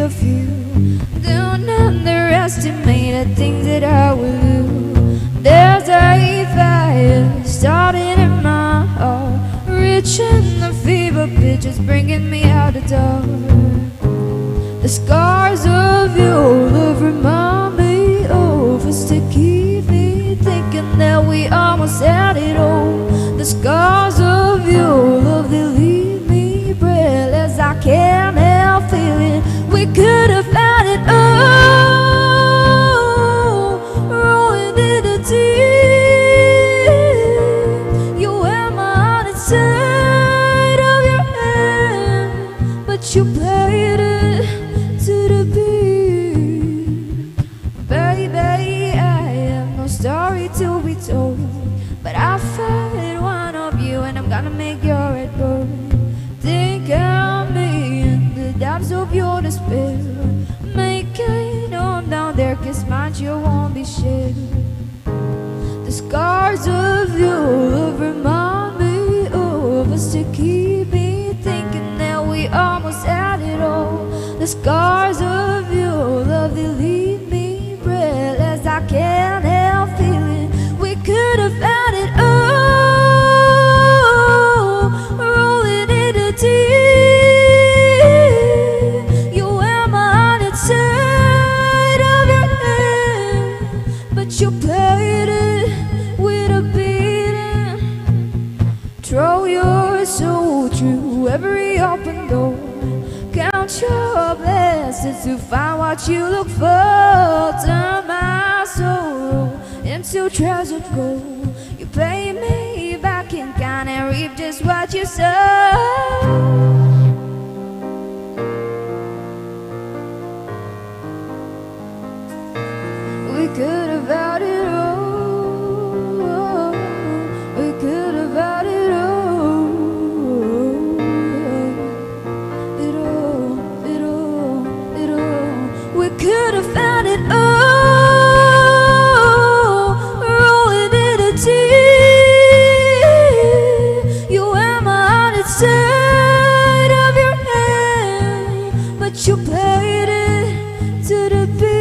of you down under underestimated things that I will do. There's a fire starting in my heart, reaching the fever pitch, is bringing me out the dark. The scars of your love remind me of us to keep me thinking that we almost had it all. The scars of your love, they leave me breathless. I can't help feeling we could have had it all. Rolling in the deep, you had my heart inside of your hand, but you played it to the beat. Baby, I have no story to be told, but I found one of you and I'm gonna make your head burn. Think of me in the depths of your despair. Make it on down there, 'cause mine you won't be shared. The scars of your love remind me of us to keep me thinking that we almost had it all. The scars of your love, they leave me breathless. I can't help feeling we could have had it all. Rolling in the deep, you had my heart inside of your hand, but you played it with a beating. Throw your soul through every open door. Count your blessings to find what you look for. Turn my sorrow into treasured gold. You pay me back in kind and reap just what you sow. We could have had it all. We could have had it all. It all, it all, it all. We could have had it all. Rolling in the deep, you had my heart inside of your hand, but you played it to the beat.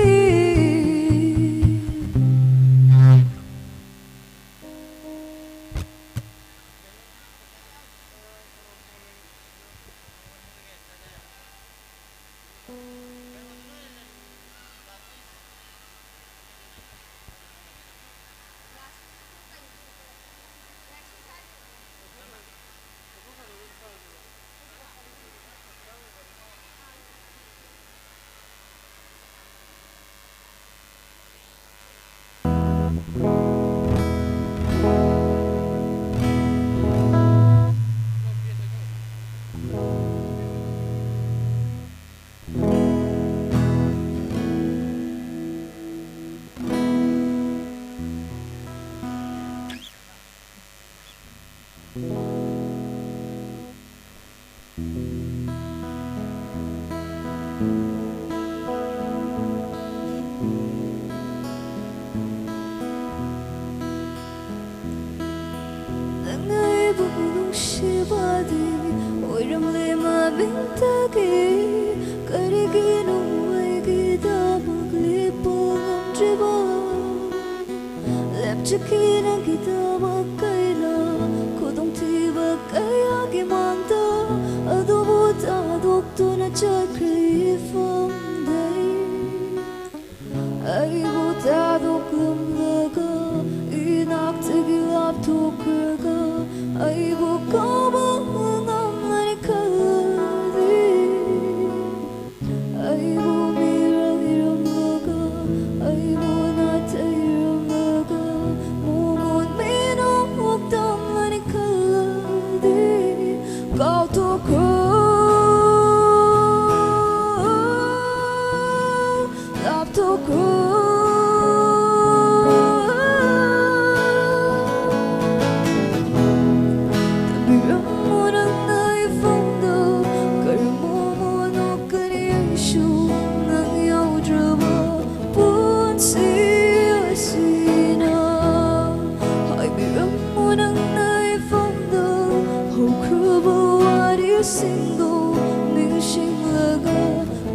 single ning sing laga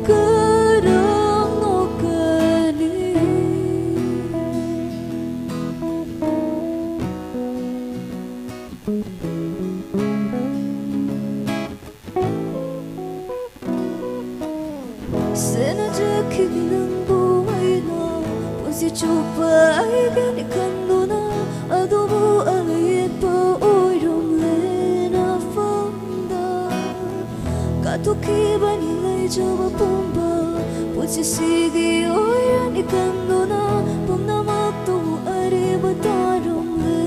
kadang no kani ꯂꯩꯖꯈꯤꯕ ꯅꯪꯕꯨ ꯑꯩꯅ ꯄꯨꯟꯁꯤ ꯆꯨꯞꯄ ꯑꯩꯒꯤ ꯈꯟꯗꯨꯅ ꯑꯗꯨꯕꯨ ꯑꯌꯦꯠꯄ ꯑꯣꯏꯔꯝꯂꯦ ꯅꯐꯝꯗ ꯀꯥꯊꯣꯛꯈꯤꯕꯅꯤ ꯂꯩꯖꯕ ꯄꯨꯝꯕ ꯄꯨꯟꯁꯤꯁꯤꯒꯤ ꯑꯣꯏꯔꯅꯤ ꯈꯟꯗꯨꯅ ꯄꯨꯝꯅꯃꯛꯇꯨ ꯑꯔꯤꯕ ꯇꯥꯔꯝꯂꯦ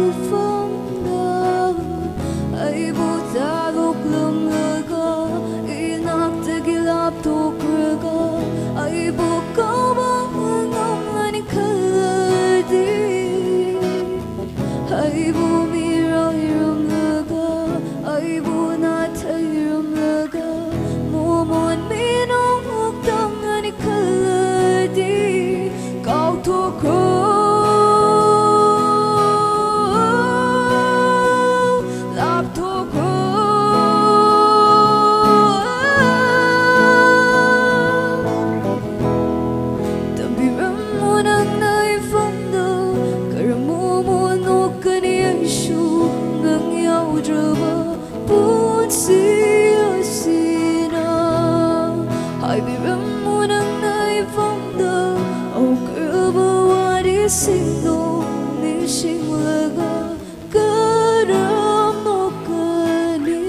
ꯏꯐꯝꯗ ꯑꯩꯕꯨ ꯊꯥꯗꯣꯛꯂꯝꯂꯒ 이낙되게 lap토크가 아이보 까방은 없나니 칼라디 아이보 미라 이름나가 아이보 나타 이름나가 몸은 미농 없당나니 칼라디 까우토크 Sino nishimulaga karam no kani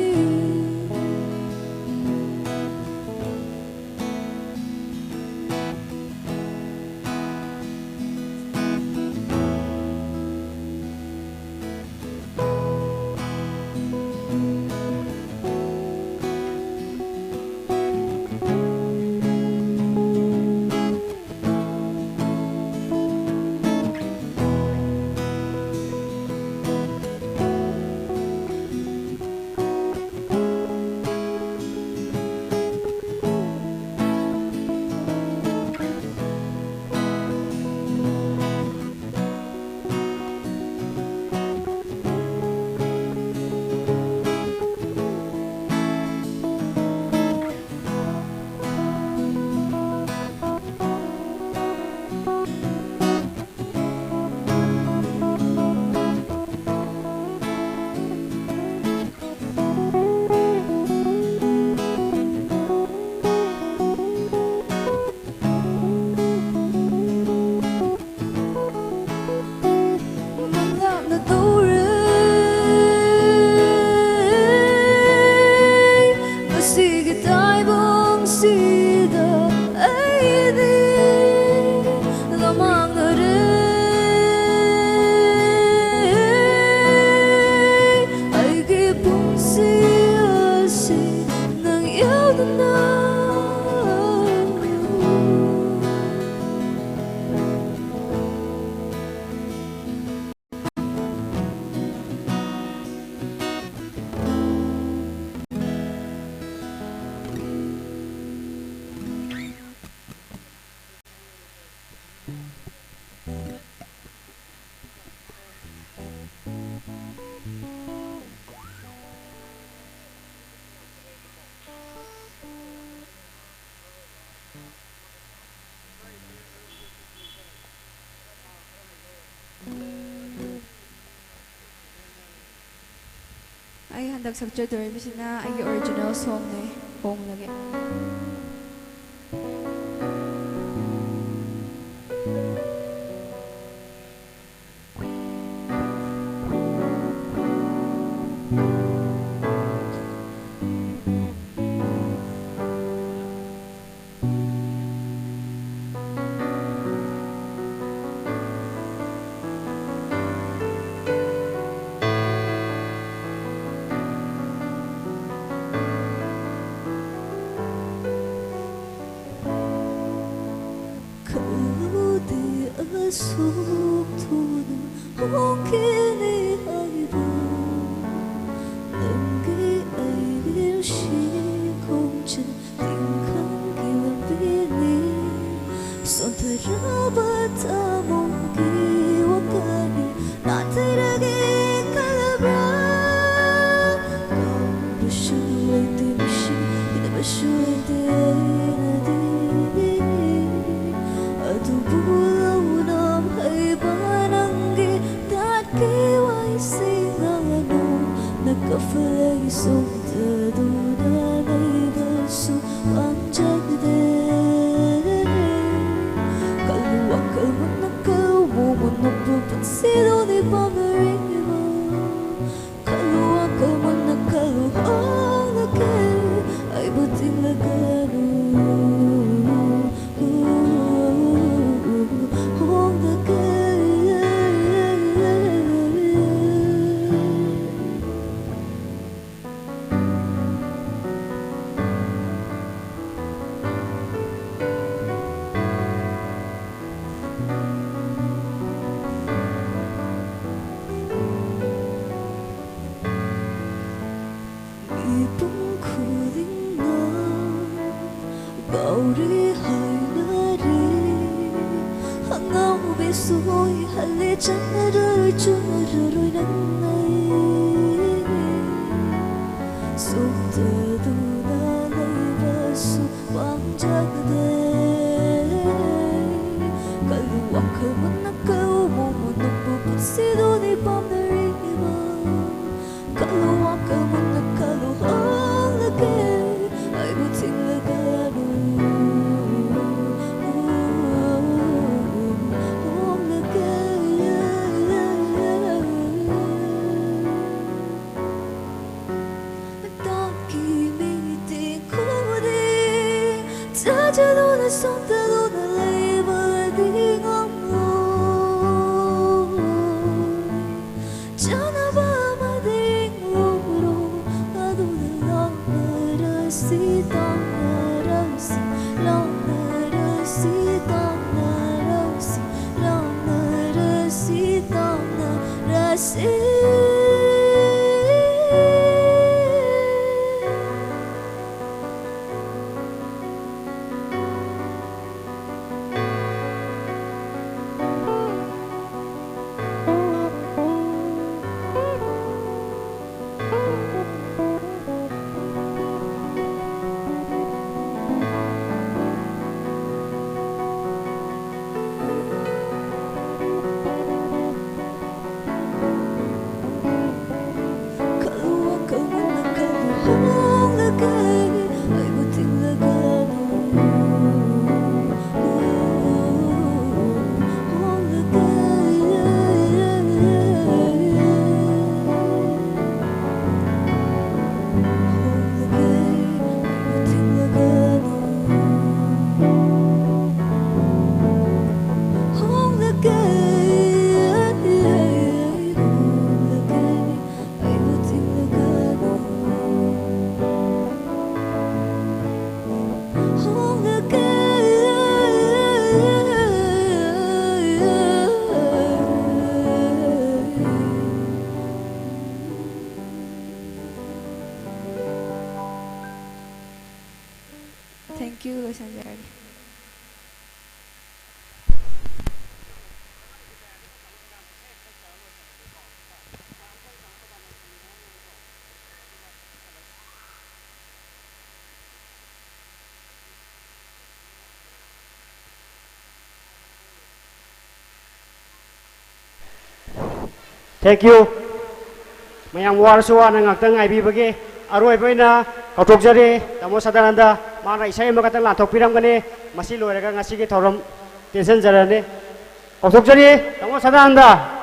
ꯑꯩ ꯍꯟꯗꯛ ꯁꯛꯆꯗꯣꯔꯤꯕꯁꯤꯅ ꯑꯩꯒꯤ original ꯁꯣꯡꯅꯦ ꯍꯣꯡꯂꯒꯦ 속도는 홍기니 아이보 능기 아이빌 시공진 딩칸기와 비니 손타라바타 몽기와 가니 나트라기 칼라브라 가브슈에디 미시 이다바슈에디 adubulau nam hai banangi dat kiwa ri hai na ri hangau be soi hale chana roi chuna roi nan nai su te du na lai va su wang jag de kalu wak man na kau mo mo no pu put si do ni pam na ri ma kalu wak man na kalu hang la ke ai bu ting la ga nu hang la ke don't keep me thinking 자제도 내 손대도 내 레이버에 딩엄로 전화밤에 딩엄으로 나도 내 런나라시 런나라시 런나라시 런나라시 런나라시 런나라시 Thank you, Los Angeles. Thank you. Mayang warsuwa na ngakta ngai bi bagi aroi baina kautok jari tamo sadananda mana isai makata lantok piram gani masih loiraga ngasi ki thorom tension jarane kautok jari tamo sadananda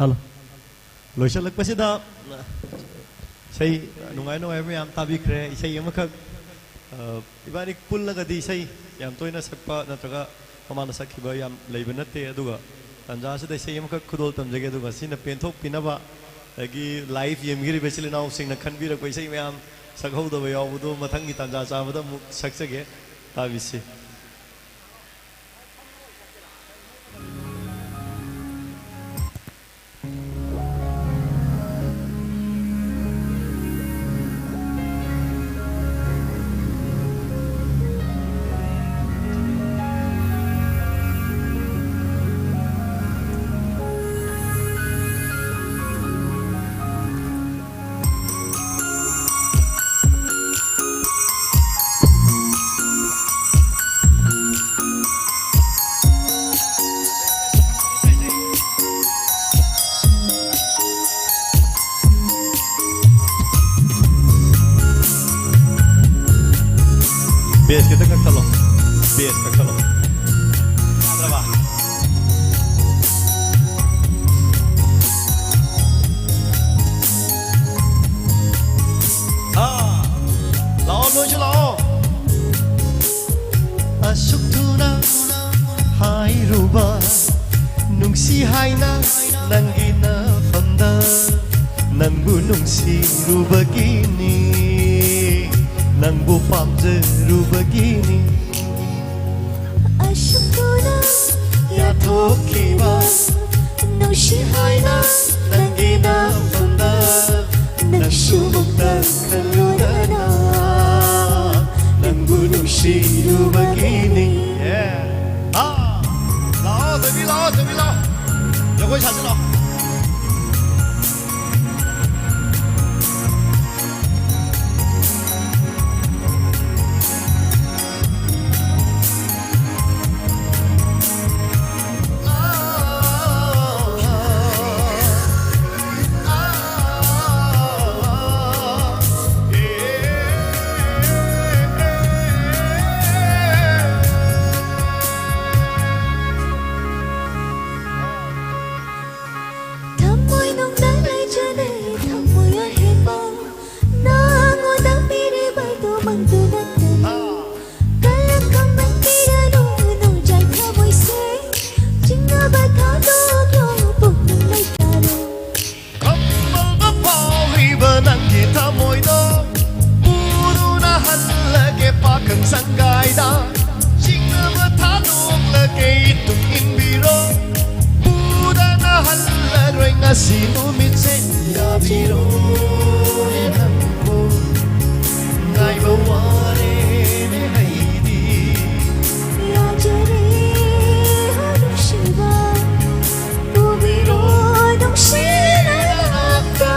Hello. Loisalak pa sida say nungai nungai mayam tabi kre isay yamakag ibanik pullaga di say yam toina sakpa natraga pamana sakhiba yam leibanate aduga tanja sida isay yamakag khudol tamjage aduga sina penthok pinaba agi live yemgiri besili naw singna khanbira ko isay mayam sakhauda yabudo mathangi tanja chabada muk saksage tabisi 베이스 kita kakak lo, 베이스 kakak lo. Berapa? Lao nuôi cho lao. Asuk tuna hai ruba, nung si hai na nangi na panda, nangbu nung si ruba gini, nangbu pamze ruba gini. Asuk tuna Ya tokiba, nung si hai na nangi na panda, nang subok na kalulana, nangbu nung si ruba gini. Yeah. Lao, chuẩn bị lao, giờ quay sản lao. Sino mi se ya biro ne nambo ngai ba ware ne haidi ya jare hanu shiva tu biro nung sinaka.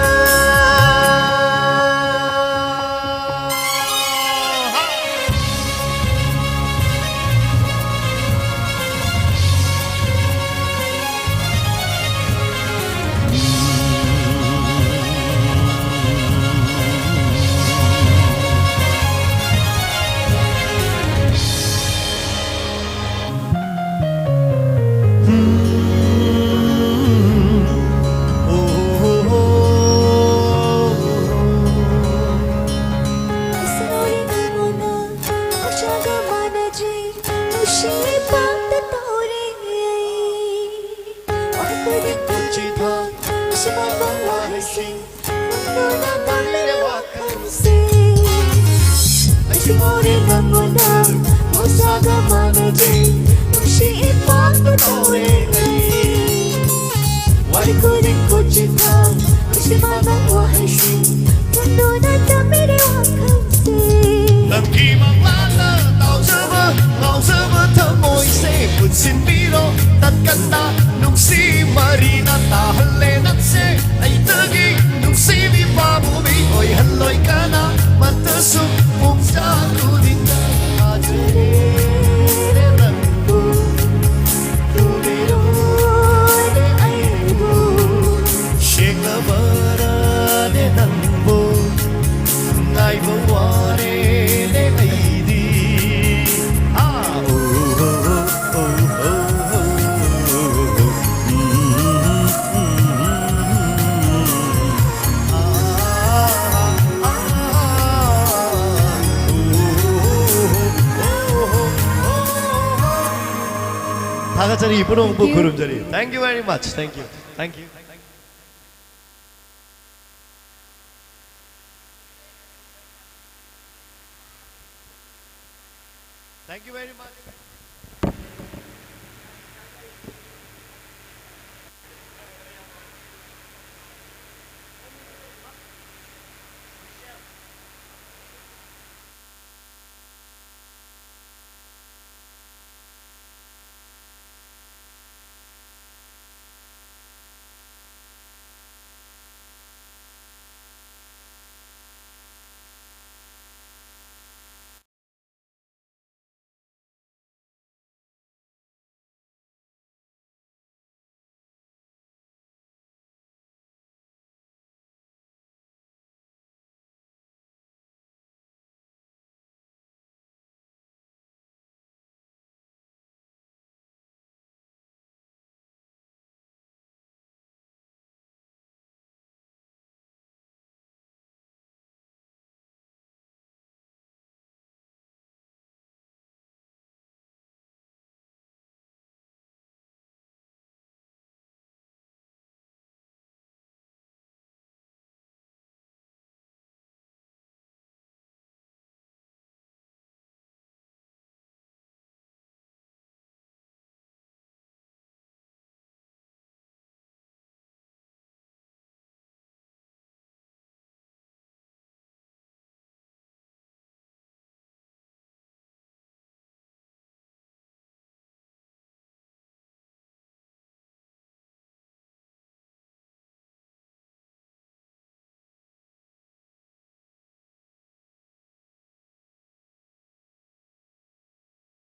다 같이 이쁘는 부 구름 자리. Thank you very much. Thank you.